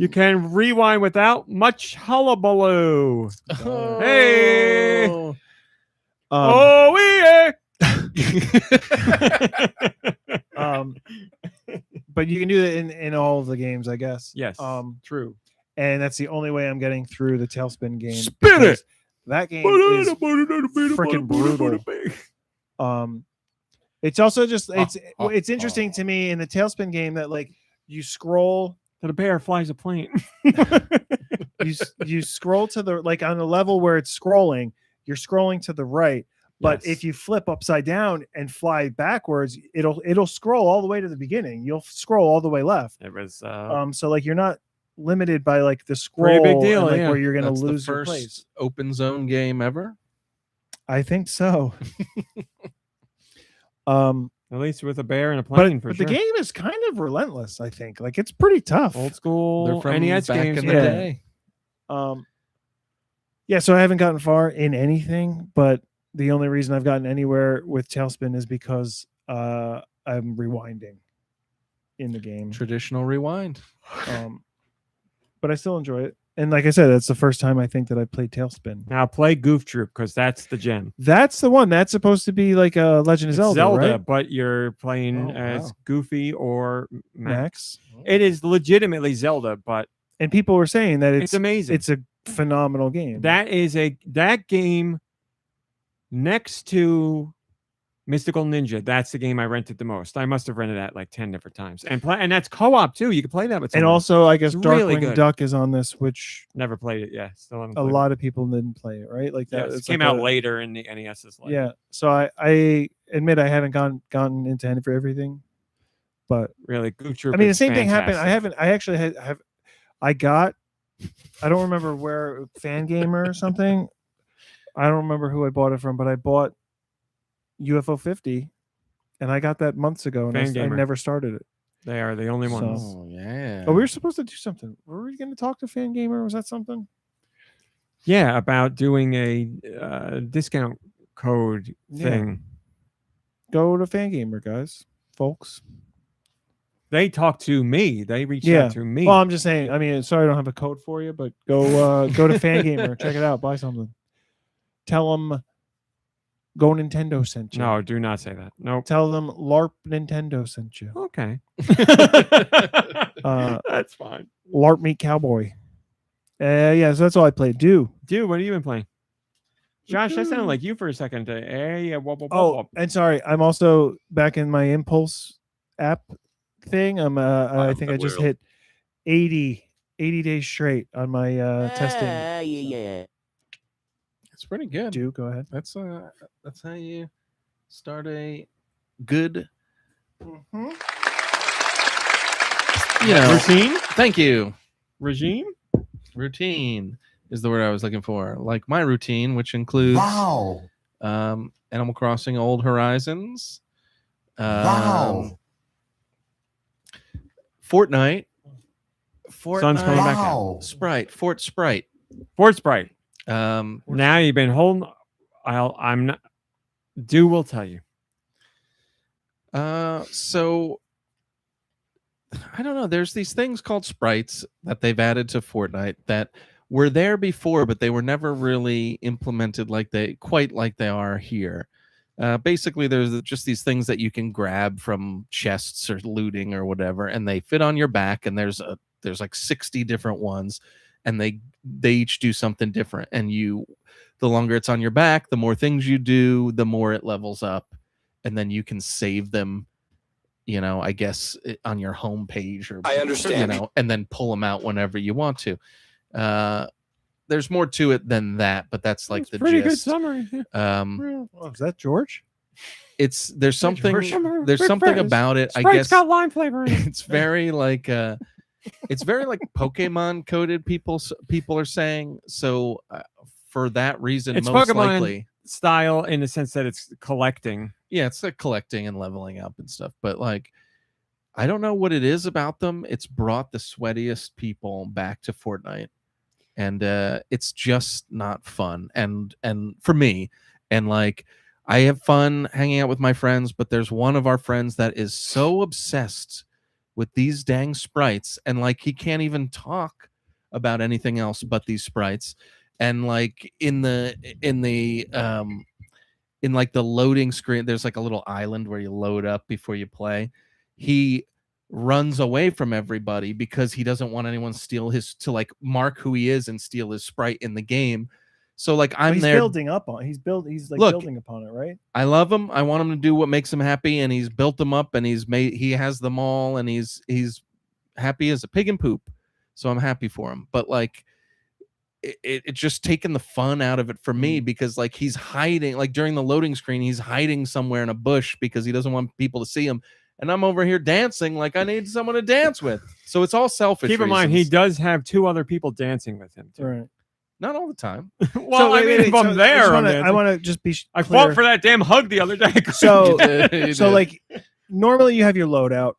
can rewind without much hullabaloo. Hey. Yeah. But you can do that in all of the games, I guess. Yes. True. And that's the only way I'm getting through the Tailspin game. Spin it. That game is freaking brutal. It's also just it's interesting to me in the Tailspin game that like you scroll. The bear flies a plane. you scroll to the like on a level where it's scrolling, you're scrolling to the right. But if you flip upside down and fly backwards, it'll scroll all the way to the beginning. You'll scroll all the way left. It was so like you're not limited by like the scroll. Pretty big deal, and, like yeah. where you're gonna That's lose the your first place. open zone game ever. I think so. At least with a bear and a plane, but sure. the game is kind of relentless. I think like it's pretty tough. Old school They're from NES back games in the yeah. day. Yeah, so I haven't gotten far in anything, but the only reason I've gotten anywhere with Tailspin is because I'm rewinding in the game. Traditional rewind. But I still enjoy it. And like I said, that's the first time I think that I played Tailspin. Now play Goof Troop because that's the gem. That's the one. That's supposed to be like a Legend of Zelda, right? But you're playing Oh, as wow. Goofy or Max. Max. It is legitimately Zelda, but And people were saying that it's amazing. It's a phenomenal game. That game next to Mystical Ninja. That's the game I rented the most. I must have rented that like 10 different times. And that's co-op too. You can play that with someone. and also, I guess It's really Darkwing good. Duck is on this, which Never played it. Yeah, still haven't a played lot of people didn't play it, right? Like it. that Yes, it it's came like out a- later in the NES's life. Yeah. So I admit I haven't gotten into any for everything, but Really, Goof Troop. I mean the is same thing happened. fantastic. I actually have I don't remember where Fangamer or something. I don't remember who I bought it from, but I bought UFO 50 and I got that months ago and I Fangamer. never started it. They are the only So- ones. Oh yeah. Oh, we were supposed to do something. Were we going to talk to Fangamer? Was that something? Yeah, about doing a discount code Yeah. thing. Go to Fangamer, guys, folks. They talked to me. They reached Yeah. out to me. Well, I'm just saying. I mean, sorry, I don't have a code for you, but go to Fangamer, check it out, buy something. Tell them GoNintendo sent you. No, do not say that. Nope. Tell them LARP Nintendo sent you. Okay. Uh, That's fine. LARP Meet Cowboy. Yeah, so that's all I played. Dude, what have you been playing? Josh, that sounded like you for a second. Yeah, whoop, whoop, Oh, whoop. and sorry, I'm also back in my Impulse app thing. I think I just will. hit 80 days straight on my testing. It's pretty good. Do go ahead. That's how you start a good Routine? Thank you. Regime? Routine is the word I was looking for. Like my routine, which includes Animal Crossing Old Horizons, Fortnite, Sun's coming back out. Sprite, Fort Sprite. Fort Sprite. Um, Now you've been holding. I'm not. Do will tell you. So I don't know. There's these things called sprites that they've added to Fortnite that were there before, but they were never really implemented quite like they are here. Basically, there's just these things that you can grab from chests or looting or whatever, and they fit on your back. And there's like 60 different ones, and they each do something different. And the longer it's on your back, the more things you do, the more it levels up, and then you can save them. I guess on your home page or I understand. and then pull them out whenever you want to. There's more to it than that, but that's like the pretty good gist. summary. Oh, is that George? There's something We're friends. about it. I Sprite's guess got lime flavor in it. it's very like Pokemon coded. People are saying so. For that reason, It's most Pokemon likely, style in the sense that it's collecting. yeah, it's like collecting and leveling up and stuff. But like, I don't know what it is about them. It's brought the sweatiest people back to Fortnite, and it's just not fun. And for me, and like, I have fun hanging out with my friends, but there's one of our friends that is so obsessed with these dang sprites, and like he can't even talk about anything else but these sprites. And like in like the loading screen, there's like a little island where you load up before you play. He runs away from everybody because he doesn't want anyone to like mark who he is and steal his sprite in the game. So like But I'm he's there. building up on. He's like Look, building upon it, right? I love him. I want him to do what makes him happy, and he's built them up, and he has them all, and he's happy as a pig in poop. So I'm happy for him. But like it just taken the fun out of it for me, because like he's hiding, like during the loading screen, he's hiding somewhere in a bush because he doesn't want people to see him. And I'm over here dancing like I need someone to dance with. So it's all selfish. Keep in mind, he does have 2 other people dancing with him too. Right. Not all the time. Well, I mean, if I'm there, I want to just be. I clear. fought for that damn hug the other day. So, You so did. like normally you have your loadout,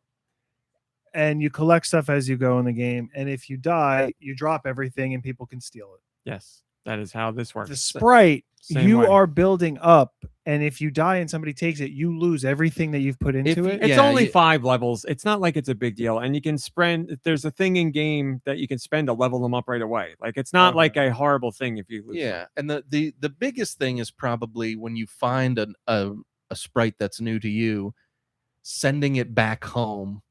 and you collect stuff as you go in the game. And if you die, you drop everything, and people can steal it. Yes, that is how this works. The sprite Same you way. are building up, and if you die and somebody takes it, you lose everything that you've put into it. It's Yeah, only you- 5 levels. It's not like it's a big deal, and you can spend. There's a thing in game that you can spend to level them up right away. Like it's not Okay. like a horrible thing if you lose. Yeah, and the biggest thing is probably when you find a sprite that's new to you, sending it back home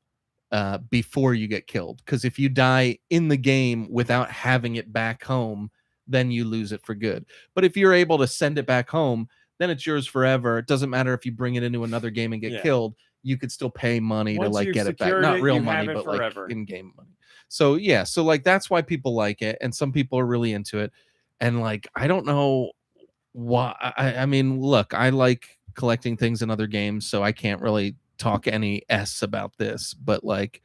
before you get killed. Because if you die in the game without having it back home, then you lose it for good. But if you're able to send it back home, then it's yours forever. It doesn't matter if you bring it into another game and get Yeah. killed. You could still pay money Once to like you've get it back. secured Not it, real you money, have it but like forever. in-game money. So yeah, so like that's why people like it, and some people are really into it. And like I don't know why. I mean, look, I like collecting things in other games, so I can't really talk any s about this. But like,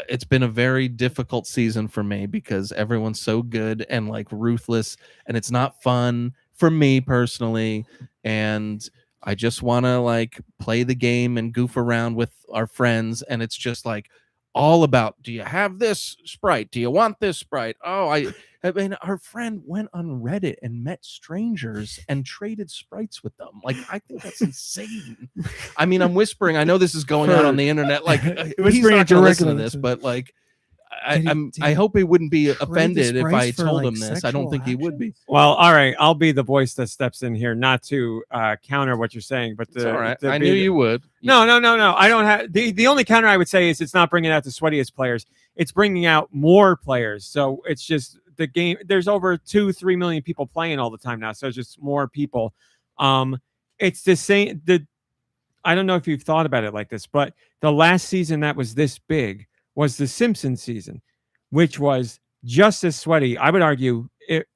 it's been a very difficult season for me because everyone's so good and like ruthless, and it's not fun for me personally. And I just want to like play the game and goof around with our friends, and it's just like all about, do you have this sprite? Do you want this sprite? Oh, I mean, our friend went on Reddit and met strangers and traded sprites with them. Like, I think that's insane. I mean, I'm whispering. I know this is going out on the internet. Like, he's Whispering not going to listen to directly this, to- but like, Did I hope he wouldn't be trade the offended if I sprites for, told like, him this. I don't sexual think he would be. actions? Well, all right. I'll be the voice that steps in here, not to counter what you're saying, but It's to, all right. to I be knew the- you would. No. I don't have the only counter I would say is it's not bringing out the sweatiest players. It's bringing out more players. So it's just the game. There's over 2-3 million people playing all the time now. So it's just more people. It's the same. I don't know if you've thought about it like this, but the last season that was this big was the Simpsons season, which was just as sweaty. I would argue it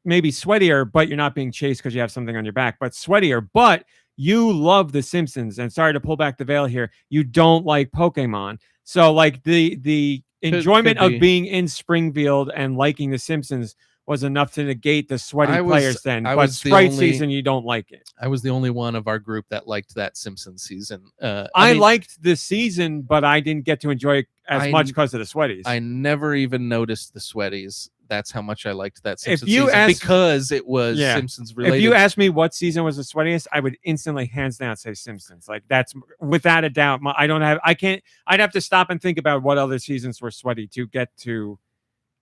maybe sweatier, but you're not being chased because you have something on your back, but sweatier. But you love the Simpsons, and sorry to pull back the veil here, you don't like Pokemon. So like the enjoyment could be. of being in Springfield and liking the Simpsons was enough to negate the sweaty I was- players then. I But was the Sprite only- season, you don't like it. I was the only one of our group that liked that Simpsons season. I mean, liked the season, but I didn't get to enjoy it as I- much because of the sweaties. I never even noticed the sweaties. That's how much I liked that If Simpsons you season ask- because it was Yeah. Simpsons related. If you asked me what season was the sweatiest, I would instantly, hands down, say Simpsons. Like that's without a doubt. I'd have to stop and think about what other seasons were sweaty to get to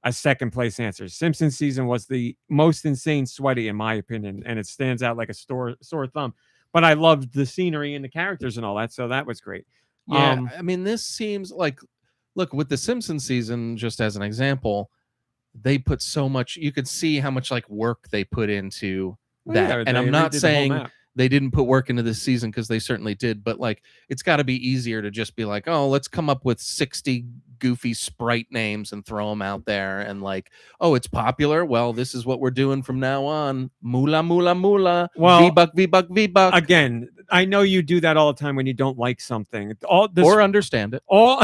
a second place answer. Simpsons season was the most insane sweaty in my opinion, and it stands out like a sore thumb. But I loved the scenery and the characters and all that, so that was great. yeah, I mean, this seems like, look, with the Simpsons season, just as an example, they put so much. You could see how much like work they put into that. And I'm not saying they didn't put work into this season, because they certainly did, but like it's got to be easier to just be like, oh, let's come up with 60 goofy sprite names and throw them out there, and like, oh, it's popular, well, this is what we're doing from now on. Moolah moolah moolah. Well, V-buck V-buck V-buck. again, I know you do that all the time when you don't like something. Or understand it. all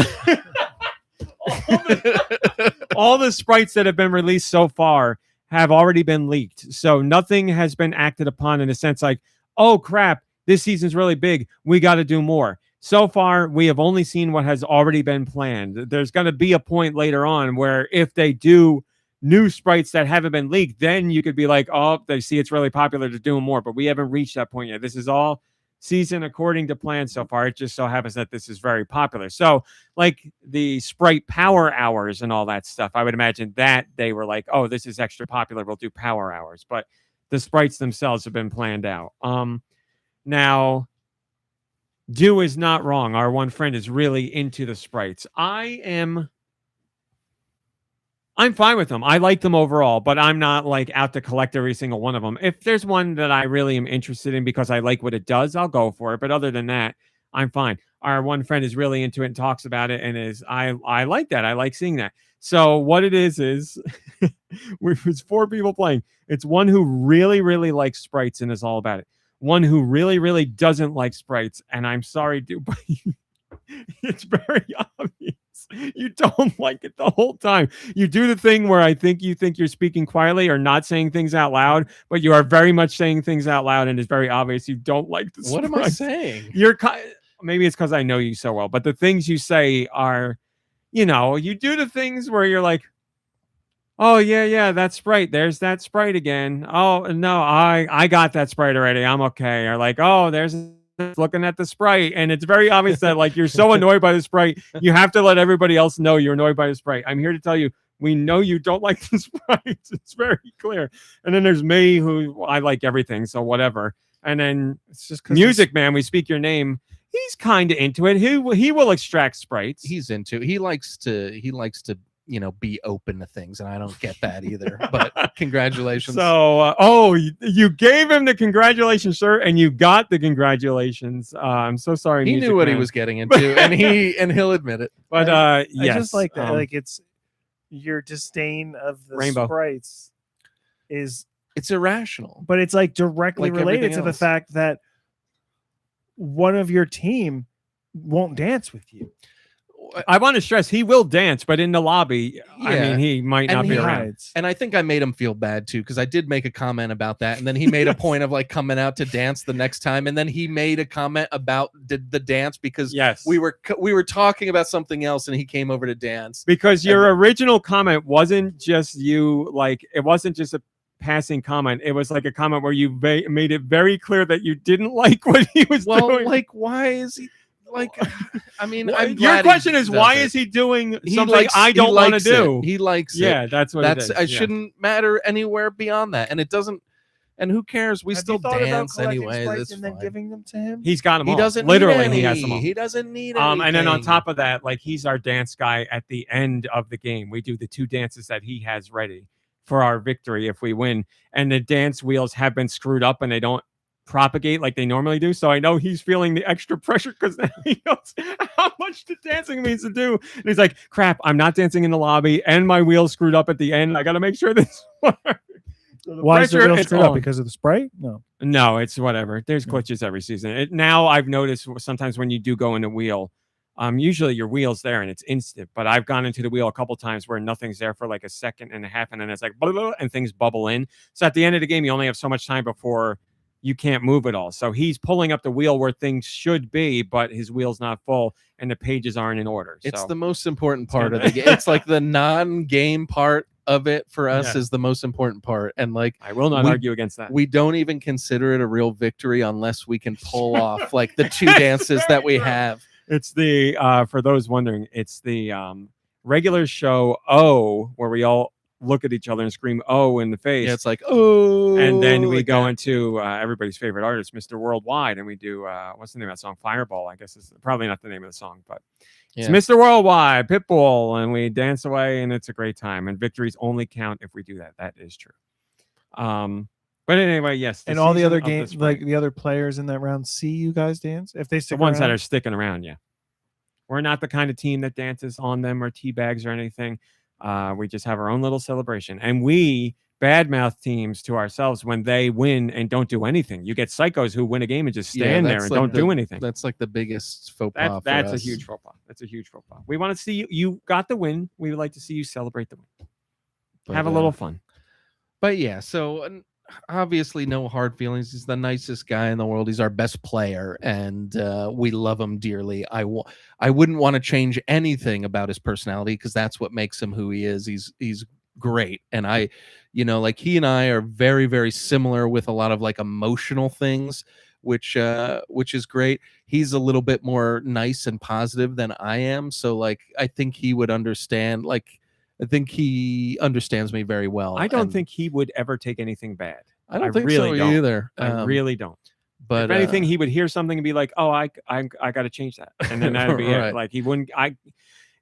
all the sprites that have been released so far have already been leaked. So nothing has been acted upon in a sense like, oh crap, this season's really big, we got to do more. So far, we have only seen what has already been planned. There's going to be a point later on where if they do new sprites that haven't been leaked, then you could be like, oh, they see it's really popular to do more. But we haven't reached that point yet. This is all season according to plan so far. It just so happens that this is very popular. So like the sprite power hours and all that stuff, I would imagine that they were like, oh, this is extra popular, we'll do power hours. But the sprites themselves have been planned out. Now, Deux is not wrong. Our one friend is really into the sprites. I am I'm fine with them. I like them overall, but I'm not like out to collect every single one of them. If there's one that I really am interested in because I like what it does, I'll go for it. But other than that, I'm fine. Our one friend is really into it and talks about it, and I like that. I like seeing that. So what it is it's 4 people playing. It's one who really, really likes sprites and is all about it. One who really, really doesn't like sprites, and I'm sorry, dude, but it's very obvious. You don't like it the whole time. You do the thing where you think you're speaking quietly or not saying things out loud, but you are very much saying things out loud, and it's very obvious you don't like the What am I saying? Maybe it's because I know you so well, but the things you say are, you do the things where you're like, oh yeah, that sprite. There's that sprite again. Oh no, I got that sprite already. I'm okay. Or like, oh, there's looking at the sprite, and it's very obvious that like you're so annoyed by the sprite, you have to let everybody else know you're annoyed by the sprite. I'm here to tell you, we know you don't like the sprites. It's very clear. And then there's me, who I like everything, so whatever. And then it's just Music Man, we speak your name. He's kind of into it. He will extract sprites. He likes to be open to things, and I don't get that either. But congratulations. So, you gave him the congratulations, sir, and you got the congratulations. I'm so sorry. He knew what he was getting into, and he'll admit it. But yes, I just like that. Like it's your disdain of the Rainbow. sprites it's irrational, but it's like directly Like related everything to the else. fact that one of your team won't dance with you. I want to stress he will dance, but in the lobby, I mean, he might not be around. hides. And I think I made him feel bad too, because I did make a comment about that, and then he made a point of like coming out to dance the next time, and then he made a comment about the dance because we were talking about something else, and he came over to dance. Because your original comment wasn't just you, like it wasn't just a passing comment. It was like a comment where you made it very clear that you didn't like what he was doing. Like, why is he? Like, I mean, your question is, why is he doing something I don't want to do? He likes it. Yeah, that's what it is. It shouldn't matter anywhere beyond that, and it doesn't. And who cares? We still dance anyway. It's and then giving them to him. He's got them all. He doesn't literally. Need he has them all. He doesn't need anything. And then on top of that, like he's our dance guy at the end of the game. We do the 2 dances that he has ready for our victory if we win. And the dance wheels have been screwed up, and they don't propagate like they normally do. So I know he's feeling the extra pressure because he knows how much the dancing means to do. And he's like, crap, I'm not dancing in the lobby, and my wheel's screwed up at the end. I got to make sure this works. So why is the wheel screwed up? Because of the sprite? No, it's whatever. There's glitches every season. Now I've noticed sometimes when you do go in the wheel, usually your wheel's there and it's instant, but I've gone into the wheel a couple times where nothing's there for like a second and a half, and then it's like blah, blah, blah, and things bubble in. So at the end of the game, you only have so much time before you can't move it all. So he's pulling up the wheel where things should be, but his wheel's not full and the pages aren't in order. It's the most important part of the game. It's like the non-game part of it for us is the most important part. And like, I will not argue against that. We don't even consider it a real victory unless we can pull off like the 2 dances that we have. It's the, for those wondering, it's the regular show O, where we all look at each other and scream "oh" in the face. Yeah, it's like "oh," and then we go into everybody's favorite artist, Mr. Worldwide, and we do what's the name of that song? Fireball, I guess is probably not the name of the song, but it's Mr. Worldwide, Pitbull, and we dance away, and it's a great time. And victories only count if we do that. That is true. But anyway, yes. And all the other games, like the other players in that round, see you guys dance if they stick. The ones that are sticking around, yeah. We're not the kind of team that dances on them or teabags or anything. We just have our own little celebration, and we badmouth teams to ourselves when they win and don't do anything. You get psychos who win a game and just stand there and don't do anything. That's like the biggest faux pas. That's a huge faux pas. That's a huge faux pas. We want to see you got the win. We would like to see you celebrate the win. But, have a little fun. But yeah, so obviously no hard feelings. He's the nicest guy in the world. He's our best player, and we love him dearly. I wouldn't want to change anything about his personality because that's what makes him who he is. He's great, and like he and I are very, very similar with a lot of like emotional things, which is great. He's a little bit more nice and positive than I am, so like I think he would understand. Like I think he understands me very well. I don't think he would ever take anything bad. I don't think so either. I really don't. But if anything, he would hear something and be like, "Oh, I got to change that," and then that'd be right. it. Like he wouldn't.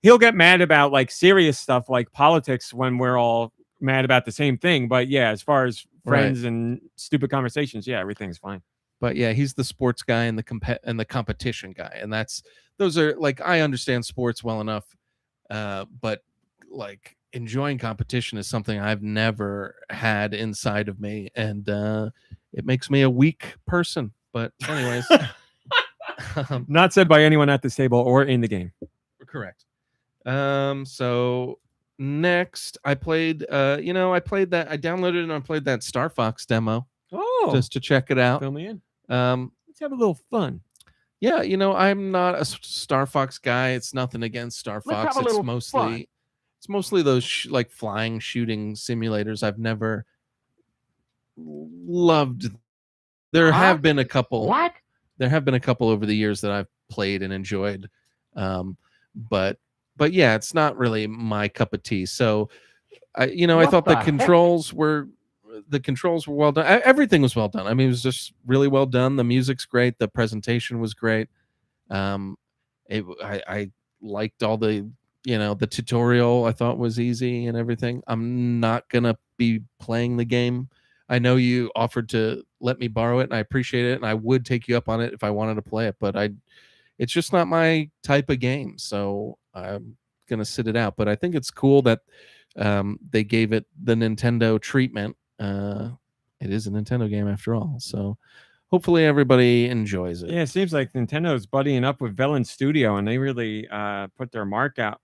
he'll get mad about like serious stuff like politics when we're all mad about the same thing. But yeah, as far as friends and stupid conversations, yeah, everything's fine. But yeah, he's the sports guy and the competition guy, and those are like, I understand sports well enough, but like enjoying competition is something I've never had inside of me, and it makes me a weak person. But anyways, not said by anyone at this table or in the game. Correct. So next, I played. I played that. I downloaded and I played that Star Fox demo. Oh, just to check it out. Fill me in. Let's have a little fun. Yeah, I'm not a Star Fox guy. It's nothing against Star Fox. It's mostly those like flying shooting simulators. I've never loved. There have been a couple. What? There have been a couple over the years that I've played and enjoyed, but yeah, it's not really my cup of tea. So, I thought the controls were well done. Everything was well done. I mean, it was just really well done. The music's great. The presentation was great. I liked all the the tutorial. I thought was easy and everything. I'm not gonna be playing the game. I know you offered to let me borrow it, and I appreciate it, and I would take you up on it if I wanted to play it, but it's just not my type of game, so I'm gonna sit it out. But I think it's cool that they gave it the Nintendo treatment. It is a Nintendo game after all, so hopefully everybody enjoys it. Yeah, it seems like Nintendo's buddying up with Velen Studio, and they really put their mark out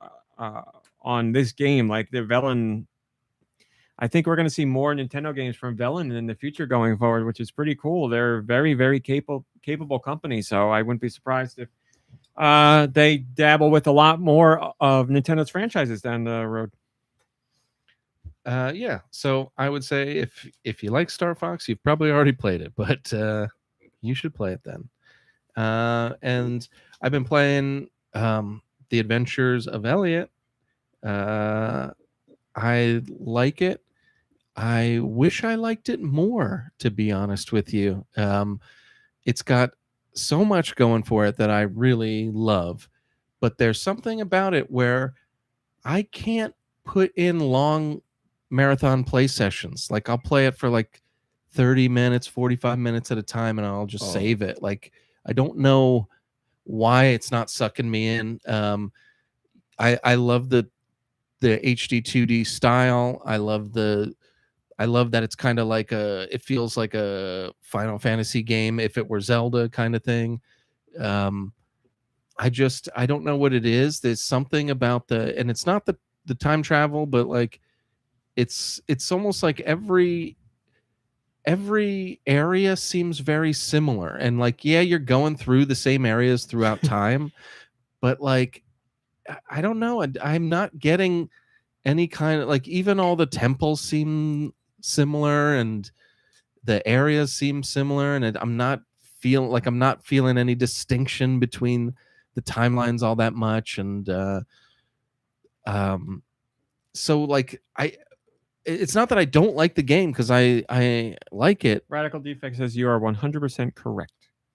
on this game. Like the Velen, I think we're going to see more Nintendo games from Velen in the future going forward, which is pretty cool. They're very, very capable company, so I wouldn't be surprised if they dabble with a lot more of Nintendo's franchises down the road. Yeah, so I would say if you like Star Fox, you've probably already played it, but you should play it then. And I've been playing The Adventures of Elliot. I like it. I wish I liked it more, to be honest with you. It's got so much going for it that I really love, but there's something about it where I can't put in long marathon play sessions. Like I'll play it for like 30 minutes, 45 minutes at a time, and I'll just save it. Like I don't know why it's not sucking me in. I love the HD 2D style. I love that it's kind of like it feels like a Final Fantasy game if it were Zelda kind of thing. I don't know what it is. There's something about and it's not the time travel, but like it's almost like every area seems very similar, and like, yeah, you're going through the same areas throughout time, but like, I don't know. I'm not getting any kind of, like, even all the temples seem similar and the areas seem similar, and I'm not feeling any distinction between the timelines all that much. And so like it's not that I don't like the game, because I like it. Radical Defect says you are 100% correct.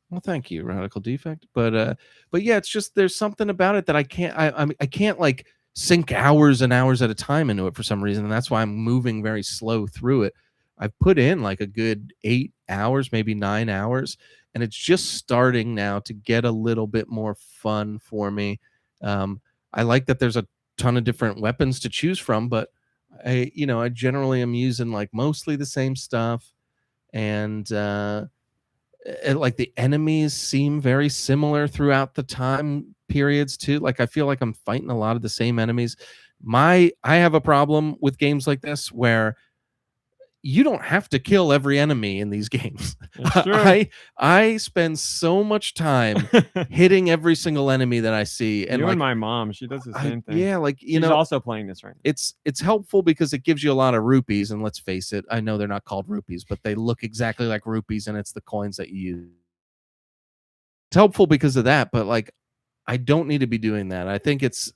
Well, thank you, Radical Defect. But yeah, it's just there's something about it that I can't like sink hours and hours at a time into it for some reason, and that's why I'm moving very slow through it. I've put in like a good 8 hours, maybe 9 hours, and it's just starting now to get a little bit more fun for me. I like that there's a ton of different weapons to choose from, but I generally am using like mostly the same stuff, and like the enemies seem very similar throughout the time periods too. Like I feel like I'm fighting a lot of the same enemies. I have a problem with games like this where you don't have to kill every enemy in these games. I spend so much time hitting every single enemy that I see. And and my mom, she does the same thing. Yeah, like she's also playing this right now. It's helpful because it gives you a lot of rupees, and let's face it, I know they're not called rupees, but they look exactly like rupees, and it's the coins that you use. It's helpful because of that, but like I don't need to be doing that. I think it's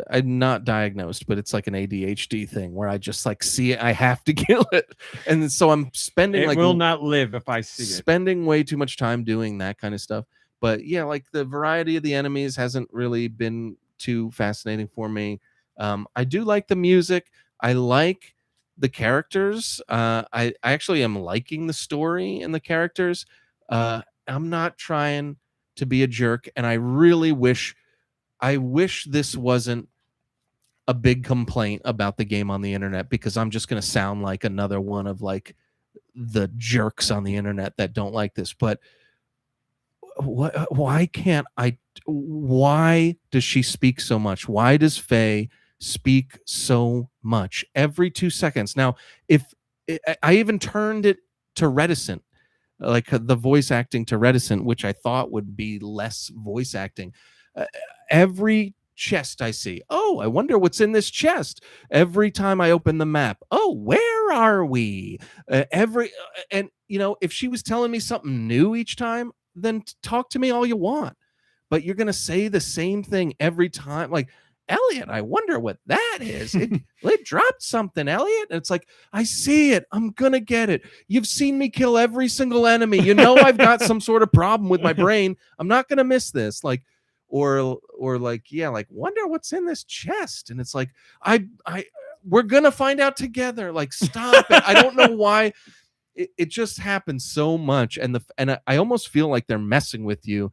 I'm not diagnosed, but it's like an ADHD thing where I just like see it, I have to kill it, and so I'm spending it will not live if I see it. Spending way too much time doing that kind of stuff. But yeah, like the variety of the enemies hasn't really been too fascinating for me. I do like the music. I like the characters. I actually am liking the story and the characters. I'm not trying to be a jerk, and I really wish this wasn't a big complaint about the game on the internet, because I'm just going to sound like another one of like the jerks on the internet that don't like this. But why does she speak so much? Why does Faye speak so much every 2 seconds? Now, if I even turned it to reticent, like the voice acting to reticent, which I thought would be less voice acting. Every chest I see, oh, I wonder what's in this chest. Every time I open the map, oh, where are we? And you know, if she was telling me something new each time, then talk to me all you want. But you're gonna say the same thing every time, like, Elliot, I wonder what that is. It dropped something, Elliot. And it's like, I see it. I'm gonna get it. You've seen me kill every single enemy. You know I've got some sort of problem with my brain. I'm not gonna miss this. Like, or like, yeah, like, wonder what's in this chest. And it's like, we're gonna find out together. Like, stop it. I don't know why. It just happens so much, and I almost feel like they're messing with you.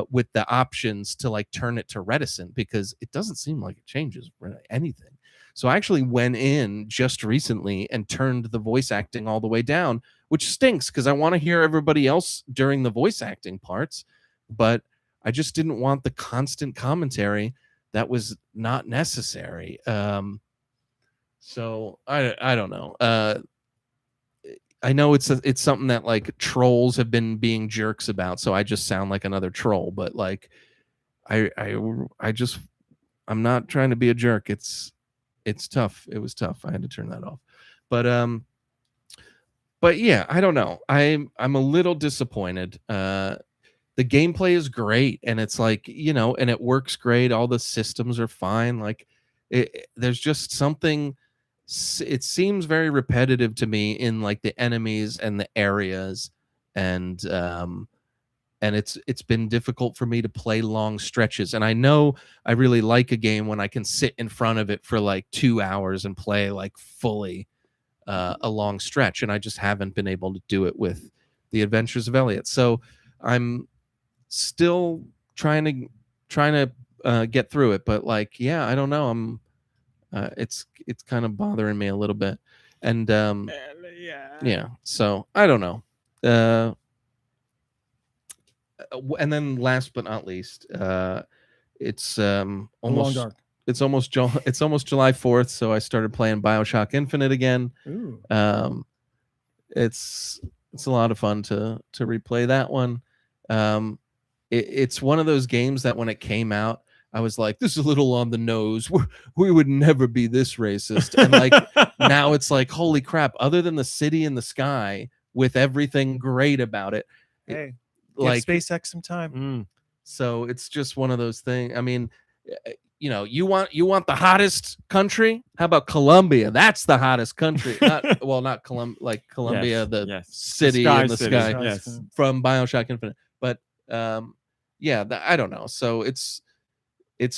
With the options to like turn it to reticent, because it doesn't seem like it changes really anything. So I actually went in just recently and turned the voice acting all the way down, which stinks because I want to hear everybody else during the voice acting parts, but I just didn't want the constant commentary that was not necessary. So I don't know. I know it's something that like trolls have been being jerks about, so I just sound like another troll. But like, I'm not trying to be a jerk. It's tough. It was tough. I had to turn that off. But yeah, I don't know. I'm a little disappointed. The gameplay is great, and it's like, you know, and it works great. All the systems are fine. Like, there's just something. It seems very repetitive to me in like the enemies and the areas, and it's been difficult for me to play long stretches. And I know I really like a game when I can sit in front of it for like 2 hours and play like fully a long stretch, and I just haven't been able to do it with the Adventures of Elliot. So I'm still trying to get through it, but like, yeah, I don't know. It's kind of bothering me a little bit, and yeah. So I don't know. And then last but not least, it's almost Dark. it's almost July 4th, so I started playing BioShock Infinite again. Ooh. It's a lot of fun to replay that one. It's one of those games that when it came out, I was like, this is a little on the nose. We would never be this racist. And like, now it's like, holy crap, other than the city in the sky with everything great about it. Hey, like SpaceX some time. So it's just one of those things. I mean, you know, you want the hottest country? How about Colombia? That's the hottest country. Not Colombia, like Colombia, yes, the yes. city the in the city. sky, Yes. from BioShock Infinite. But yeah, I don't know. So it's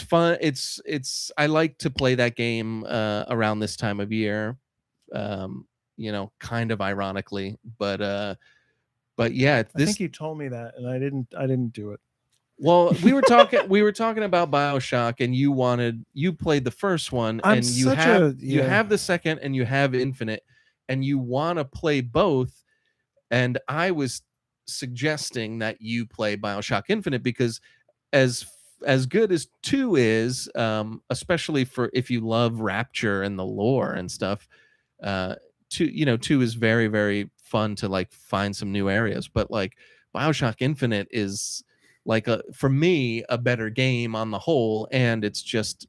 fun. I like to play that game around this time of year, you know, kind of ironically, but yeah, I think you told me that, and I didn't do it. Well, we were talking about BioShock, and you played the first one, and you have the second, and you have Infinite, and you want to play both. And I was suggesting that you play BioShock Infinite, because as good as 2 is, especially for if you love Rapture and the lore and stuff, 2 is very, very fun to like find some new areas. But like BioShock Infinite is like for me a better game on the whole, and it's just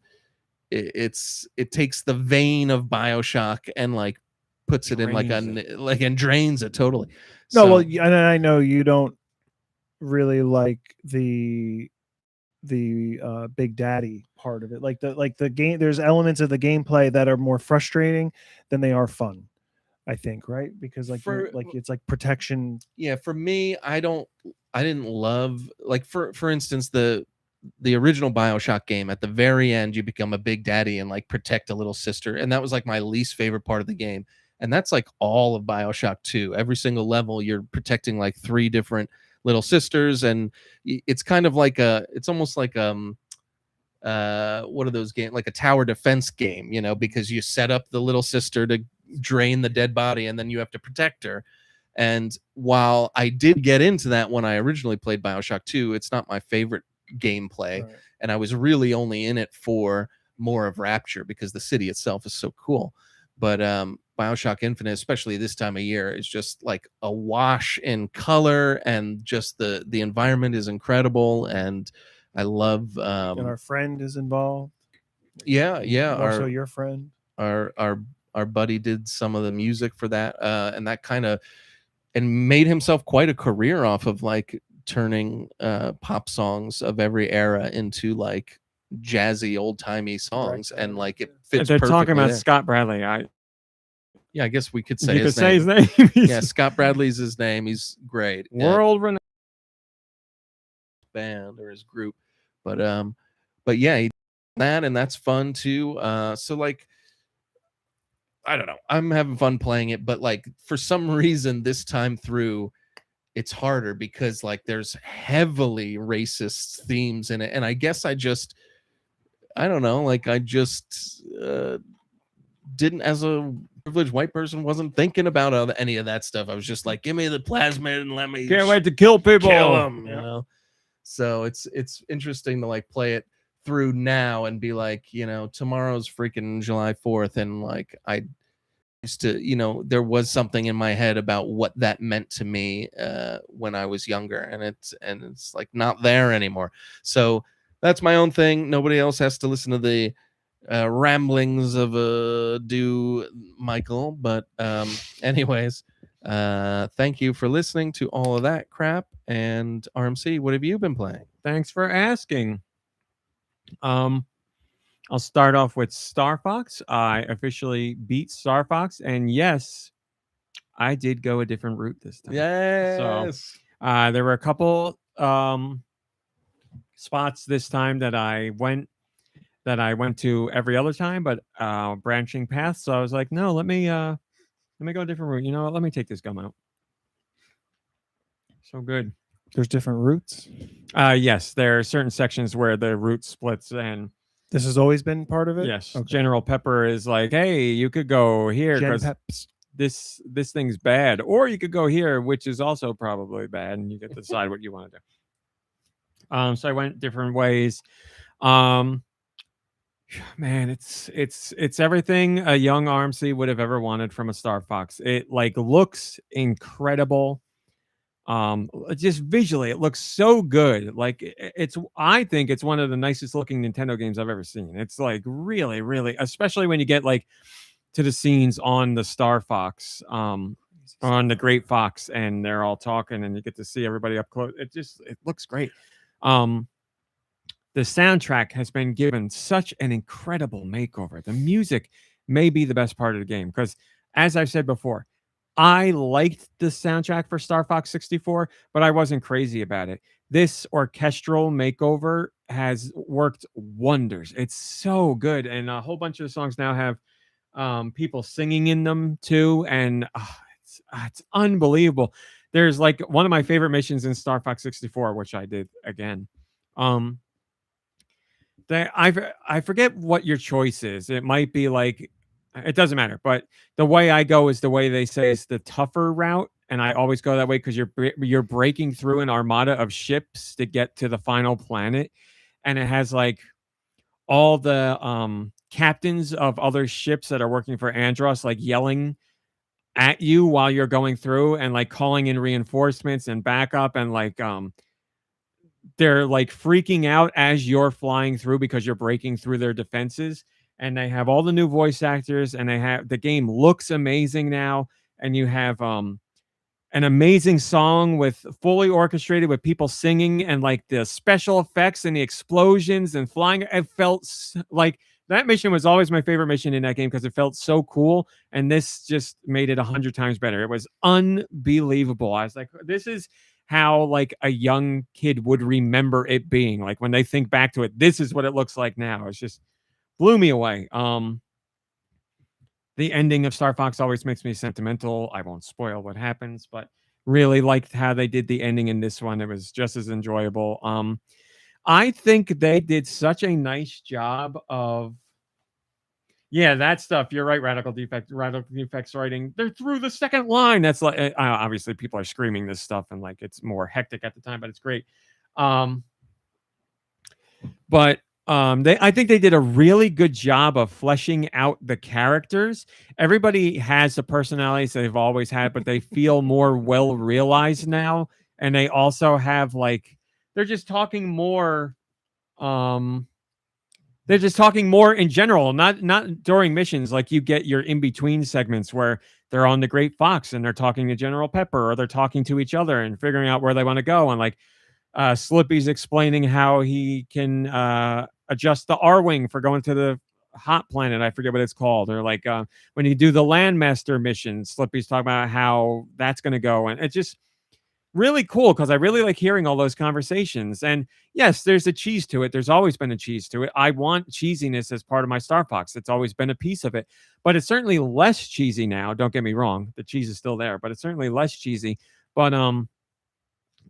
it takes the vein of BioShock and like puts it in like and drains it totally. No, well, and I know you don't really like the Big Daddy part of it. Like the game, there's elements of the gameplay that are more frustrating than they are fun. I think, right? Because like For- it's like protection. Yeah, for me, I didn't love, like, for instance, the original BioShock game. At the very end, you become a big daddy and like protect a little sister, and that was like my least favorite part of the game. And that's like all of BioShock 2. Every single level, you're protecting like 3 different little sisters, and it's kind of like it's almost like what are those games, like a tower defense game, you know, because you set up the little sister to drain the dead body, and then you have to protect her. And while I did get into that when I originally played BioShock 2, it's not my favorite gameplay. Right. And I was really only in it for more of Rapture because the city itself is so cool. But BioShock Infinite, especially this time of year, is just like a wash in color, and just the environment is incredible. And I love And our friend is involved. yeah Also your friend. our buddy did some of the music for that, and that kind of, and made himself quite a career off of like turning pop songs of every era into like jazzy old-timey songs. Right. And like it fits They're talking perfectly about there. Scott Bradley. Yeah, I guess we could say You could his say name. his name. Yeah, Scott Bradley's his name. He's great. World renowned. Band or his group. But yeah, he did that, and that's fun too. So like, I don't know, I'm having fun playing it, but like for some reason this time through it's harder because like there's heavily racist themes in it, and I guess I don't know, like I just didn't, as a privileged white person, wasn't thinking about any of that stuff. I was just like, give me the plasmid and let me Can't wait to kill people. kill them, you know. So it's interesting to like play it through now and be like, you know, tomorrow's freaking July 4th, and like I used to, you know, there was something in my head about what that meant to me when I was younger, and it's like not there anymore. So that's my own thing. Nobody else has to listen to the ramblings of Deux Michael. But anyways, thank you for listening to all of that crap. And RMC, what have you been playing? Thanks for asking. I'll start off with Star Fox. I officially beat Star Fox, and yes, I did go a different route this time. Yes. There were a couple spots this time that I went to every other time, but branching paths. So I was like, no, let me go a different route. You know what? Let me take this gum out. So good. There's different routes. Yes, there are certain sections where the route splits, and This has always been part of it. yes, Okay. General Pepper is like, hey, you could go here Gen because Peps. this thing's bad, or you could go here, which is also probably bad, and you get to decide what you want to do. So I went different ways. Man, it's everything a young RMC would have ever wanted from a Star Fox. It like looks incredible. Just visually it looks so good. Like I think it's one of the nicest looking Nintendo games I've ever seen. It's like really, really, especially when you get like to the scenes on the Star Fox, on the Great Fox, and they're all talking and you get to see everybody up close. It looks great. The soundtrack has been given such an incredible makeover. The music may be the best part of the game because, as I've said before, I liked the soundtrack for Star Fox 64, but I wasn't crazy about it. This orchestral makeover has worked wonders. It's so good, and a whole bunch of the songs now have people singing in them too, and it's unbelievable. There's like one of my favorite missions in Star Fox 64, which I did again. I forget what your choice is. It might be like, it doesn't matter, but the way I go is the way they say is the tougher route, and I always go that way because you're breaking through an armada of ships to get to the final planet, and it has like all the captains of other ships that are working for Andros like yelling at you while you're going through and like calling in reinforcements and backup, and like they're like freaking out as you're flying through because you're breaking through their defenses. And they have all the new voice actors, and the game looks amazing now. And you have an amazing song with fully orchestrated with people singing and like the special effects and the explosions and flying. It felt like that mission was always my favorite mission in that game because it felt so cool. And this just made it 100 times better. It was unbelievable. I was like, this is how like a young kid would remember it being. Like when they think back to it, this is what it looks like now. It's just blew me away. The ending of Star Fox always makes me sentimental. I won't spoil what happens, but really liked how they did the ending in this one. It was just as enjoyable. I think they did such a nice job of, that stuff. You're right, Radical Defects writing. They're through the second line. That's like, obviously people are screaming this stuff and like it's more hectic at the time, but it's great. I think they did a really good job of fleshing out the characters. Everybody has the personalities they've always had, but they feel more well realized now. And they also have like, they're just talking more. They're just talking more in general, not during missions. Like you get your in between segments where they're on the Great Fox and they're talking to General Pepper, or they're talking to each other and figuring out where they want to go. And like Slippy's explaining how he can adjust the R-Wing for going to the hot planet. I forget what it's called. Or like when you do the Landmaster mission, Slippy's talking about how that's going to go. And it's just really cool because I really like hearing all those conversations. And yes, there's a cheese to it. There's always been a cheese to it. I want cheesiness as part of my Star Fox. It's always been a piece of it, but it's certainly less cheesy now. Don't get me wrong. The cheese is still there, but it's certainly less cheesy. But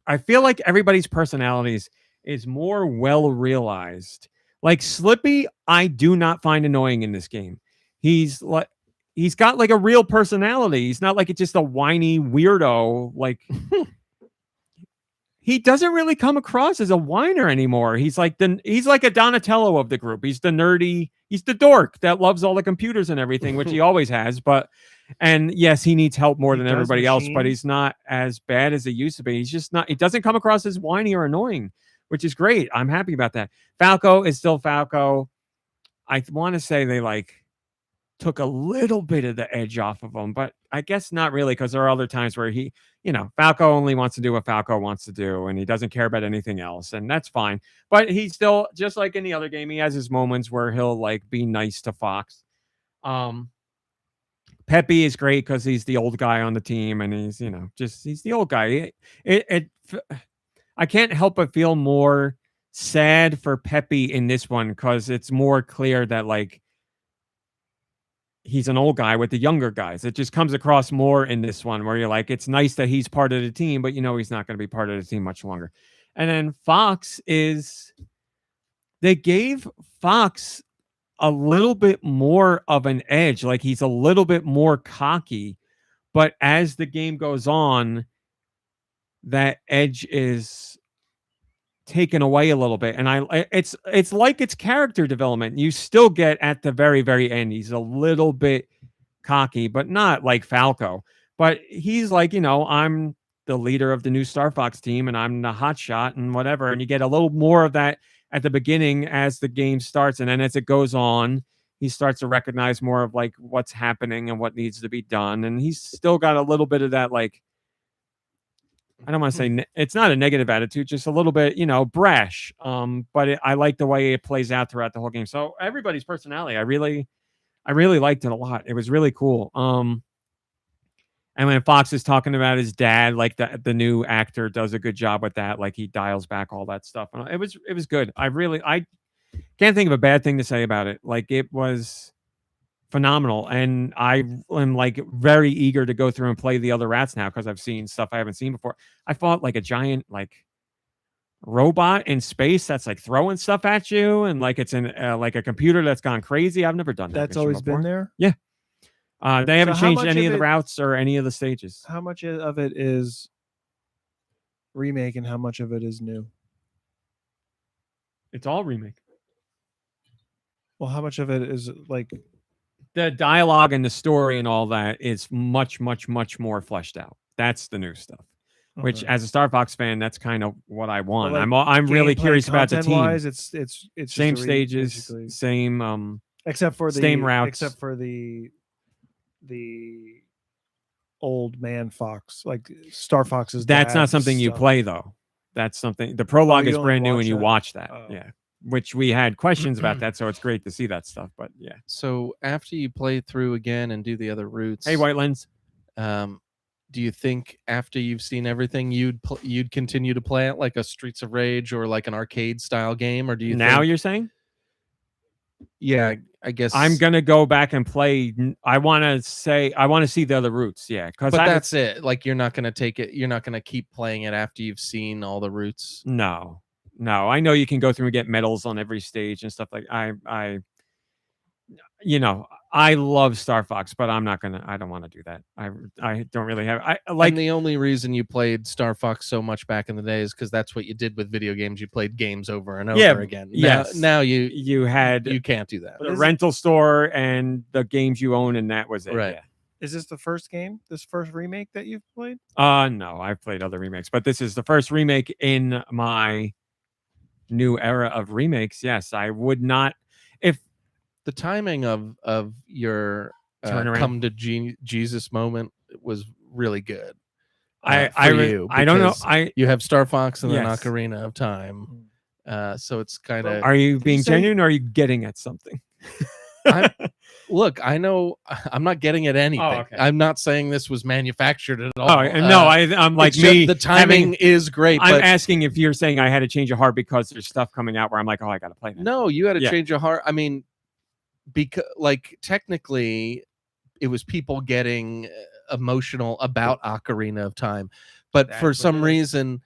I feel like everybody's personalities is more well realized. Like Slippy, I do not find annoying in this game. He's got like a real personality. He's not like it's just a whiny weirdo. Like he doesn't really come across as a whiner anymore. He's like a Donatello of the group. He's the nerdy, he's the dork that loves all the computers and everything, which he always has. And yes, he needs help more than everybody else, but he's not as bad as he used to be. He's just not, he doesn't come across as whiny or annoying, which is great. I'm happy about that. Falco is still Falco. I want to say they like took a little bit of the edge off of him, but I guess not really, because there are other times where he, Falco only wants to do what Falco wants to do, and he doesn't care about anything else, and that's fine. But he's still, just like any other game, he has his moments where he'll like be nice to Fox. Peppy is great because he's the old guy on the team, and he's, he's the old guy. I can't help but feel more sad for Peppy in this one because it's more clear that like he's an old guy with the younger guys. It just comes across more in this one where you're like, it's nice that he's part of the team, but he's not going to be part of the team much longer. And then Fox they gave Fox a little bit more of an edge. Like he's a little bit more cocky, but as the game goes on, that edge is taken away a little bit. And it's like it's character development. You still get at the very, very end, he's a little bit cocky, but not like Falco. But he's like, I'm the leader of the new Star Fox team and I'm the hot shot and whatever. And you get a little more of that at the beginning as the game starts. And then as it goes on, he starts to recognize more of like what's happening and what needs to be done. And he's still got a little bit of that, like, I don't want to say it's not a negative attitude, just a little bit, brash. But I like the way it plays out throughout the whole game. So everybody's personality, I really liked it a lot. It was really cool. And when Fox is talking about his dad, like the new actor does a good job with that. Like he dials back all that stuff. And it was good. I can't think of a bad thing to say about it. Like it was phenomenal. And I am like very eager to go through and play the other rats now because I've seen stuff I haven't seen before. I fought like a giant like robot in space that's like throwing stuff at you, and like it's in like a computer that's gone crazy. I've never done that. That's always before. Been there. Yeah. They haven't changed any of the routes or any of the stages. How much of it is remake and how much of it is new? It's all remake. Well, how much of it is like the dialogue and the story and all that is much, much, much more fleshed out. That's the new stuff. Okay. Which, as a Star Fox fan, that's kind of what I want. Well, like I'm really curious about the team. Wise, it's same stages, same except for the same routes, except for the old man Fox, like Star Fox's. That's not dad's something you son. play though. That's something. The prologue you is only brand new, watch and you that? watch that. Oh. Yeah, which we had questions about that, so it's great to see that stuff. But yeah. So after you play through again and do the other routes, Hey, White Lens. Do you think after you've seen everything, you'd continue to play it like a Streets of Rage or like an arcade style game, or do you Now think, you're saying? Yeah, I guess I'm gonna go back and play. I want to see the other routes. Yeah, because but that's it. Like you're not gonna take it. You're not gonna keep playing it after you've seen all the routes. No. I know you can go through and get medals on every stage and stuff like. I love Star Fox, but I don't want to do that. I don't really have. And the only reason you played Star Fox so much back in the day is because that's what you did with video games. You played games over and over again. Yes. Now you you can't do that. the rental store and the games you own, and that was it. Right. Yeah. Is this the first game, this first remake that you've played? No, I've played other remakes, but this is the first remake in my new era of remakes. Yes, I would not. If the timing of your Turnaround. come to Jesus moment was really good. I don't know. You have Star Fox and then Yes. Ocarina of Time. So it's kind of. Are you being say- genuine, or are you getting at something? Look, I know I'm not getting at anything. Oh, okay. I'm not saying this was manufactured at all. Oh, no, I'm like it's just me. the timing is great. I'm but asking if you're saying I had to change a heart because there's stuff coming out where I'm like, oh, I got to play that. no, you had to Yeah. change your heart. I mean, because like technically, it was people getting emotional about Ocarina of Time, but That's for what some it is. reason,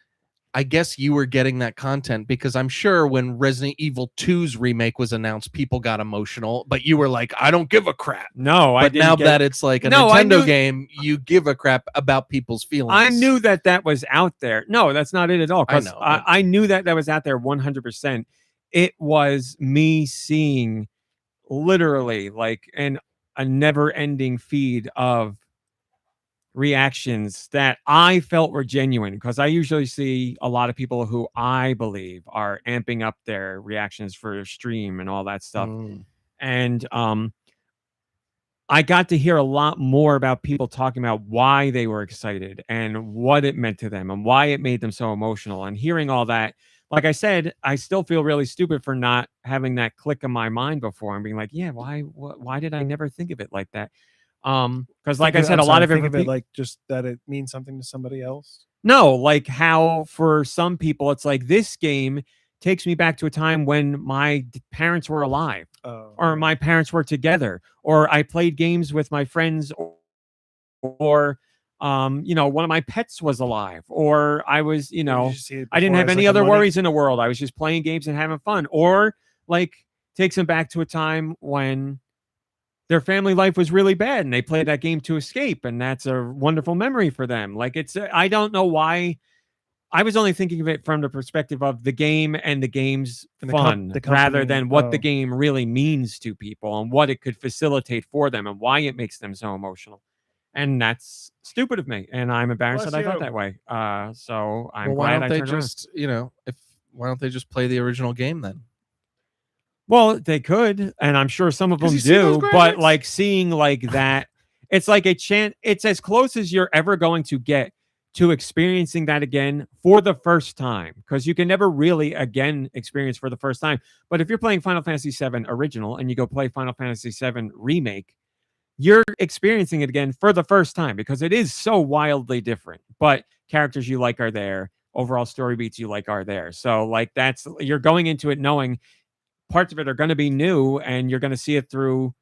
I guess you were getting that content because I'm sure when Resident Evil 2's remake was announced, people got emotional, but you were like, I don't give a crap. No, I But didn't now get- that it's like a No, I Nintendo knew- game, you give a crap about people's feelings. I knew that was out there. No, that's not it at all. 'Cause I know, I knew that was out there 100%. It was me seeing literally like a never-ending feed of reactions that I felt were genuine, because I usually see a lot of people who I believe are amping up their reactions for stream and all that stuff. Mm. And I got to hear a lot more about people talking about why they were excited and what it meant to them and why it made them so emotional. And hearing all that, like I said, I still feel really stupid for not having that click in my mind before and being like, yeah, why did I never think of it like that? Because like I said, a lot of it like just that it means something to somebody else. No, like how for some people it's like this game takes me back to a time when my parents were alive, or my parents were together, or I played games with my friends, or one of my pets was alive, or I was, I didn't have any other worries in the world. I was just playing games and having fun. Or like takes them back to a time when their family life was really bad and they played that game to escape, and that's a wonderful memory for them. Like I don't know why. I was only thinking of it from the perspective of the game and the game's fun, rather than what the game really means to people and what it could facilitate for them and why it makes them so emotional. And that's stupid of me, and I'm embarrassed that I thought that way. So I'm glad I turned around. Why don't they just play the original game then? Well, they could, and I'm sure some of them do, but like seeing like that, it's like it's as close as you're ever going to get to experiencing that again for the first time, because you can never really again experience for the first time. But if you're playing Final Fantasy VII Original and you go play Final Fantasy VII Remake, you're experiencing it again for the first time, because it is so wildly different. But characters you like are there, overall story beats you like are there. So like you're going into it knowing parts of it are going to be new, and you're going to see it through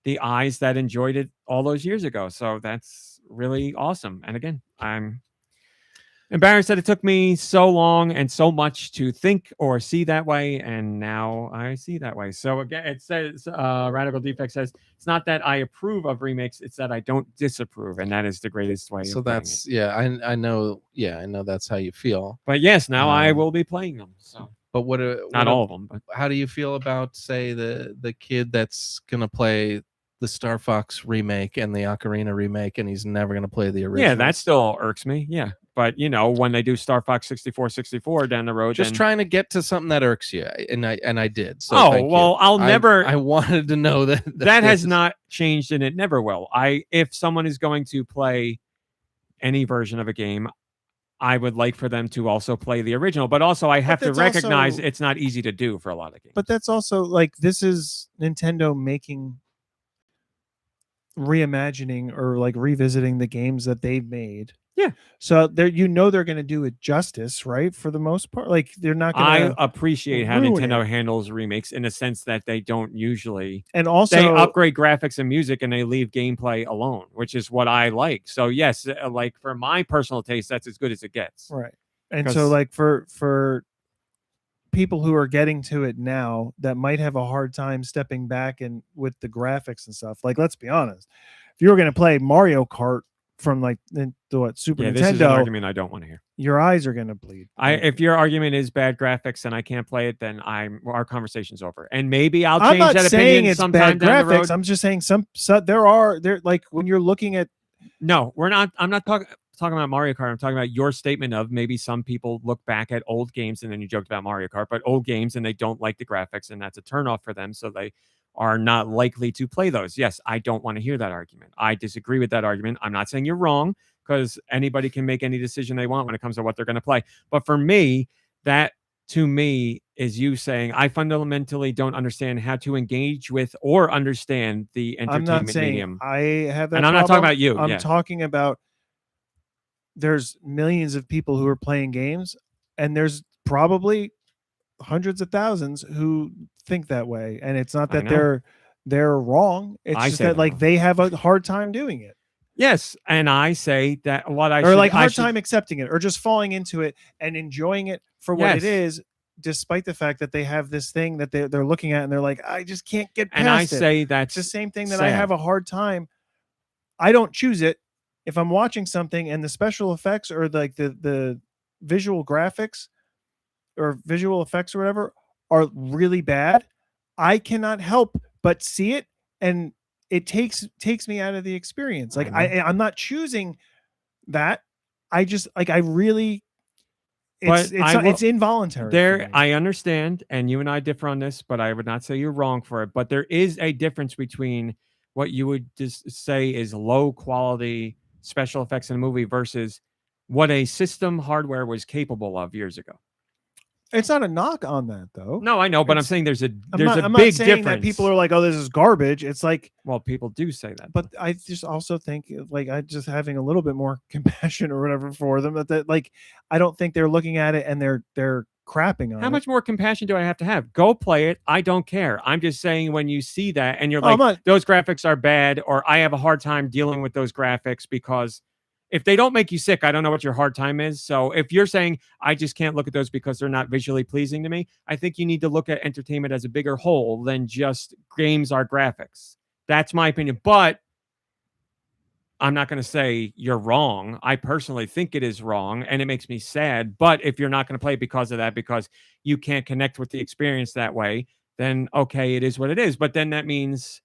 the eyes that enjoyed it all those years ago. So that's really awesome. And again, I'm embarrassed that it took me so long and so much to think or see that way, and now I see that way. So again, it says Radical Defect says it's not that I approve of remakes, it's that I don't disapprove, and that is the greatest way. So that's I know that's how you feel. But yes, now I will be playing them. So, but not all of them. But how do you feel about, say, the kid that's gonna play the Star Fox remake and the Ocarina remake, and he's never gonna play the original? Yeah, that still irks me. Yeah. But when they do Star Fox 64 down the road, just trying to get to something that irks you, and I did. So I wanted to know that that has not changed, and it never will. If someone is going to play any version of a game, I would like for them to also play the original. But also, I have to recognize it's not easy to do for a lot of games. But that's also like, this is Nintendo reimagining or like revisiting the games that they've made. Yeah. So they're going to do it justice, right? For the most part, like they're not going to. I appreciate how Nintendo handles remakes in a sense that they don't usually, and also they upgrade graphics and music and they leave gameplay alone, which is what I like. So yes, like for my personal taste, that's as good as it gets. Right. And so like for people who are getting to it now that might have a hard time stepping back and with the graphics and stuff, like, let's be honest, if you were going to play Mario Kart from like the Super Nintendo, this is an argument I don't want to hear. Your eyes are going to bleed. If your argument is bad graphics and I can't play it, then our conversation's over. And maybe I'll change that opinion sometime down the road. I'm just saying some there like when you're looking at. No, we're not. I'm not talking about Mario Kart. I'm talking about your statement of maybe some people look back at old games, and then you joked about Mario Kart, but old games and they don't like the graphics, and that's a turnoff for them. So they are not likely to play those. Yes, I don't want to hear that argument. I disagree with that argument. I'm not saying you're wrong, because anybody can make any decision they want when it comes to what they're going to play. But for me, that to me is you saying I fundamentally don't understand how to engage with or understand the entertainment I'm not saying medium. I have that, and I'm not talking about you. I'm talking about there's millions of people who are playing games, and there's probably hundreds of thousands who think that way. And it's not that they're wrong. It's just that like they have a hard time doing it. Yes, and I say that hard time accepting it, or just falling into it and enjoying it for what it is, despite the fact that they have this thing that they're looking at and they're like, I just can't get past it. And I say that's the same thing that I have a hard time. I don't choose it. If I'm watching something and the special effects or like the visual graphics or visual effects or whatever are really bad, I cannot help but see it, and it takes me out of the experience. Like I'm not choosing that. I just like, I really, it's involuntary. I understand, and you and I differ on this, but I would not say you're wrong for it. But there is a difference between what you would just say is low quality special effects in a movie versus what a system hardware was capable of years ago. It's not a knock on that, though. No, I know, but I'm saying there's a big difference. That people are like, oh, this is garbage. It's like, well, people do say that, but I just also think like I just having a little bit more compassion or whatever for them. That like, I don't think they're looking at it and they're crapping on it. How much more compassion do I have to have? Go play it. I don't care. I'm just saying when you see that and you're like, those graphics are bad, or I have a hard time dealing with those graphics because if they don't make you sick, I don't know what your hard time is. So if you're saying I just can't look at those because they're not visually pleasing to me, I think you need to look at entertainment as a bigger whole than just games are graphics. That's my opinion. But I'm not going to say you're wrong. I personally think it is wrong, and it makes me sad. But if you're not going to play because of that, because you can't connect with the experience that way, then okay, it is what it is. But then that means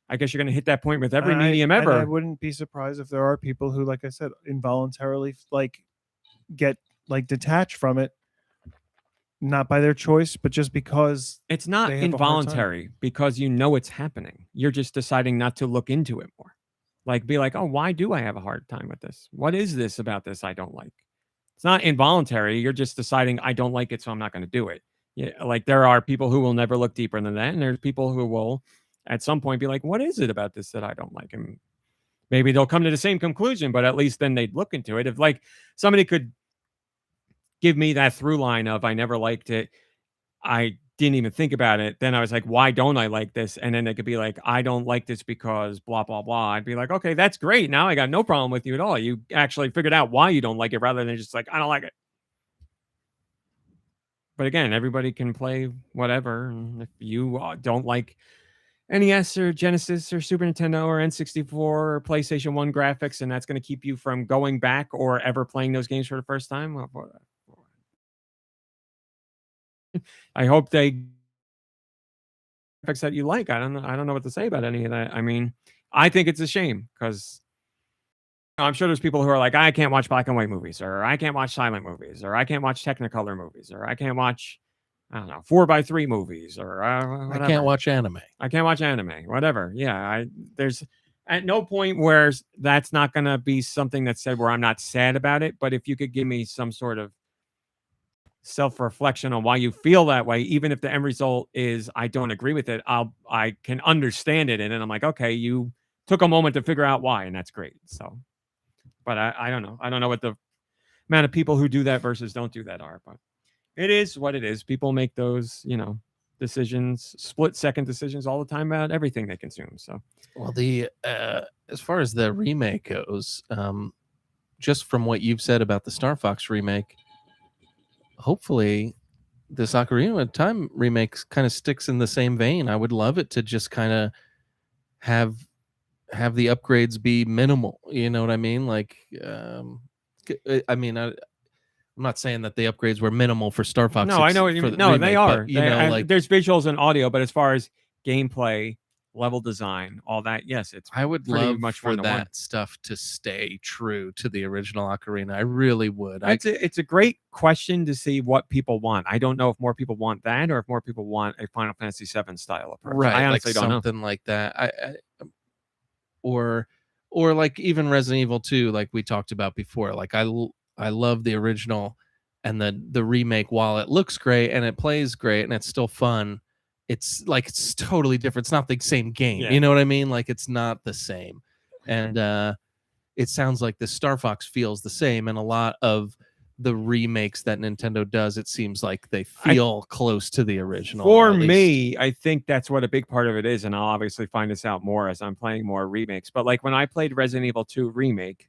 I guess you're going to hit that point with every medium ever. I wouldn't be surprised if there are people who, like I said, involuntarily like get like detached from it, not by their choice, but just because it's not involuntary, because you know it's happening. You're just deciding not to look into it more. Like, be like, oh, why do I have a hard time with this? What is this about this I don't like? It's not involuntary. You're just deciding I don't like it, so I'm not going to do it. Yeah, like there are people who will never look deeper than that, and there's people who will at some point be like, what is it about this that I don't like? And maybe they'll come to the same conclusion, but at least then they'd look into it. If like somebody could give me that through line of I never liked it, I didn't even think about it, then I was like, why don't I like this? And then they could be like, I don't like this because blah, blah, blah. I'd be like, okay, that's great. Now I got no problem with you at all. You actually figured out why you don't like it rather than just like, I don't like it. But again, everybody can play whatever. And if you don't like NES or Genesis or Super Nintendo or N64 or PlayStation 1 graphics, and that's going to keep you from going back or ever playing those games for the first time, well, I hope they graphics that you like. I don't know what to say about any of that. I mean, I think it's a shame because I'm sure there's people who are like, I can't watch black and white movies, or I can't watch silent movies, or I can't watch Technicolor movies, or I can't watch, I don't know, 4x3 movies, or I can't watch anime. I can't watch anime, whatever. Yeah, there's at no point where that's not going to be something that's said where I'm not sad about it. But if you could give me some sort of self-reflection on why you feel that way, even if the end result is I don't agree with it, I can understand it. And then I'm like, okay, you took a moment to figure out why, and that's great. So, but I don't know. I don't know what the amount of people who do that versus don't do that are, but it is what it is. People make those, decisions, split-second decisions all the time about everything they consume. So, well, the as far as the remake goes, just from what you've said about the Star Fox remake, hopefully this Ocarina of Time remake kind of sticks in the same vein. I would love it to just kind of have the upgrades be minimal. You know what I mean? Like, I'm not saying that the upgrades were minimal for Star Fox. No, I know what you mean. No, remake, they are. But, there's visuals and audio, but as far as gameplay, level design, all that, yes, it's. I would pretty love much for that stuff to stay true to the original Ocarina. I really would. It's a great question to see what people want. I don't know if more people want that or if more people want a Final Fantasy VII style approach. Right, I honestly don't know. Something like that. Or like even Resident Evil 2, like we talked about before. Like I love the original, and the remake, while it looks great and it plays great and it's still fun, it's totally different. It's not the same game. Yeah. You know what I mean? Like it's not the same. And it sounds like the Star Fox feels the same, and a lot of the remakes that Nintendo does, it seems like they feel close to the original. For me, I think that's what a big part of it is, and I'll obviously find this out more as I'm playing more remakes. But like when I played Resident Evil 2 Remake,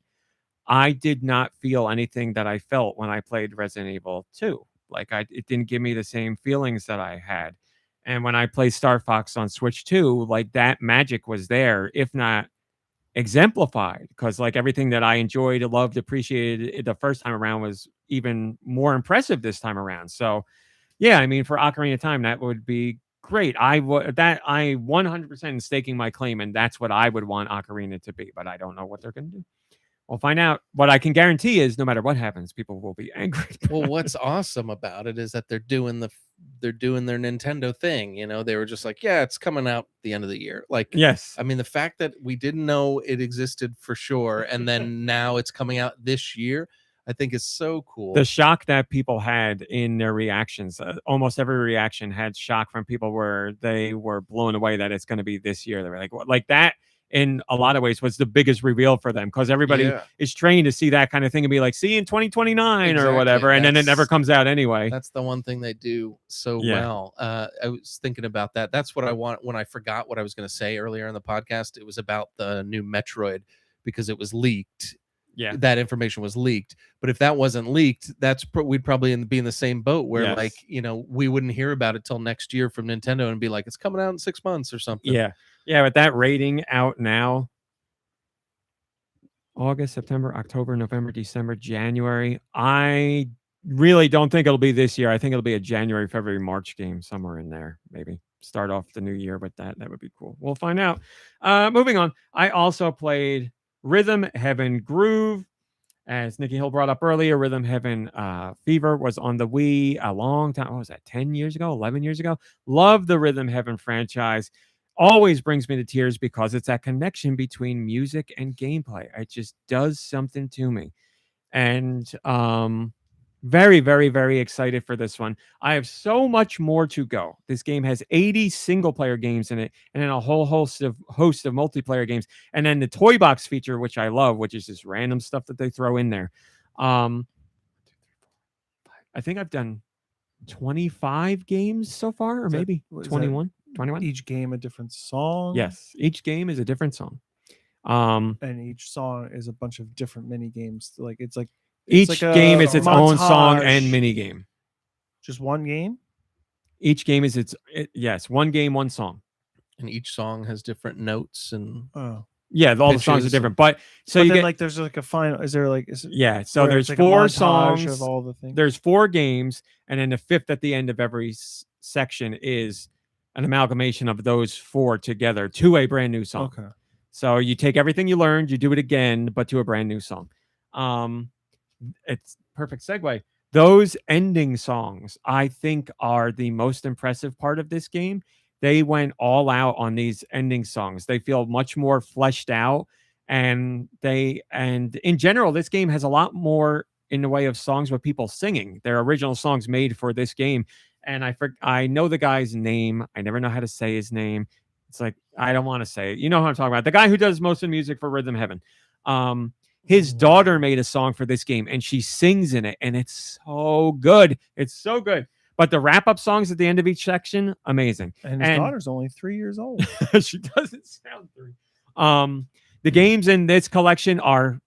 I did not feel anything that I felt when I played Resident Evil 2. Like it didn't give me the same feelings that I had. And when I played Star Fox on Switch 2, like that magic was there, if not exemplified, because like everything that I enjoyed, loved, appreciated the first time around was even more impressive this time around. So yeah, I mean, for Ocarina of Time, that would be great. I 100% staking my claim, and that's what I would want Ocarina to be, but I don't know what they're going to do. We'll find out. What I can guarantee is no matter what happens, people will be angry. Well, what's awesome about it is that they're doing their Nintendo thing. They were just like, yeah, it's coming out the end of the year. Like, yes. I mean, the fact that we didn't know it existed for sure, and then now it's coming out this year, I think is so cool. The shock that people had in their reactions, almost every reaction had shock from people where they were blown away that it's going to be this year. They were like, what? Like that. In a lot of ways was the biggest reveal for them, because everybody is trained to see that kind of thing and be like, see in 2029 or whatever. And then it never comes out anyway. That's the one thing they do so well. I was thinking about that. That's what I want when I forgot what I was going to say earlier in the podcast. It was about the new Metroid, because it was leaked. Yeah, that information was leaked. But if that wasn't leaked, we'd probably be in the same boat where we wouldn't hear about it till next year from Nintendo and be like, it's coming out in 6 months or something. Yeah, with that rating out now, August, September, October, November, December, January. I really don't think it'll be this year. I think it'll be a January, February, March game, somewhere in there. Maybe start off the new year with that. That would be cool. We'll find out. Moving on. I also played Rhythm Heaven Groove. As Nicky Hill brought up earlier, Rhythm Heaven Fever was on the Wii a long time. What was that, 10 years ago, 11 years ago? Love the Rhythm Heaven franchise. Always brings me to tears because it's that connection between music and gameplay. It just does something to me. And very, very, very excited for this one. I have so much more to go. This game has 80 single-player games in it, and then a whole host of multiplayer games. And then the Toy Box feature, which I love, which is just random stuff that they throw in there. I think I've done 25 games so far, or maybe 21. 21. Each game a different song. Yes, each game is a different song. And each song is a bunch of different mini games. Like it's like each game is its own song and mini game. Just one game. Each game is one game, one song, and each song has different notes and all the songs are different. But there's like a final. Is there like So there's like 4 songs of all the things. There's 4 games, and then the 5th at the end of every section is an amalgamation of those 4 together to a brand new song. Okay. So you take everything you learned, you do it again, but to a brand new song. It's perfect segue. Those ending songs, I think, are the most impressive part of this game. they went all out on these ending songs. They feel much more fleshed out, and in general, this game has a lot more in the way of songs with people singing. They're original songs made for this game. And I know the guy's name. I never know how to say his name. It's like, I don't want to say it. You know who I'm talking about. The guy who does most of the music for Rhythm Heaven. His daughter made a song for this game, and she sings in it, and it's so good. It's so good. But the wrap-up songs at the end of each section, amazing. And his daughter's only 3 years old. She doesn't sound 3. The games in this collection are,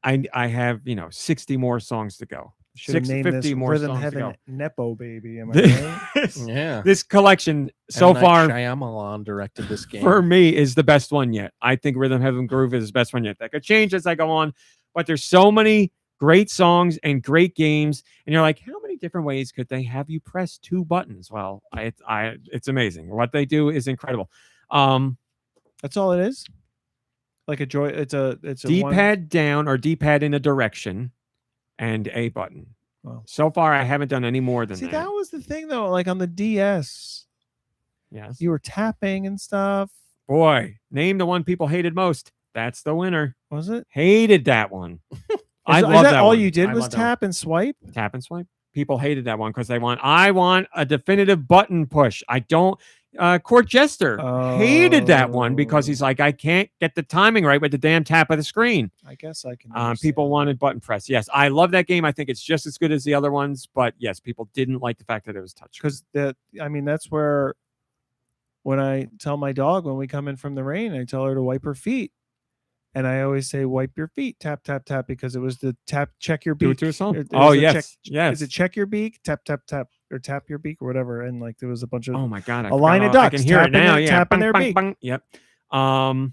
I have 60 more songs to go. Should have named 50 this more Rhythm songs to Heaven go. Nepo Baby. Am I right? Yeah. This collection so M. Night far Shyamalan directed this game. for me is the best one yet. I think Rhythm Heaven Groove is the best one yet. That could change as I go on, but there's so many great songs and great games, and you're like, how many different ways could they have you press 2 buttons? Well, it's amazing. What they do is incredible. That's all it is. Like a joy. It's a D-pad down or D-pad in a direction, and a button. Wow. So far, I haven't done any more than See, that. that was the thing though. Like on the DS, Yes. you were tapping and stuff. Boy, name the one people hated most. That's the winner. Was it? Hated that one. I Is love that that all one. you did I was love that one. tap and swipe? Tap and swipe. People hated that one because I want a definitive button push. I don't. Court Jester hated that one because he's like, I can't get the timing right with the damn tap of the screen. I guess I can. People wanted button press. Yes, I love that game. I think it's just as good as the other ones. But yes, people didn't like the fact that it was touch. Because that's where when I tell my dog when we come in from the rain, I tell her to wipe her feet. And I always say, wipe your feet, tap, tap, tap, because it was the check your beak. Do it to a song? It Oh, was the yes. Yes. Is it check your beak, tap, tap, tap, or tap your beak or whatever? And like there was a bunch of Oh my God. a line of ducks. I can hear it now. Yeah. Tapping their Bang, beak. bang, bang. Yep.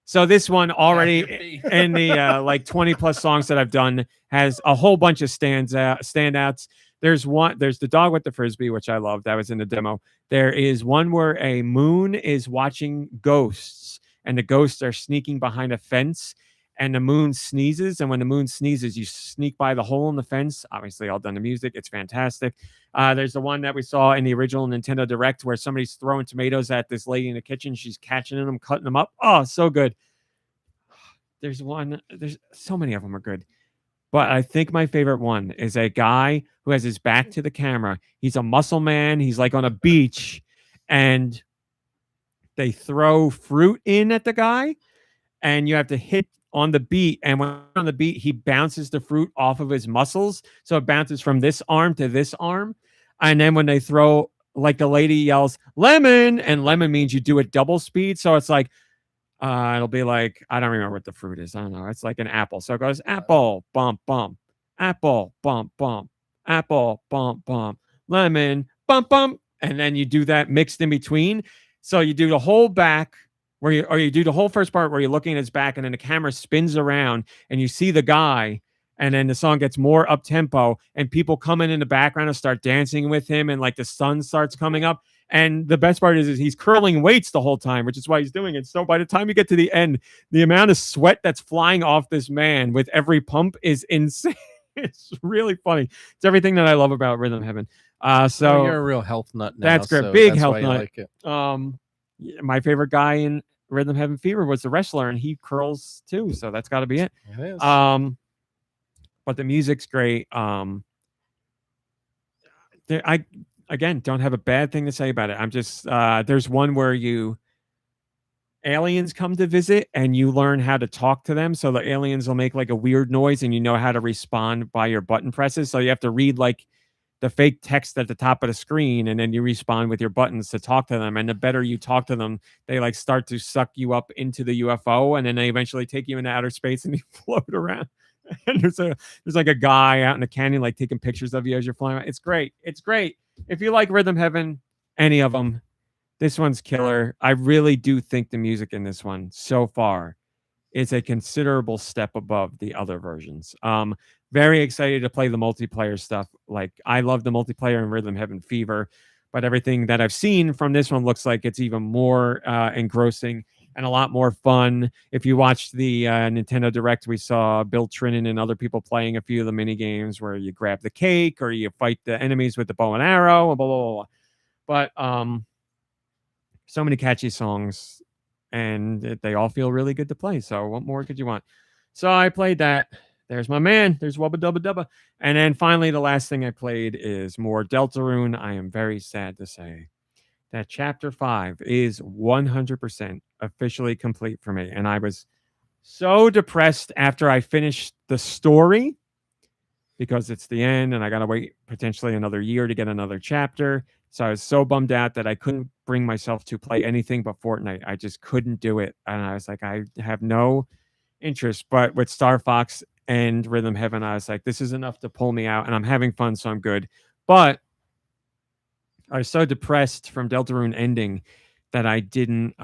So this one already in the like 20 plus songs that I've done has a whole bunch of standouts. There's the dog with the frisbee, which I love. That was in the demo. There is one where a moon is watching ghosts, and the ghosts are sneaking behind a fence, and the moon sneezes. And when the moon sneezes, you sneak by the hole in the fence. Obviously, all done the music. It's fantastic. There's the one that we saw in the original Nintendo Direct where somebody's throwing tomatoes at this lady in the kitchen. She's catching them, cutting them up. Oh, so good. There's so many of them are good. But I think my favorite one is a guy who has his back to the camera. He's a muscle man. He's like on a beach, and they throw fruit in at the guy, and you have to hit on the beat. And when on the beat, he bounces the fruit off of his muscles. So it bounces from this arm to this arm. And then when they throw, like the lady yells, lemon, and lemon means you do it double speed. So it's like, it'll be like, I don't remember what the fruit is. I don't know. It's like an apple. So it goes apple, bump, bump, apple, bump, bump, apple, bump, bump, lemon, bump, bump. And then you do that mixed in between. So you do the whole back you do the whole first part where you're looking at his back, and then the camera spins around and you see the guy, and then the song gets more up tempo, and people come in the background and start dancing with him, and like the sun starts coming up. And the best part is he's curling weights the whole time, which is why he's doing it. So by the time you get to the end, the amount of sweat that's flying off this man with every pump is insane. It's really funny. It's everything that I love about Rhythm Heaven. So you're a real health nut now. That's great. So Big that's health why you nut. like it. My favorite guy in Rhythm Heaven Fever was the wrestler, and he curls too. So that's got to be it. It is. But the music's great. I again don't have a bad thing to say about it. I'm just there's one where aliens come to visit and you learn how to talk to them. So the aliens will make like a weird noise, and you know how to respond by your button presses. So you have to read like the fake text at the top of the screen, and then you respond with your buttons to talk to them. And the better you talk to them, they like start to suck you up into the UFO, and then they eventually take you into outer space and you float around. And there's like a guy out in the canyon like taking pictures of you as you're flying around. It's great. It's great. If you like Rhythm Heaven, any of them, this one's killer. I really do think the music in this one so far is a considerable step above the other versions. Very excited to play the multiplayer stuff. Like, I love the multiplayer in Rhythm Heaven Fever, but everything that I've seen from this one looks like it's even more engrossing and a lot more fun. If you watched the Nintendo Direct, we saw Bill Trinan and other people playing a few of the mini games where you grab the cake or you fight the enemies with the bow and arrow, blah, blah, blah, blah. But so many catchy songs, and they all feel really good to play. So what more could you want? So I played that. There's my man. There's Wubba Dubba Dubba. And then finally, the last thing I played is more Deltarune. I am very sad to say that Chapter 5 is 100% officially complete for me. And I was so depressed after I finished the story because it's the end and I got to wait potentially another year to get another chapter. So I was so bummed out that I couldn't bring myself to play anything but Fortnite. I just couldn't do it. And I was like, I have no interest. But with Star Fox and Rhythm Heaven, I was like, this is enough to pull me out, and I'm having fun, so I'm good. But I was so depressed from Deltarune ending that I didn't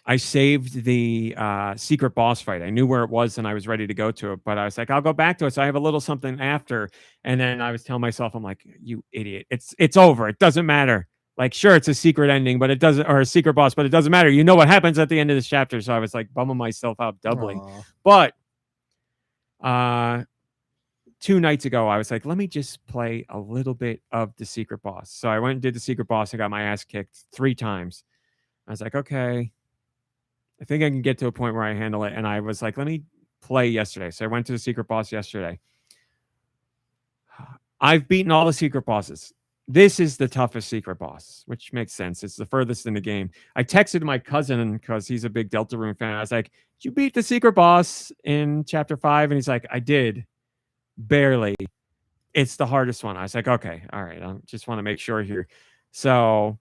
I saved the secret boss fight. I knew where it was and I was ready to go to it, but I was like, I'll go back to it. So I have a little something after. And then I was telling myself, I'm like, you idiot. It's over. It doesn't matter. Like, sure, it's a secret ending, but it doesn't, or a secret boss, but it doesn't matter. You know what happens at the end of this chapter. So I was like bumming myself out doubly. Aww. But 2 nights ago, I was like, let me just play a little bit of the secret boss. So I went and did the secret boss and got my ass kicked 3 times. I was like, okay, I think I can get to a point where I handle it. And I was like, let me play yesterday. So I went to the secret boss yesterday. I've beaten all the secret bosses. This is the toughest secret boss, which makes sense. It's the furthest in the game. I texted my cousin because he's a big Deltarune fan. I was like, did you beat the secret boss in chapter 5? And he's like, I did. Barely. It's the hardest one. I was like, okay, all right. I just want to make sure here. So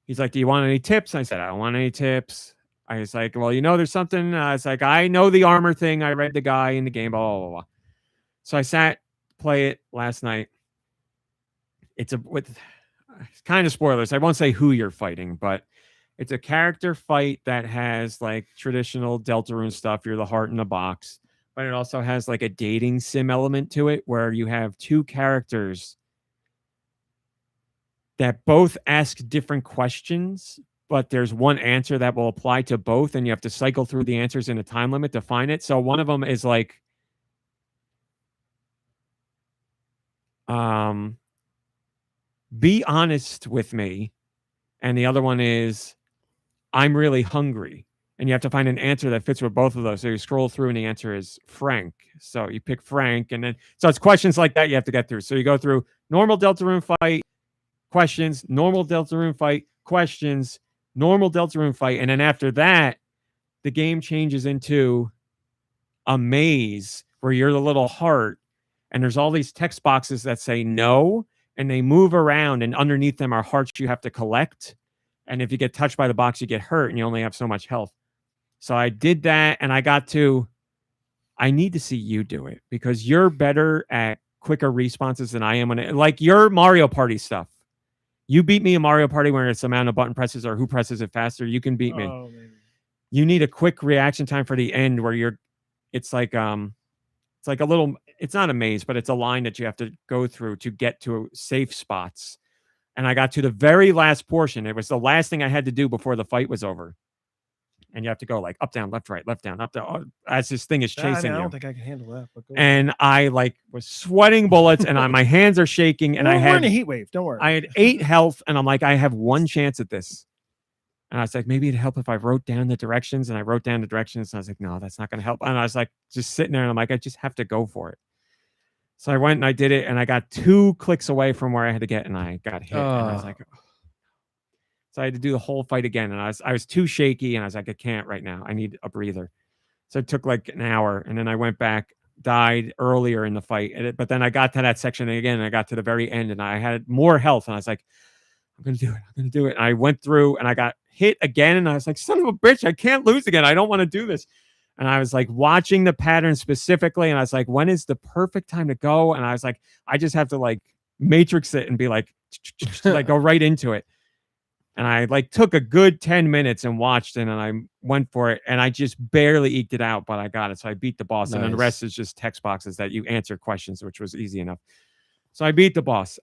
he's like, do you want any tips? I said, I don't want any tips. I was like, well, you know, there's something. I was like, I know the armor thing. I read the guy in the game, blah, blah, blah, blah. So I sat, play it last night. It's kind of spoilers. I won't say who you're fighting, but it's a character fight that has like traditional Deltarune stuff. You're the heart in the box, but it also has like a dating sim element to it where you have 2 characters that both ask different questions, but there's one answer that will apply to both, and you have to cycle through the answers in a time limit to find it. So one of them is like, be honest with me. And the other one is, I'm really hungry. And you have to find an answer that fits with both of those. So you scroll through and the answer is Frank. So you pick Frank. And then, so it's questions like that you have to get through. So you go through normal Deltarune fight, questions, normal Deltarune fight, questions, normal Deltarune fight. And then after that, the game changes into a maze where you're the little heart. And there's all these text boxes that say no. And they move around, and underneath them are hearts you have to collect. And if you get touched by the box, you get hurt, and you only have so much health. So I did that, and I need to see you do it because you're better at quicker responses than I am. Like your Mario Party stuff. You beat me in Mario Party when it's the amount of button presses or who presses it faster. You can beat me. Oh, man. You need a quick reaction time for the end where it's like a little, it's not a maze, but it's a line that you have to go through to get to safe spots. And I got to the very last portion. It was the last thing I had to do before the fight was over. And you have to go like up, down, left, right, left, down, up, down, as this thing is chasing I you. don't think I can handle that. But and I like was sweating bullets and my hands are shaking. And we're in a heat wave. Don't worry. I had 8 health and I'm like, I have 1 chance at this. And I was like, maybe it'd help if I wrote down the directions. And I wrote down the directions. And I was like, no, that's not going to help. And I was like, just sitting there. And I'm like, I just have to go for it. So I went and I did it. And I got 2 clicks away from where I had to get. And I got hit. And I was like, oh. So I had to do the whole fight again. And I was too shaky. And I was like, I can't right now. I need a breather. So it took like an hour. And then I went back, died earlier in the fight. But then I got to that section again. And I got to the very end. And I had more health. And I was like, I'm going to do it. I'm going to do it. And I went through and I got hit again. And I was like, son of a bitch, I can't lose again. I don't want to do this. And I was like watching the pattern specifically. And I was like, when is the perfect time to go? And I was like, I just have to like matrix it and be like, like go right into it. And I like took a good 10 minutes and watched it and I went for it. And I just barely eked it out, but I got it. So I beat the boss. Nice. And then the rest is just text boxes that you answer questions, which was easy enough. So I beat the boss.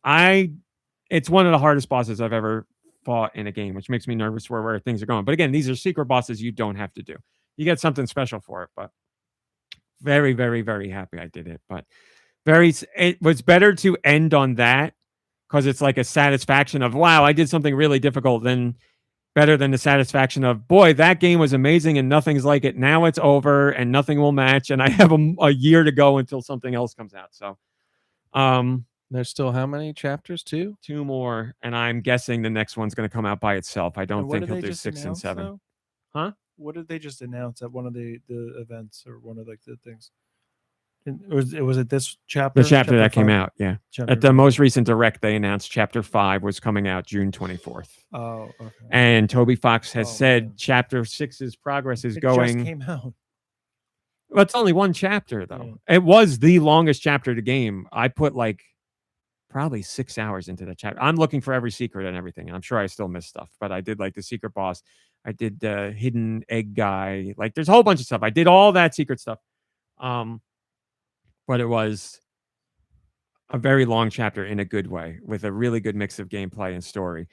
It's one of the hardest bosses I've ever fought in a game, which makes me nervous for where things are going. But again, these are secret bosses you don't have to do. You get something special for it, but very, very, very happy I did it. But it was better to end on that because it's like a satisfaction of, wow, I did something really difficult, then better than the satisfaction of, boy, that game was amazing and nothing's like it. Now it's over and nothing will match, and I have a year to go until something else comes out. So there's still how many chapters? 2 more, and I'm guessing the next one's going to come out by itself. I don't think he'll do 6 and 7. Though? Huh? What did they just announce at one of the events or one of like the things? Was it this chapter? The chapter that 5? came out, yeah. Chapter At the most recent direct, they announced chapter 5 was coming out June 24th. Oh, okay. And Toby Fox has said man. chapter 6's progress is It going. just came out. Well, it's only one chapter though. Yeah. It was the longest chapter of the game. I put like probably 6 hours into that chapter. I'm looking for every secret and everything, and I'm sure I still missed stuff. But I did like the secret boss. I did the hidden egg guy. Like, there's a whole bunch of stuff. I did all that secret stuff. But it was a very long chapter in a good way, with a really good mix of gameplay and story.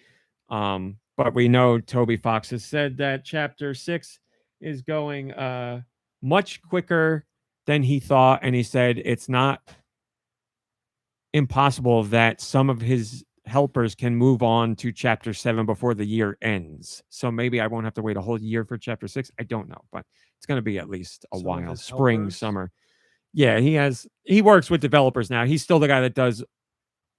But we know Toby Fox has said that chapter 6 is going much quicker than he thought, and he said it's not impossible that some of his helpers can move on to chapter 7 before the year ends. So maybe I won't have to wait a whole year for chapter 6. I don't know, but it's going to be at least a while. Spring, helpers? Summer. Yeah, he works with developers now. He's still the guy that does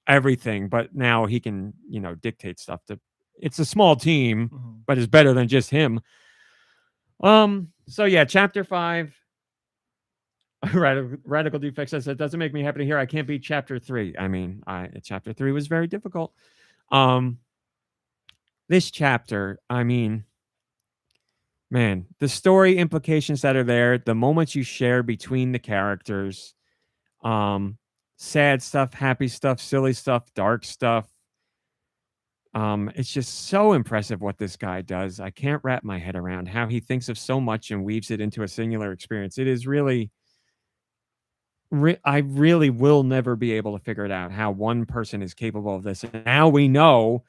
everything, but now he can, dictate stuff to. It's a small team, but it's better than just him. So yeah, chapter 5. Radical Defect says it doesn't make me happy to hear I can't beat chapter 3. I mean, chapter 3 was very difficult. This chapter, I mean, man, the story implications that are there, the moments you share between the characters, sad stuff, happy stuff, silly stuff, dark stuff. It's just so impressive what this guy does. I can't wrap my head around how he thinks of so much and weaves it into a singular experience. It is really, I really will never be able to figure it out how one person is capable of this. And now we know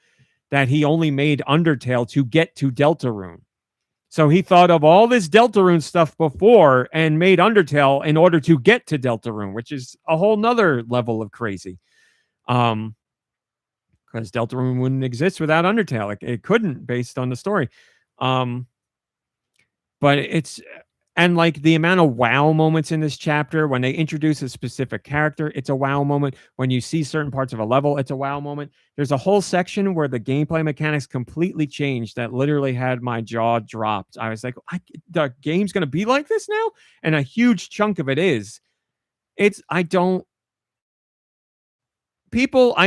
that he only made Undertale to get to Deltarune. So he thought of all this Deltarune stuff before and made Undertale in order to get to Deltarune, which is a whole nother level of crazy. Because Deltarune wouldn't exist without Undertale. It couldn't, based on the story. But it's, and like the amount of wow moments in this chapter, when they introduce a specific character, it's a wow moment. When you see certain parts of a level, it's a wow moment. There's a whole section where the gameplay mechanics completely changed that literally had my jaw dropped. I was like, the game's going to be like this now? And a huge chunk of it is. I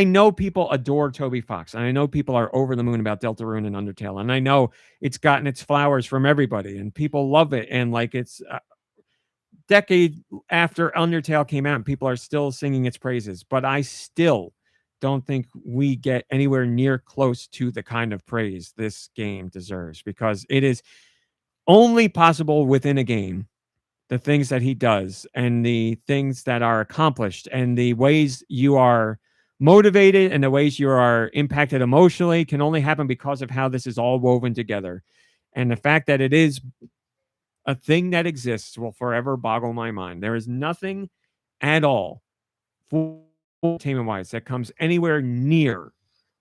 know people adore Toby Fox, and I know people are over the moon about Deltarune and Undertale, and I know it's gotten its flowers from everybody, and people love it, and like it's a decade after Undertale came out, and people are still singing its praises, but I still don't think we get anywhere near close to the kind of praise this game deserves, because it is only possible within a game. The things that he does and the things that are accomplished and the ways you are motivated and the ways you are impacted emotionally can only happen because of how this is all woven together. And the fact that it is a thing that exists will forever boggle my mind. There is nothing at all, entertainment-wise, that comes anywhere near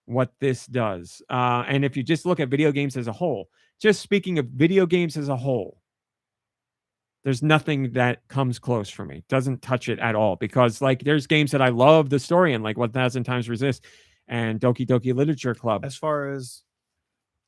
what this does. And if you just look at video games as a whole, just speaking of video games as a whole, there's nothing that comes close for me. Doesn't touch it at all, because like there's games that I love the story in, like 1000 Times Resist and Doki Doki Literature Club. As far as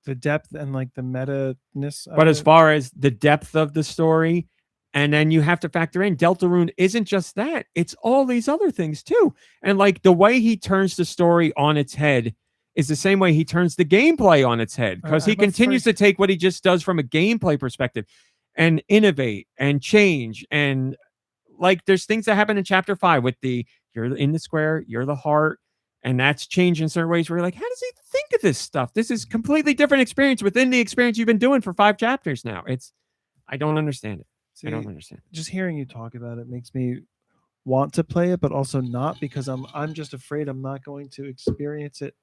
the depth and like the meta-ness. But as far as the depth of the story, and then you have to factor in Deltarune isn't just that. It's all these other things too. And like the way he turns the story on its head is the same way he turns the gameplay on its head, because he continues to take what he just does from a gameplay perspective and innovate and change. And like there's things that happen in chapter 5 with you're in the square, you're the heart, and that's changed in certain ways where you're like, how does he think of this stuff? This is completely different experience within the experience you've been doing for 5 chapters now. I don't understand it. See, I don't understand. Just hearing you talk about it makes me want to play it, but also not, because I'm just afraid I'm not going to experience it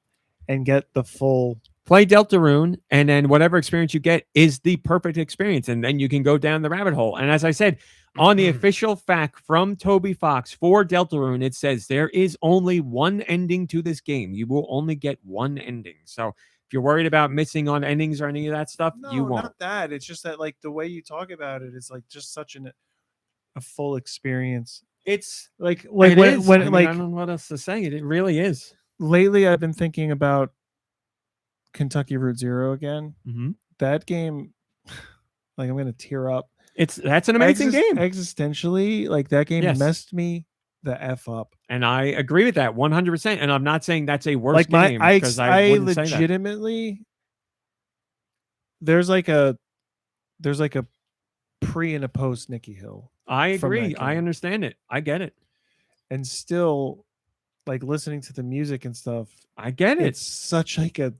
and get the full. Play Deltarune, and then whatever experience you get is the perfect experience, and then you can go down the rabbit hole. And as I said, On the official fact from Toby Fox for Deltarune, it says there is only one ending to this game. You will only get one ending. So if you're worried about missing on endings or any of that stuff, you won't. Not that. It's just that like the way you talk about it is like just such a full experience. It's like it when is. I like don't know what else to say. It really is. Lately I've been thinking about Kentucky Route Zero again. Mm-hmm. That game, like I'm gonna tear up. That's an amazing game. Existentially, like that game messed me the F up. And I agree with that 100%. And I'm not saying that's a worse like game. I legitimately there's like a pre and a post Nicky Hill. I agree. I understand it. I get it. And still like listening to the music and stuff. I get it. It's such like a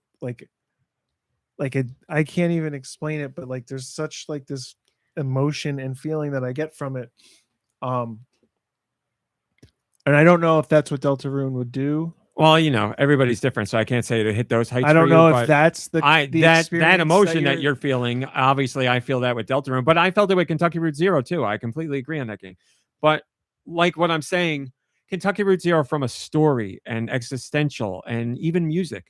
I can't even explain it, but like there's such like this emotion and feeling that I get from it. And I don't know if that's what Deltarune would do. Well, everybody's different, so I can't say to hit those heights. I don't know if that's that emotion that you're feeling. Obviously, I feel that with Deltarune, but I felt it with Kentucky Route Zero too. I completely agree on that game. But like what I'm saying, Kentucky Route Zero from a story and existential and even music,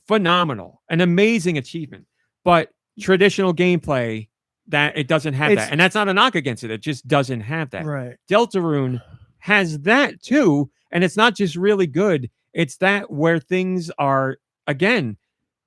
phenomenal, an amazing achievement. But traditional gameplay, that it doesn't have that, and that's not a knock against it. It just doesn't have that. Right. Deltarune has that too, and it's not just really good. It's that where things are again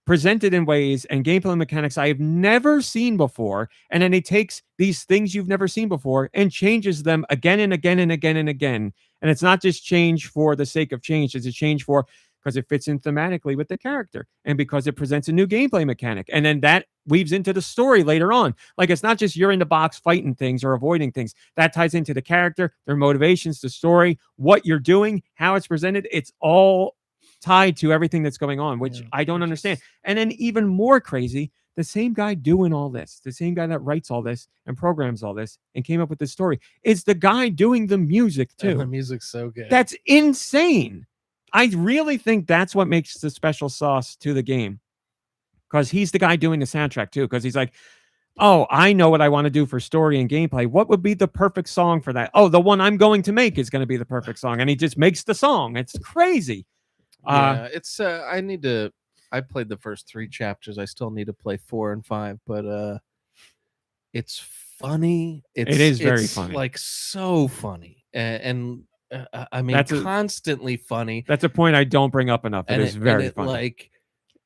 presented in ways and gameplay mechanics I have never seen before, and then it takes these things you've never seen before and changes them again and again and again and again. And it's not just change for the sake of change; it's a change because it fits in thematically with the character and because it presents a new gameplay mechanic. And then that weaves into the story later on. Like, it's not just you're in the box fighting things or avoiding things. That ties into the character, their motivations, the story, what you're doing, how it's presented. It's all tied to everything that's going on, which I don't understand. And then even more crazy, the same guy doing all this, the same guy that writes all this and programs all this and came up with this story is the guy doing the music too. And the music's so good. That's insane. I really think that's what makes the special sauce to the game, because he's the guy doing the soundtrack too. Because he's like, oh, I know what I want to do for story and gameplay. What would be the perfect song for that? Oh, the one I'm going to make is going to be the perfect song. And he just makes the song. It's crazy. It's I played the first 3 chapters. I still need to play 4 and 5, but it's funny. It is very funny. Like so funny. And I mean, constantly funny. That's a point I don't bring up enough. It is very funny.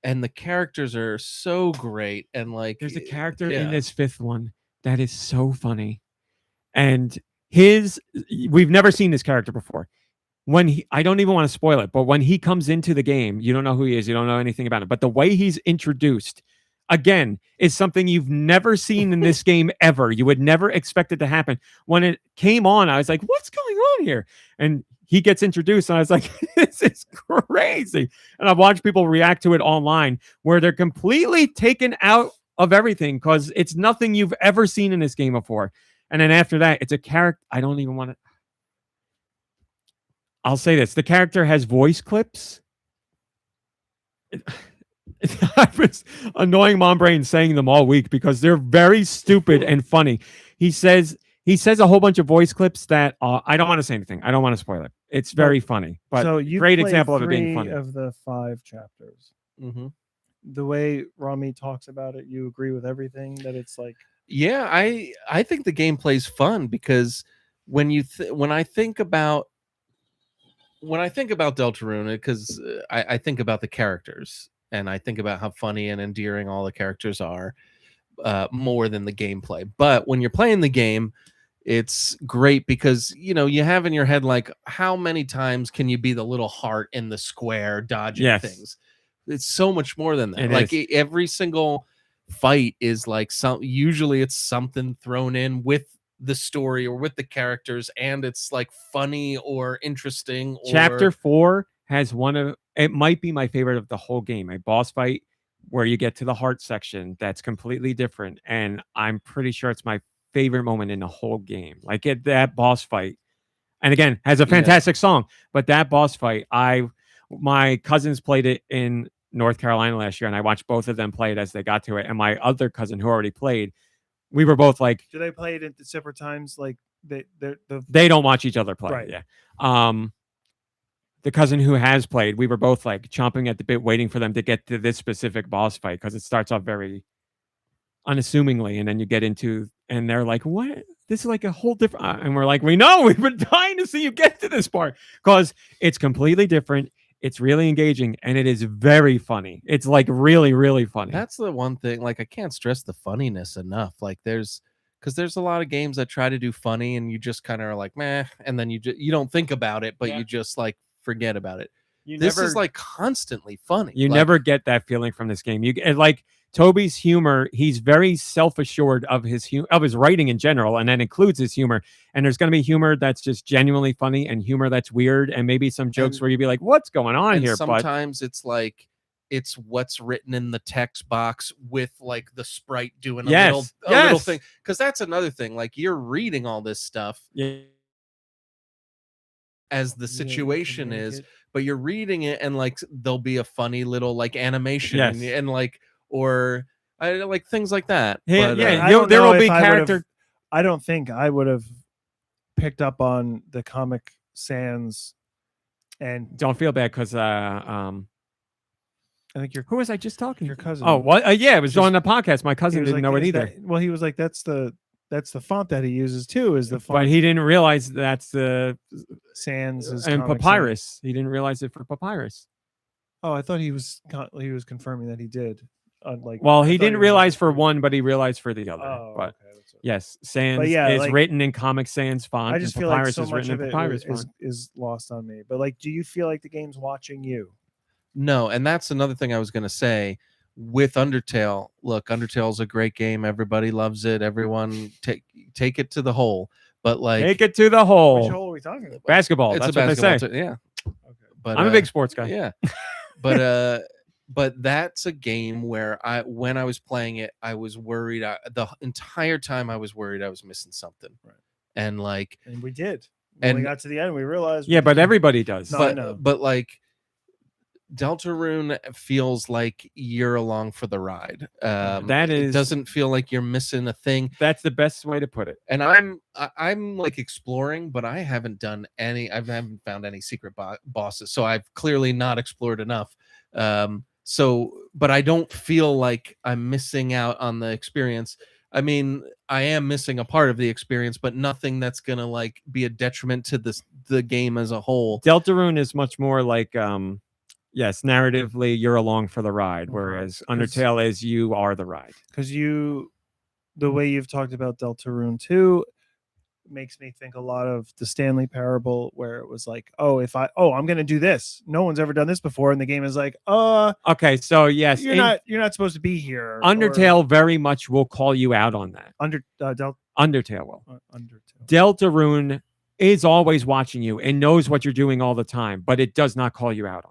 And the characters are so great. And like, there's a character in this 5th one that is so funny. And we've never seen this character before. I don't even want to spoil it, but when he comes into the game, you don't know who he is. You don't know anything about him. But the way he's introduced, again, is something you've never seen in this game ever. You would never expect it to happen. When it came on, I was like, what's going on here? And he gets introduced, and I was like, this is crazy. And I've watched people react to it online where they're completely taken out of everything because it's nothing you've ever seen in this game before. And then after that, it's a character. I don't even want to. I'll say this. The character has voice clips. I was annoying Mom Brain saying them all week because they're very stupid and funny. He says a whole bunch of voice clips that I don't want to say anything. I don't want to spoil it. It's very funny, but so you great example of it being funny. Of the 5 chapters, the way Rami talks about it, you agree with everything that it's like. Yeah, I think the gameplay's fun because when I think about Deltarune, because I think about the characters. And I think about how funny and endearing all the characters are more than the gameplay. But when you're playing the game, it's great because, you have in your head, like, how many times can you be the little heart in the square dodging things? It's so much more than that. Every single fight is like usually it's something thrown in with the story or with the characters, and it's like funny or interesting. Chapter 4 has it might be my favorite of the whole game, a boss fight where you get to the heart section that's completely different, and I'm pretty sure it's my favorite moment in the whole game. Like that boss fight, and again, has a fantastic song, but that boss fight, my cousins played it in North Carolina last year, and I watched both of them play it as they got to it, and my other cousin who already played we were both like, Do they play it at separate times? Like they don't watch each other play. Right. Yeah. The cousin who has played, we were both like chomping at the bit, waiting for them to get to this specific boss fight because it starts off very unassumingly, and then you get into, and they're like, "What? This is like a whole different." And we're like, "We know. We've been dying to see you get to this part because it's completely different. It's really engaging, and it is very funny. It's like really, really funny." That's the one thing. Like, I can't stress the funniness enough. Like, there's a lot of games that try to do funny, and you just kind of are like, meh, and then you don't think about it, but you just like forget about it. This is like constantly funny. You like, never get that feeling from this game. You and like Toby's humor. He's very self-assured of his writing in general, and that includes his humor. And there's going to be humor that's just genuinely funny, and humor that's weird, and maybe some jokes where you'd be like, "What's going on here?" Sometimes it's like it's what's written in the text box with like the sprite doing a little thing. Because that's another thing. Like, you're reading all this stuff. Yeah. As the situation is, but you're reading it, and like there'll be a funny little like animation, and like, or I like things like that. Yeah, but, there will be character. I don't think I would have picked up on the Comic Sans, and don't feel bad because I think who was I just talking? Your cousin. Oh, well, yeah, it was on the podcast. My cousin didn't know it either. He was like, that's the font that he uses too, is the font. But he didn't realize that's the Sans and Papyrus. Sans. He didn't realize it for Papyrus. Oh, I thought he was confirming that he did. He didn't realize for one, but he realized for the other. Oh, but okay. yes, Sans is written in Comic Sans font. I just feel Papyrus like so much of it is lost on me. But like, do you feel like the game's watching you? No, and that's another thing I was going to say. With Undertale, look, Undertale's a great game. Everybody loves it. Everyone take it to the hole. But like, take it to the hole. Which hole are we talking about? Basketball. It's that's a what basketball they say. Yeah. Okay. But I'm a big sports guy. Yeah. But that's a game where when I was playing it, I was worried. The entire time I was worried I was missing something. Right. And like, and we did. When we got to the end, we realized. Yeah, but everybody does. No, but like, Deltarune feels like you're along for the ride. It doesn't feel like you're missing a thing. That's the best way to put it. And I'm like exploring, but I haven't found any secret bosses. So I've clearly not explored enough. But I don't feel like I'm missing out on the experience. I mean, I am missing a part of the experience, but nothing that's gonna like be a detriment to the game as a whole. Deltarune is much more like yes, narratively, you're along for the ride, whereas Undertale is you are the ride. Because the way you've talked about Deltarune 2 makes me think a lot of the Stanley Parable, where it was like, I'm going to do this. No one's ever done this before, and the game is like, okay, so yes, you're not supposed to be here. Undertale very much will call you out on that. Undertale will. Deltarune is always watching you and knows what you're doing all the time, but it does not call you out on it.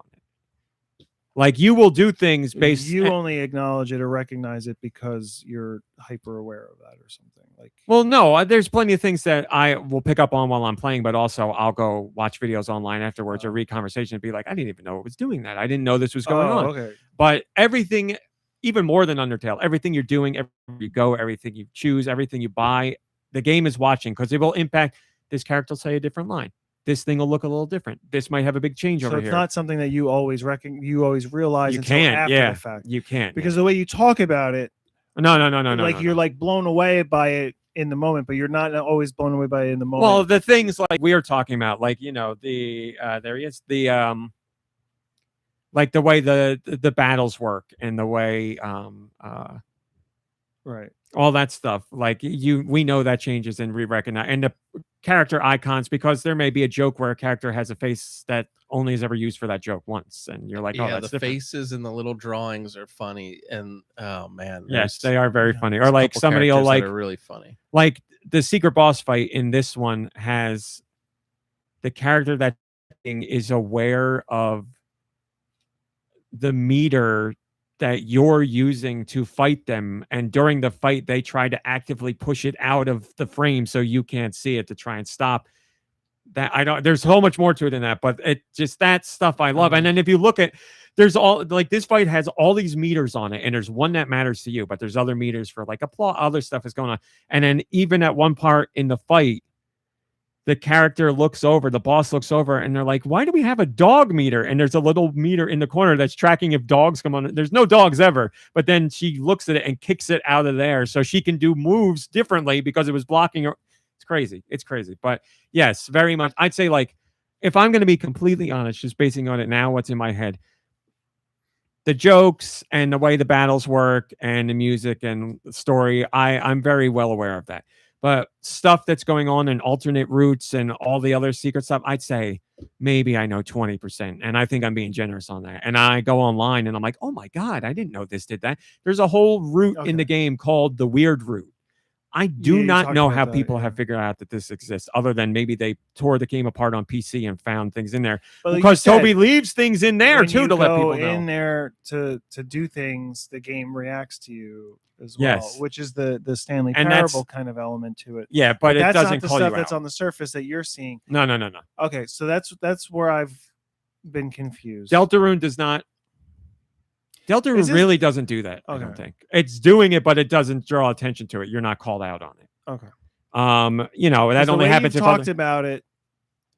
Like, you will do things based. You only acknowledge it or recognize it because you're hyper aware of that or something. Like, well, no, there's plenty of things that I will pick up on while I'm playing, but also I'll go watch videos online afterwards or read conversation and be like, I didn't even know it was doing that. I didn't know this was going on. Okay. But everything, even more than Undertale, everything you're doing, everywhere you go, everything you choose, everything you buy, the game is watching because it will impact. This character will say a different line. This thing will look a little different. This might have a big change over here. So it's not something that you always realize you until can't, after the fact. You can't. Because the way you talk about it. No. Like, you're like blown away by it in the moment, but you're not always blown away by it in the moment. Well, the things like we are talking about, like, there he is, like the way the battles work and the way right. All that stuff, like we know that changes and we recognize, and the character icons, because there may be a joke where a character has a face that only is ever used for that joke once, and you're like, that's the different. Faces and the little drawings are funny, and oh man, yes, they are very funny. Or like somebody will like, are really funny. Like the secret boss fight in this one has the character that is aware of the meter that you're using to fight them, and during the fight they try to actively push it out of the frame so you can't see it to try and stop that. There's so much more to it than that, but it just, that stuff I love. And then if you look at there's all like this fight has all these meters on it, and there's one that matters to you, but there's other meters for like applause, other stuff is going on. And then even at one part in the fight, the character looks over, the boss looks over, and they're like, why do we have a dog meter? And there's a little meter in the corner that's tracking if dogs come on. There's no dogs ever, but then she looks at it and kicks it out of there so she can do moves differently because it was blocking her. It's crazy. It's crazy. But yes, very much. I'd say, like, if I'm going to be completely honest, just basing on it now, what's in my head, the jokes and the way the battles work and the music and the story, I'm very well aware of that. But stuff that's going on in alternate routes and all the other secret stuff, I'd say maybe I know 20%. And I think I'm being generous on that. And I go online and I'm like, oh my God, I didn't know this did that. There's a whole route in the game called the weird route. I do not know how people have figured out that this exists, other than maybe they tore the game apart on PC and found things in there. But because Toby leaves things in there too to let people know. In there to do things, the game reacts to you as well, which is the Stanley Parable kind of element to it. Yeah, but it doesn't call you out. That's not the stuff that's on the surface that you're seeing. No. Okay, so that's where I've been confused. Deltarune does not. Deltarune really doesn't do that. Okay. I don't think it's doing it, but it doesn't draw attention to it. You're not called out on it. Okay. You know, that only happens. If talked about it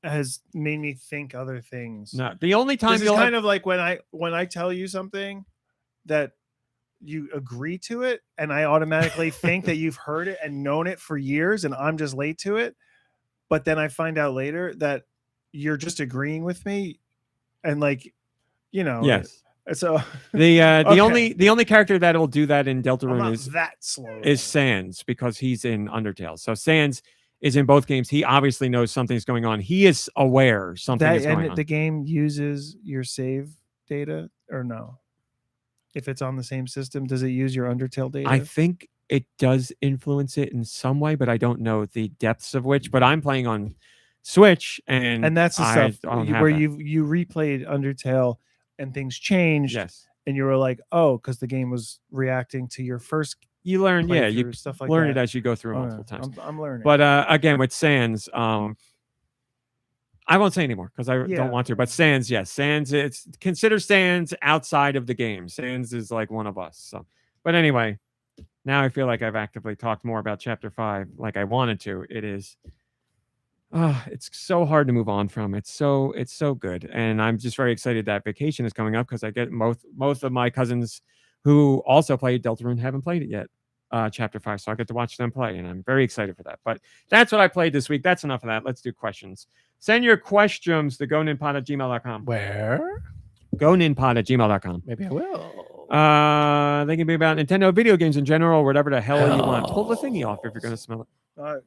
has made me think other things. No, the only time it's kind of like when I tell you something that you agree to it, and I automatically think that you've heard it and known it for years, and I'm just late to it. But then I find out later that you're just agreeing with me, and like, you know, yes. So the only character that will do that in Deltarune is Sans, because he's in Undertale. So Sans is in both games. He obviously knows something's going on. He is aware something is going on. The game uses your save data or no? If it's on the same system, does it use your Undertale data? I think it does influence it in some way, but I don't know the depths of which. But I'm playing on Switch, and that's the stuff where you replayed Undertale. And things changed, and you were like, "Oh, because the game was reacting to your first." You learn, you stuff like learn that. it as you go through multiple times. I'm learning. But again, with Sans, I won't say anymore because I don't want to. But Sans, Sans. Consider Sans outside of the game. Sans is like one of us. So, but anyway, now I feel like I've actively talked more about Chapter 5, like I wanted to. It is. It's so hard to move on from. It's so good, and I'm just very excited that vacation is coming up because I get most of my cousins who also played Deltarune haven't played it yet, Chapter 5, so I get to watch them play, and I'm very excited for that. But that's what I played this week. That's enough of that. Let's do questions. Send your questions to goninpod@gmail.com. Where? goninpod@gmail.com. Maybe I will. They can be about Nintendo video games in general, or whatever the hell you want. Pull the thingy off if you're going to smell it.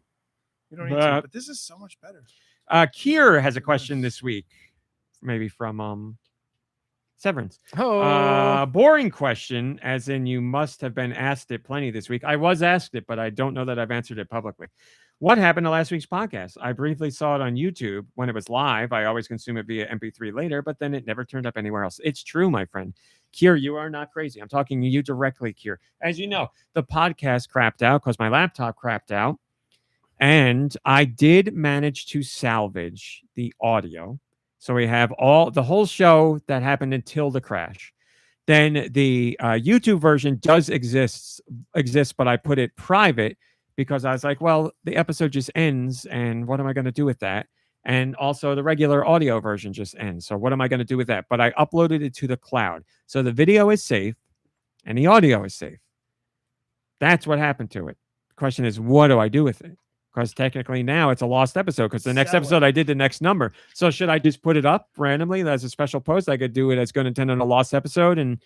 You don't need to, but this is so much better. Kier has a question this week, maybe from Severance. Boring question, as in you must have been asked it plenty this week. I was asked it, but I don't know that I've answered it publicly. What happened to last week's podcast? I briefly saw it on YouTube when it was live. I always consume it via MP3 later, but then it never turned up anywhere else. It's true, my friend. Kier, you are not crazy. I'm talking to you directly, Kier. As you know, the podcast crapped out because my laptop crapped out. And I did manage to salvage the audio. So we have the whole show that happened until the crash. Then the YouTube version does exist, but I put it private because I was like, well, the episode just ends, and what am I going to do with that? And also the regular audio version just ends. So what am I going to do with that? But I uploaded it to the cloud. So the video is safe and the audio is safe. That's what happened to it. The question is, what do I do with it? Because technically now it's a lost episode because the next episode I did the next number. So should I just put it up randomly as a special post? I could do it as GoNintendo in a lost episode and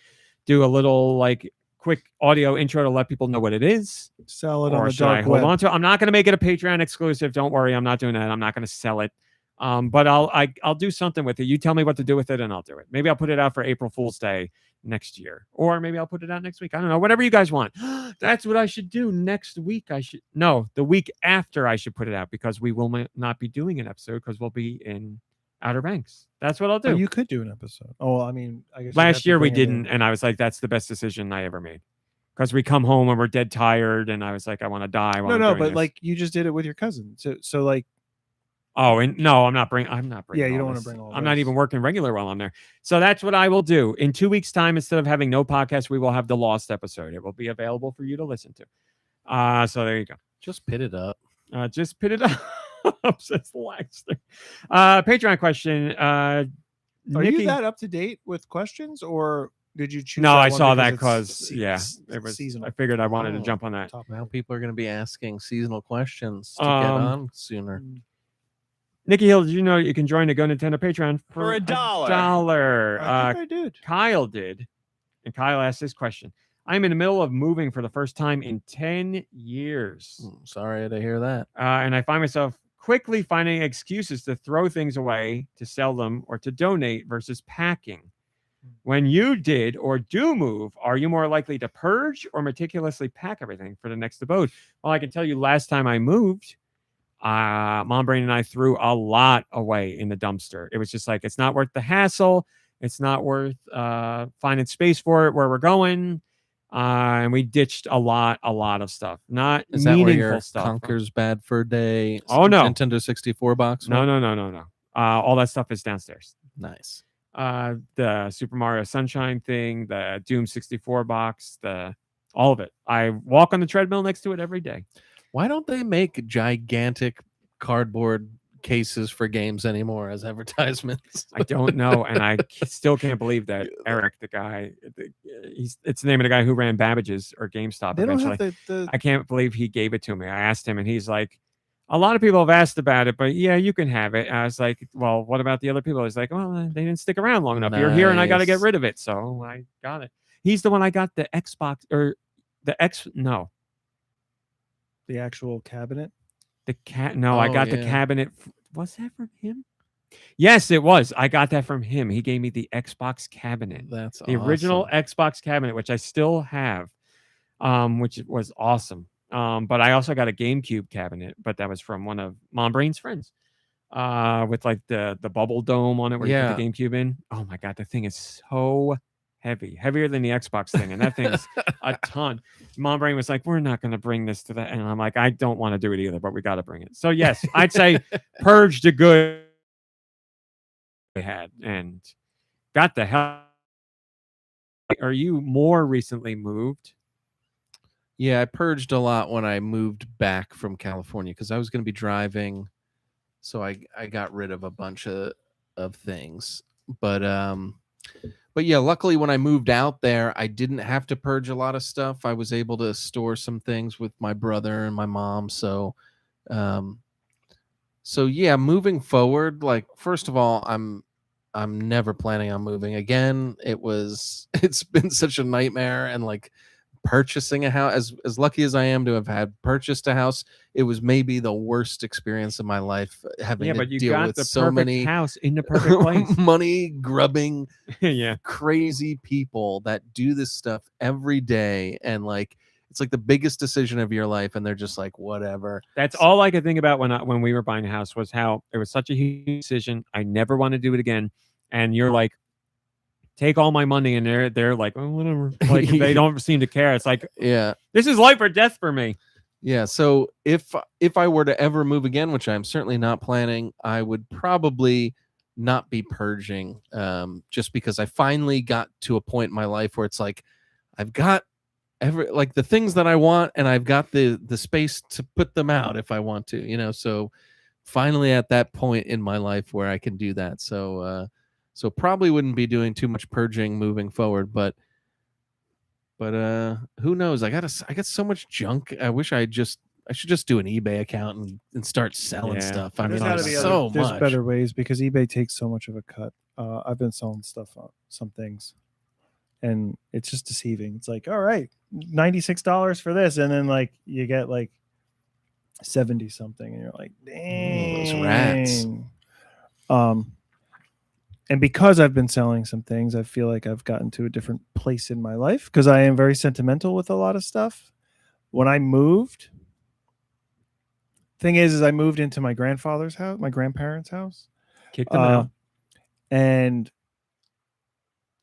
do a little like quick audio intro to let people know what it is. Sell it on the dark web. Hold on to it? I'm not going to make it a Patreon exclusive. Don't worry. I'm not doing that. I'm not going to sell it. But I'll do something with it. You tell me what to do with it and I'll do it. Maybe I'll put it out for April Fool's Day next year, or maybe I'll put it out next week. I don't know, whatever you guys want. That's what I should do next week. The week after I should put it out, because we will not be doing an episode because we'll be in Outer Banks. That's what I'll do. You could do an episode. Oh, I mean, I guess last year we didn't, and I was like, that's the best decision I ever made, because we come home and we're dead tired, and I was like, I want to die. No, but like you just did it with your cousin, so like Oh, and no, I'm not bringing. Yeah, you all don't wanna this. bring all I'm not this. even working regular while I'm there. So that's what I will do. In 2 weeks' time, instead of having no podcast, we will have the Lost episode. It will be available for you to listen to. So there you go. Just pit it up. Just put it up. Says the Laxter. Patreon question. Are Nicky, you that up to date with questions, or did you choose? No, that I one saw that it's because it was. seasonal? I figured I wanted to Oh, jump on that. Now people are going to be asking seasonal questions to get on sooner. Nikki Hill, did you know you can join the GoNintendo Patreon for $1? I think I did. Kyle did, and Kyle asked this question. I'm in the middle of moving for the first time in 10 years. Sorry to hear that. And I find myself quickly finding excuses to throw things away, to sell them, or to donate versus packing. When you did or do move, are you more likely to purge or meticulously pack everything for the next abode? Well, I can tell you last time I moved, Mom Brain and I threw a lot away in the dumpster. It was just like, it's not worth the hassle. It's not worth finding space for it where we're going. And we ditched a lot of stuff. Not Is that where meaningful your stuff. Conker's Bad Fur Day? Oh, no. Nintendo 64 box? No. All that stuff is downstairs. Nice. The Super Mario Sunshine thing, the Doom 64 box, all of it. I walk on the treadmill next to it every day. Why don't they make gigantic cardboard cases for games anymore as advertisements? I don't know, and I still can't believe that Eric, the guy, it's the name of the guy who ran Babbage's or GameStop They don't eventually. have the I can't believe he gave it to me. I asked him, and he's like, a lot of people have asked about it, but yeah, you can have it. I was like, well, what about the other people? He's like, well, they didn't stick around long enough. You're here, and I got to get Nice. rid of it, so I got it. He's the one I got the Xbox or the the actual cabinet. the cat. No, I Oh, got the yeah. cabinet. Was that from him? Yes, it was. I got that from him. He gave me the Xbox cabinet. That's The original awesome. Xbox cabinet, which I still have, which was awesome. But I also got a GameCube cabinet, but that was from one of Mom Brain's friends, with like the bubble dome on it where you put the GameCube in. Oh my god, the thing is so heavy, heavier than the Xbox thing, and that thing is a ton. Mom Brain was like, "We're not going to bring this to that," and I'm like, "I don't want to do it either, but we got to bring it." So yes, I'd say purge the good we had and got the hell. Are you more recently moved? Yeah, I purged a lot when I moved back from California because I was going to be driving, so I got rid of a bunch of things. But yeah, luckily when I moved out there, I didn't have to purge a lot of stuff. I was able to store some things with my brother and my mom. So yeah, moving forward, like first of all, I'm never planning on moving again. It's been such a nightmare, and like purchasing a house, as lucky as I am to have had purchased a house, it was maybe the worst experience of my life, having to But you deal got with the so perfect many house in the perfect place. money grubbing Yeah. crazy people that do this stuff every day, and like it's like the biggest decision of your life, and they're just like, whatever. That's all I could think about when we were buying a house, was how it was such a huge decision. I never want to do it again. And you're like, take all my money, and they're like, oh, whatever. Like they don't seem to care. It's like, Yeah. this is life or death for me. Yeah, so if I were to ever move again, which I'm certainly not planning, I would probably not be purging, just because I finally got to a point in my life where it's like I've got the things that I want, and I've got the space to put them out if I want to, so finally at that point in my life where I can do that. So probably wouldn't be doing too much purging moving forward, but who knows? I got so much junk. I wish I should just do an eBay account and start selling stuff. I mean, There's there's better ways, because eBay takes so much of a cut. I've been selling stuff on some things, and it's just deceiving. It's like, all right, $96 for this, and then like you get like 70 something, and you're like, dang, those rats. And because I've been selling some things, I feel like I've gotten to a different place in my life, because I am very sentimental with a lot of stuff. When I moved, thing is I moved into my grandfather's house, my grandparents' house. Kick them out. And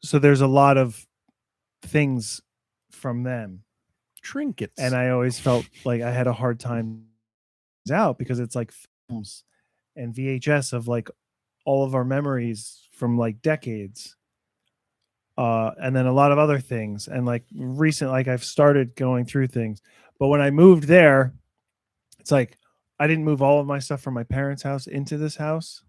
so there's a lot of things from them. Trinkets. And I always felt like I had a hard time out, because it's like films and VHS of like all of our memories from like decades. And then a lot of other things. And like recent, like I've started going through things. But when I moved there, it's like I didn't move all of my stuff from my parents' house into this house.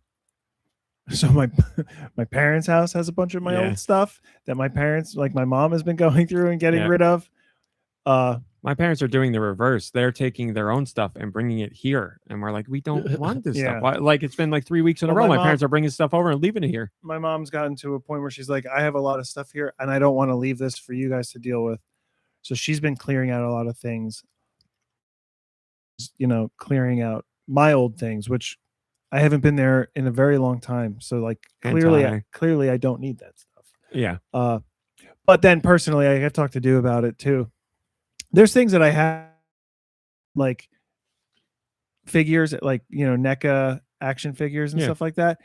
So my parents' house has a bunch of my old stuff that my parents, like my mom, has been going through and getting rid of. My parents are doing the reverse. They're taking their own stuff and bringing it here, and we're like, we don't want this stuff. Like it's been like 3 weeks in a row. My parents are bringing stuff over and leaving it here. My mom's gotten to a point where she's like, I have a lot of stuff here, and I don't want to leave this for you guys to deal with. So she's been clearing out a lot of things. You know, clearing out my old things, which I haven't been there in a very long time. So like clearly I don't need that stuff. Yeah. But then personally, I've talked to Deux about it too. There's things that I have, like figures, like, you know, NECA action figures and stuff like that.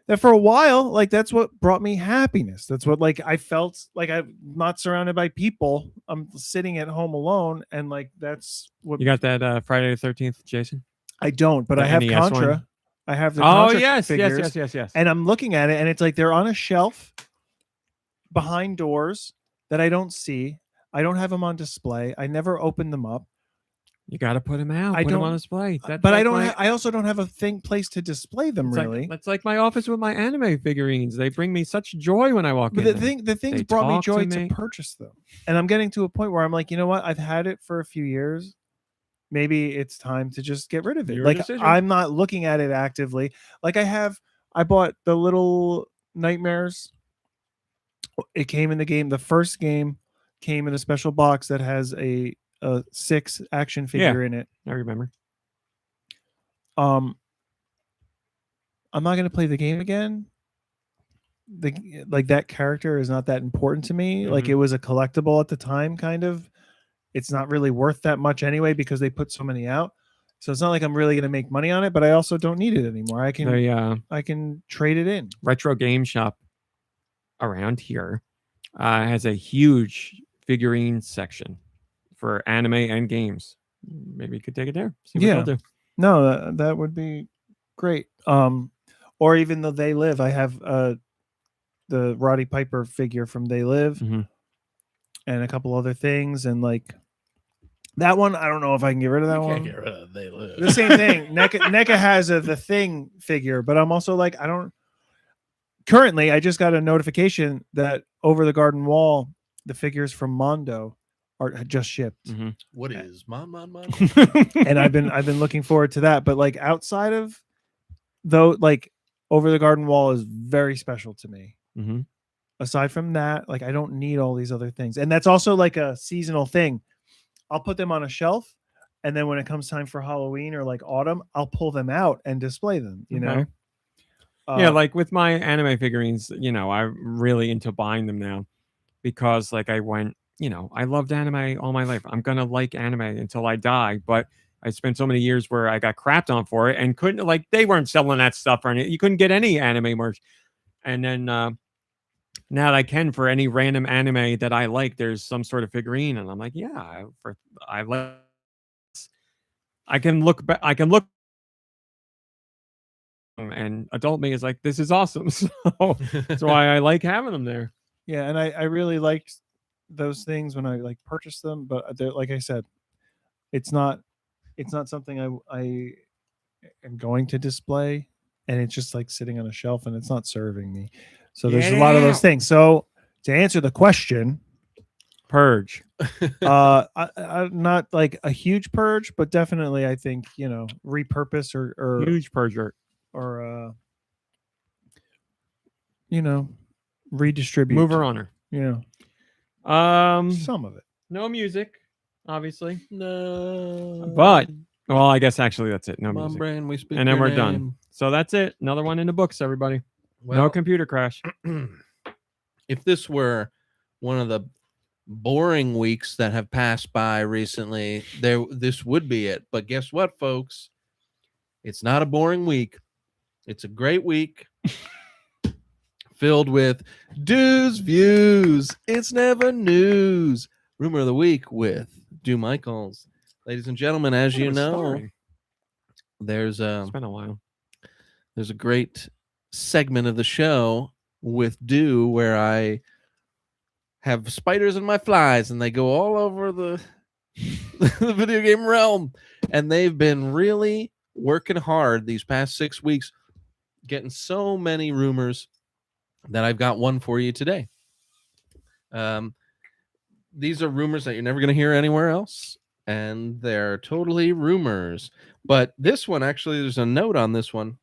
That for a while, like that's what brought me happiness. That's what, like, I felt like I'm not surrounded by people. I'm sitting at home alone, and like that's what. You got that Friday the 13th, Jason? I don't, but I have NES Contra. one? I have the Contra yes, figures, yes. and I'm looking at it, and it's like they're on a shelf behind doors that I don't see. I don't have them on display. I never open them up. You got to put them out. Put them on display. But like I also don't have a place to display them. Really, that's like my office with my anime figurines. They bring me such joy when I walk in. The things brought me joy to purchase them, and I'm getting to a point where I'm like, you know what? I've had it for a few years. Maybe it's time to just get rid of it. Like I'm not looking at it actively. Like I bought the little Nightmares. It came in the game. The first game came in a special box that has a 6 action figure in it. I remember. I'm not going to play the game again. Like that character is not that important to me. Like it was a collectible at the time, kind of. It's not really worth that much anyway because they put so many out. So it's not like I'm really going to make money on it, but I also don't need it anymore. I can trade it in. Retro Game Shop around here has a huge figurine section for anime and games. Maybe you could take it there. See what they'll do. No, that would be great. Or even though They Live, I have the Roddy Piper figure from They Live and a couple other things, and like that one, I don't know if I can get rid of that one. Can't get rid of They Live. The same thing. NECA has the Thing figure, but I'm also like, I don't. Currently, I just got a notification that Over the Garden Wall, the figures from Mondo are just shipped. What is Mon? And I've been looking forward to that. But like outside of though, like Over the Garden Wall is very special to me. Aside from that, like I don't need all these other things. And that's also like a seasonal thing. I'll put them on a shelf, and then when it comes time for Halloween or like autumn, I'll pull them out and display them, you know? Yeah, like with my anime figurines, you know, I'm really into buying them now because like I went, you know, I loved anime all my life. I'm going to like anime until I die, but I spent so many years where I got crapped on for it and couldn't, like, they weren't selling that stuff or anything. You couldn't get any anime merch. And then now that I can, for any random anime that I like, there's some sort of figurine, and I'm like, yeah, I like. I can look back. I can look. And adult me is like, this is awesome. So that's why I like having them there. Yeah, and I really liked those things when I like purchased them, but like I said, it's not something I am going to display, and it's just like sitting on a shelf, and it's not serving me. So there's a lot of those things. So to answer the question, purge. I not like a huge purge, but definitely I think, you know, repurpose or huge purger. Or you know, redistribute. Move her on her. Yeah. Some of it. No music, obviously. No. But well, I guess actually that's it. No music. Brand, we speak and then your we're done. name. So that's it. Another one in the books, everybody. Well, no computer crash. If this were one of the boring weeks that have passed by recently, this would be it. But guess what, folks? It's not a boring week. It's a great week filled with Deux views. It's never news. Rumor of the week with Deux Michaels. Ladies and gentlemen, as you know, there's it's been a while. there's a great segment of the show with Deux where I have spiders in my flies and they go all over the video game realm, and they've been really working hard these past 6 weeks, getting so many rumors that I've got one for you today. These are rumors that you're never going to hear anywhere else, and they're totally rumors. But this one, actually, there's a note on this one.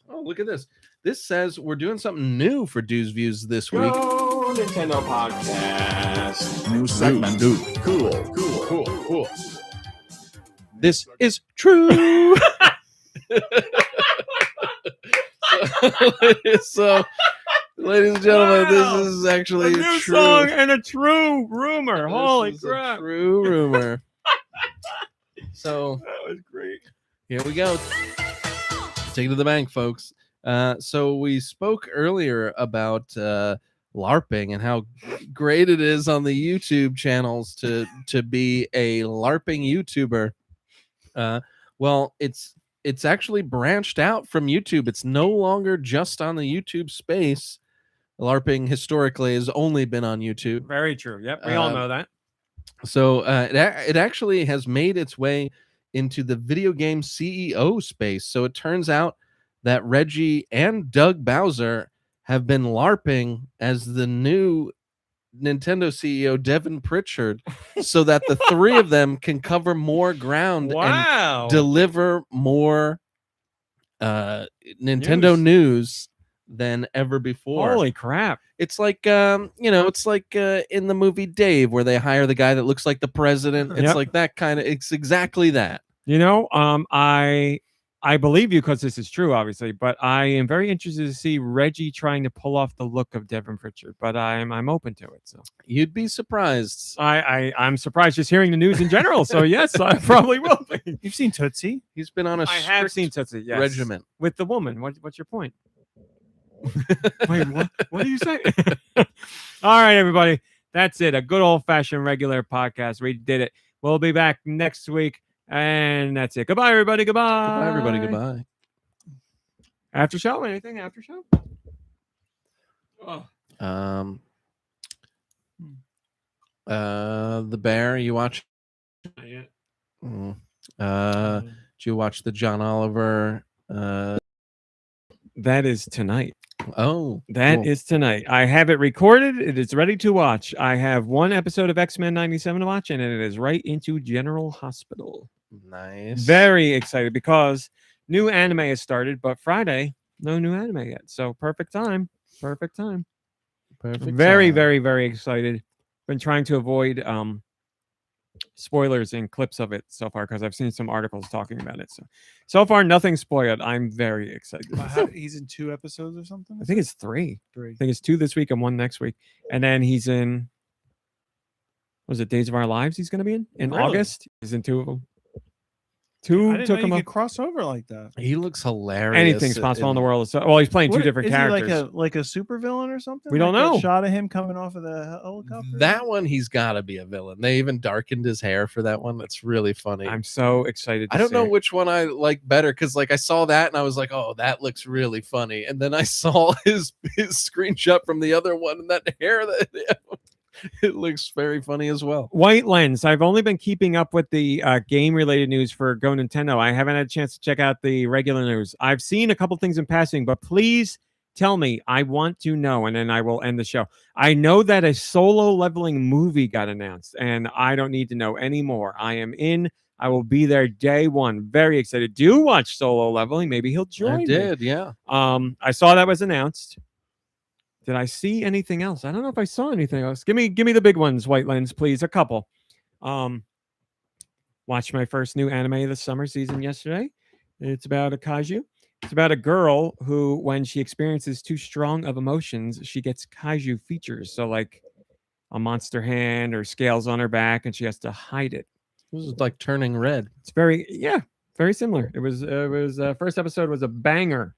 Oh, look at this. This says we're doing something new for Deux Views this week. GoNintendo Podcast. New segment. Cool. This is true. so, ladies and gentlemen, this is actually a new true song and a true rumor. Holy This is crap. a true rumor. So That was great. here we go. Take it to the bank, folks. So we spoke earlier about LARPing and how great it is on the YouTube channels to be a LARPing YouTuber. Well, it's actually branched out from YouTube. It's no longer just on the YouTube space. LARPing historically has only been on YouTube. Very true. Yep, we all know that. So it actually has made its way into the video game CEO space. So it turns out that Reggie and Doug Bowser have been LARPing as the new Nintendo CEO Devin Pritchard, so that the three of them can cover more ground and deliver more Nintendo news than ever before. Holy crap. It's like it's like in the movie Dave, where they hire the guy that looks like the president. It's like that kind of. It's exactly that. You know, I believe you because this is true, obviously, but I am very interested to see Reggie trying to pull off the look of Devin Pritchard, but I'm open to it. So you'd be surprised. I'm surprised just hearing the news in general. So yes, I probably will be. You've seen Tootsie? He's been on a I have seen Tootsie, yes. regiment With the woman. What's your point? Wait, what do you say? All right, everybody. That's it. A good old-fashioned regular podcast. We did it. We'll be back next week. And that's it. Goodbye, everybody. Goodbye. Goodbye, everybody. Goodbye. After show? Anything after show? Oh. The Bear. You watch? Not yet. Did you watch the John Oliver? That is tonight. Oh, that is tonight. I have it recorded. It is ready to watch. I have one episode of X-Men 97 to watch, and it is right into General Hospital. Nice. Very excited because new anime has started, but Friday, no new anime yet. So perfect time. Perfect time. Very, very excited. Been trying to avoid spoilers and clips of it so far because I've seen some articles talking about it. So far, nothing spoiled. I'm very excited. He's in 2 episodes or something? I think it's 3. 3. I think it's 2 this week and 1 next week. And then he's in, was it Days of Our Lives he's going to be in Really? August? He's in 2 of them. I 2 didn't took know him you up. could cross over like that. He looks hilarious. Anything's possible in the world. Well, he's playing 2 different is characters. He like a super villain or something? We don't Like that know. shot of him coming off of the helicopter. That one, he's got to be a villain. They even darkened his hair for that one. That's really funny. I'm so excited. I don't know which one I like better because, like, I saw that and I was like, "Oh, that looks really funny." And then I saw his screenshot from the other one, and that hair that it looks very funny as well. White Lens. I've only been keeping up with the game-related news for GoNintendo. I haven't had a chance to check out the regular news. I've seen a couple things in passing, but please tell me. I want to know, and then I will end the show. I know that a solo leveling movie got announced, and I don't need to know any more. I am in. I will be there day one. Very excited. Do watch Solo Leveling. Maybe he'll join me. Yeah. I saw that was announced. Did I see anything else? I don't know if I saw anything else. Give me the big ones, White Lens, please. A couple. Watched my first new anime of the summer season yesterday. It's about a kaiju. It's about a girl who, when she experiences too strong of emotions, she gets kaiju features. So like a monster hand or scales on her back, and she has to hide it. This is like Turning Red. It's very similar. It was first episode was a banger.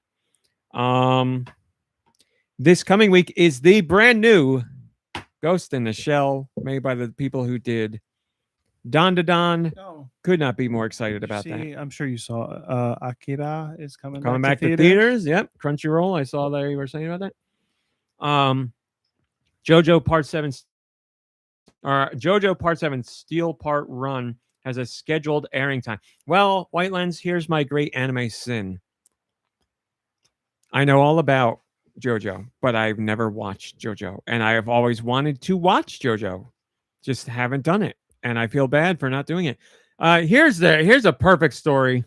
This coming week is the brand new Ghost in the Shell, made by the people who did Don to Don. No. Could not be more excited about that. I'm sure you saw Akira is coming Back to theaters. Yep. Crunchyroll. I saw that you were saying about that. JoJo Part 7 Steel Part Run has a scheduled airing time. Well, White Lens, here's my great anime sin. I know all about JoJo, but I've never watched JoJo, and I have always wanted to watch JoJo, just haven't done it, and I feel bad for not doing it. Here's a perfect story.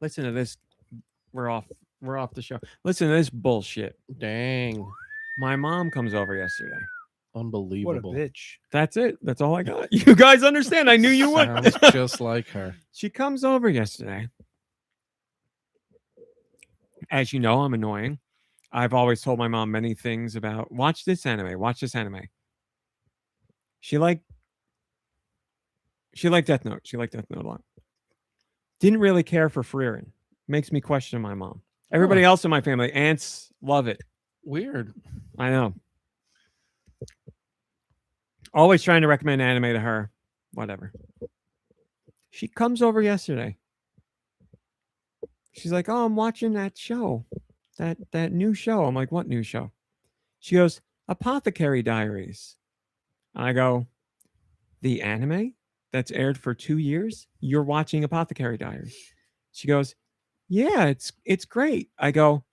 Listen to this. We're off the show. Listen to this bullshit. Dang. My mom comes over yesterday. Unbelievable. What a bitch. That's it. That's all I got. You guys understand. I knew you would. Sounds just like her. She comes over yesterday. As you know, I'm annoying. I've always told my mom many things about watch this anime. She liked Death Note. She liked Death Note a lot. Didn't really care for Frieren. Makes me question my mom. Everybody else in my family, aunts, love it. Weird. I know. Always trying to recommend anime to her. Whatever. She comes over yesterday. She's like, "Oh, I'm watching that show. That new show." I'm like, "What new show?" She goes, "Apothecary Diaries." And I go, "The anime that's aired for 2 years? You're watching Apothecary Diaries?" She goes, "Yeah, it's great." I go,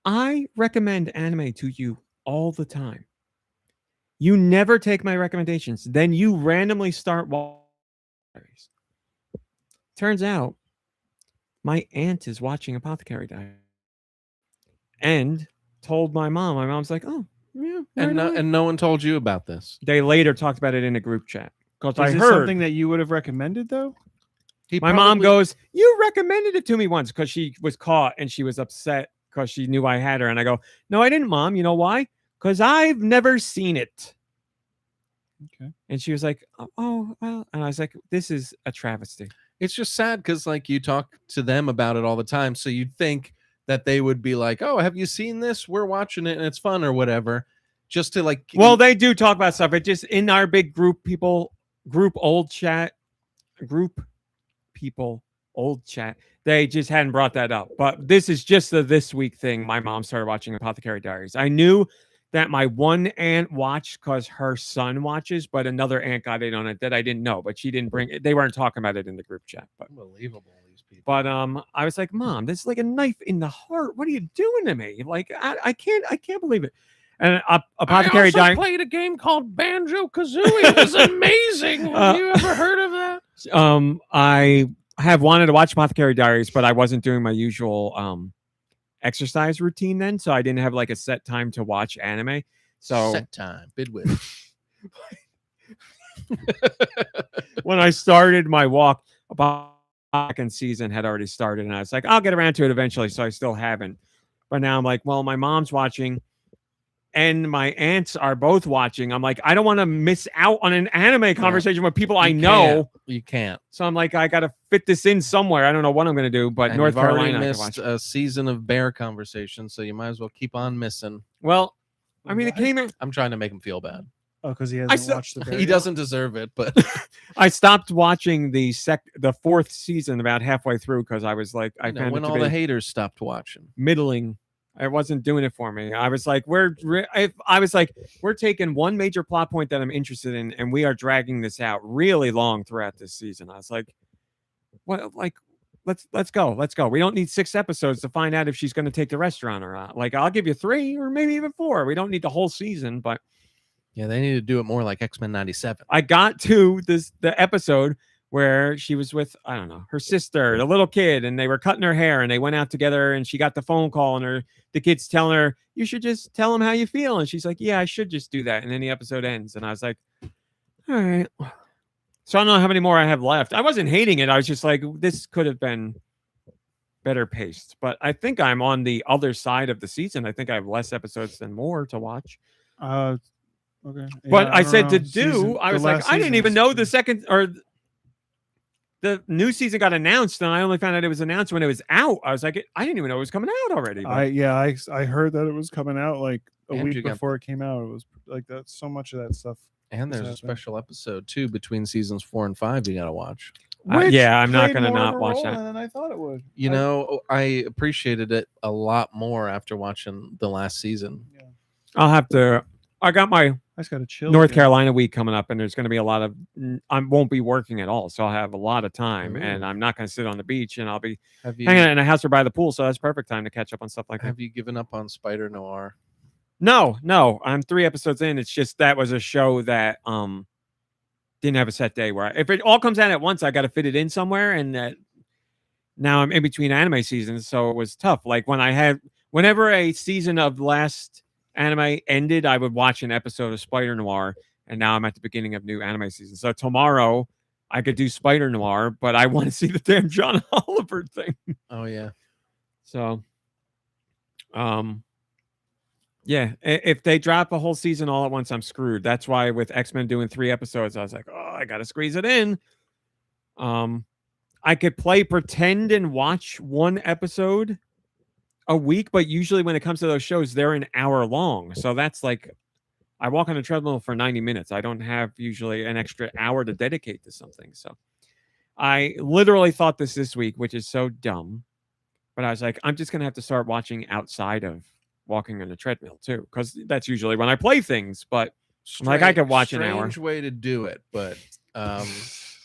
"I recommend anime to you all the time. You never take my recommendations. Then you randomly start watching." Turns out, my aunt is watching Apothecary Diaries and told my mom. My mom's like, "Oh, yeah." And no one told you about this. They later talked about it in a group chat. Because I Is this heard something that you would have recommended, though? my mom goes, "You recommended it to me once," because she was caught and she was upset because she knew I had her. And I go, "No, I didn't, Mom. You know why? Because I've never seen it." Okay. And she was like, "Oh, well." And I was like, "This is a travesty." It's just sad because like you talk to them about it all the time, so you'd think that they would be like, "Oh, have you seen this? We're watching it and it's fun or whatever." Just to like, well, they do talk about stuff. It just in our big group old chat, they just hadn't brought that up. But this is just a this week thing. My mom started watching Apothecary Diaries. I knew that my one aunt watched because her son watches, but another aunt got in on it that I didn't know. But she didn't bring it. They weren't talking about it in the group chat. But unbelievable, these people. But I was like, "Mom, this is like a knife in the heart. What are you doing to me? Like, I can't believe it." And Apothecary Diaries played a game called Banjo Kazooie. It was amazing. Have you ever heard of that? I have wanted to watch Apothecary Diaries, but I wasn't doing my usual exercise routine then, so I didn't have like a set time to watch anime. So set time, bidwit. When I started my walk, about second season had already started, and I was like, I'll get around to it eventually. So I still haven't. But now I'm like, well, my mom's watching. And my aunts are both watching. I'm like, I don't want to miss out on an anime conversation with people I know. You can't. So I'm like, I got to fit this in somewhere. I don't know what I'm going to do, but And North you've already Carolina, missed a season of bear conversation, so you might as well keep on missing. Well, I mean, it came in. I'm trying to make him feel bad. Oh, because he hasn't watched the. He doesn't deserve it, but I stopped watching the fourth season about halfway through because I was like, I found when it to all be the haters stopped watching. middling. It wasn't doing it for me. I was like, we're taking one major plot point that I'm interested in, and we are dragging this out really long throughout this season. I was like, what? Like, let's go. We don't need 6 episodes to find out if she's going to take the restaurant or not. Like, I'll give you 3 or maybe even 4. We don't need the whole season, but yeah, they need to do it more like X-Men 97. I got to the episode where she was with, I don't know, her sister, the little kid, and they were cutting her hair, and they went out together, and she got the phone call, and the kid's telling her, "You should just tell him how you feel." And she's like, "Yeah, I should just do that." And then the episode ends, and I was like, all right. So I don't know how many more I have left. I wasn't hating it. I was just like, this could have been better paced. But I think I'm on the other side of the season. I think I have less episodes than more to watch. Okay. But Yeah, I don't said know. to I was like, I didn't even know the second or the new season got announced, and I only found out it was announced when it was out. I was like, I didn't even know it was coming out already. But I heard that it was coming out like a Andrew week before it came out. It was like that. So much of that stuff. And there's a happening. special episode too between seasons 4 and 5 you gotta watch. Yeah, I'm not played gonna more not of a watch role that. Than I thought it would. You know, I appreciated it a lot more after watching the last season. Yeah. I'll have to. I got my I just got to chill. North here. Carolina week coming up, and there's going to be a lot of. I won't be working at all, so I'll have a lot of time, and Ooh. I'm not going to sit on the beach, and I'll be Have you hanging out in a house or by the pool, so that's perfect time to catch up on stuff like that. have you given up on Spider Noir? No, I'm 3 episodes in. It's just that was a show that didn't have a set day where if it all comes out at once, I got to fit it in somewhere, and that now I'm in between anime seasons, so it was tough. Like whenever a season of last anime ended, I would watch an episode of Spider Noir, and now I'm at the beginning of new anime season. So tomorrow I could do Spider Noir, but I want to see the damn John Oliver thing. Oh yeah. So, yeah, if they drop a whole season all at once, I'm screwed. That's why with X-Men doing 3 episodes, I was like, oh, I got to squeeze it in. I could play pretend and watch 1 episode a week, but usually when it comes to those shows, they're an hour long. So that's like, I walk on a treadmill for 90 minutes. I don't have usually an extra hour to dedicate to something. So I literally thought this week, which is so dumb, but I was like, I'm just going to have to start watching outside of walking on a treadmill too, because that's usually when I play things. But like I could watch an hour. Strange way to do it, but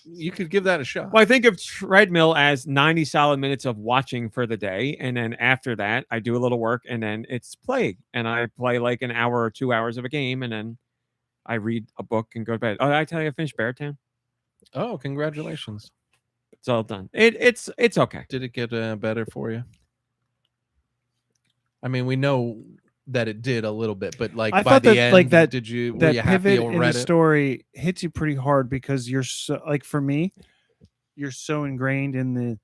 you could give that a shot. Well, I think of treadmill as 90 solid minutes of watching for the day. And then after that, I do a little work and then it's play. And I play like an hour or 2 hours of a game. And then I read a book and go to bed. Oh, did I tell you I finished Beartown? Oh, congratulations. It's all done. It's okay. Did it get better for you? I mean, we know that it did a little bit, but like I by thought the that, end, like, that- were you That happy pivot or in read the it? story hits you pretty hard because you're so, like, for me, you're so ingrained in the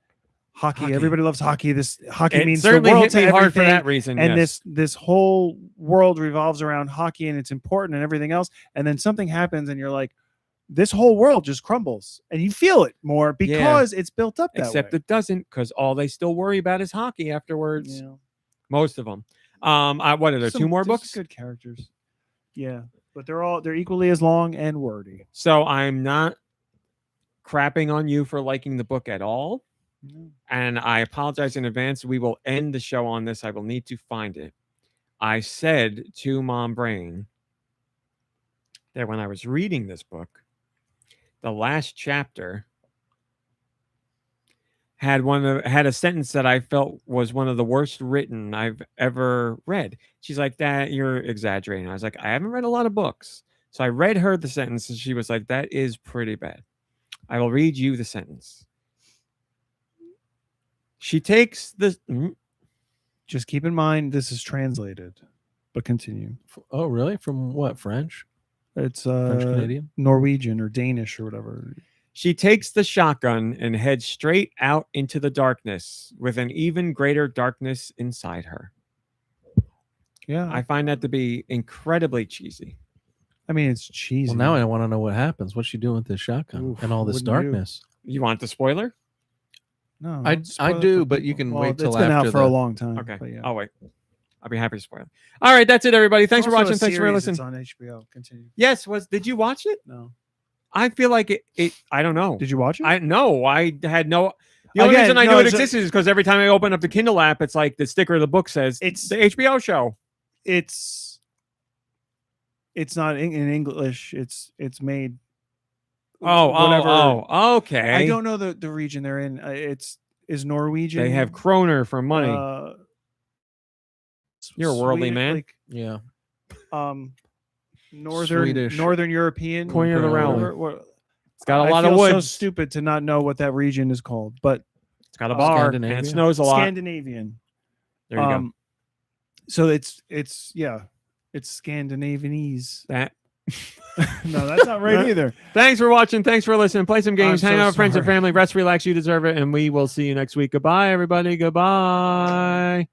hockey. Everybody loves hockey. This hockey It means the certainly world hit to me hard for everything. that reason. And yes. this whole world revolves around hockey and it's important and everything else. And then something happens and you're like, this whole world just crumbles and you feel it more because it's built up that Except way. it doesn't, because all they still worry about is hockey afterwards. Yeah. Most of them. What are there? 2 more There's books? Good characters. Yeah. But they're equally as long and wordy. So I'm not crapping on you for liking the book at all. And I apologize in advance. We will end the show on this. I will need to find it. I said to Mom Brain that when I was reading this book, the last chapter had had a sentence that I felt was one of the worst written I've ever read. She's like, "That you're exaggerating." I was like, "I haven't read a lot of books." So I read her the sentence and she was like, "That is pretty bad." I will read you the sentence. She takes the Just keep in mind this is translated, but continue. Oh, really? From what? French? It's French Canadian? Norwegian or Danish or whatever. She takes the shotgun and heads straight out into the darkness with an even greater darkness inside her. Yeah. I find that to be incredibly cheesy. I mean, it's cheesy. Well, now I want to know what happens. What's she doing with this shotgun Oof, and all this wouldn't you? darkness? You want the spoiler? No, I don't spoil it do, for but you people. can Well, wait till it's been out after for a the- long time. Okay. But yeah. I'll wait. I'll be happy to spoil it. All right, that's it, everybody. Thanks for Also a watching. Thanks for series listening. that's on HBO. Continue. Yes, did you watch it? No. I feel like it I don't know. Did you watch it? I had no. The only Again, reason I no, knew it it's a- existed is because every time I open up the Kindle app, it's like the sticker of the book says It's- the HBO show. It's not in English. It's made. whatever. Oh, okay. I don't know the region they're in. Is Norwegian. They have kroner for money. You're a worldly Sweden, man. Like, Yeah. Northern European. Coin of the realm. It's got a lot I of feel so woods. stupid to not know what that region is called, but It's got a bar and it Scandinavia. snows a lot. Scandinavian. There you go. So it's Scandinavianese. That. No, that's not right either. Thanks for watching. Thanks for listening. Play some games. I'm Hang so out with friends and sorry. family. Rest, relax. You deserve it. And we will see you next week. Goodbye, everybody. Goodbye.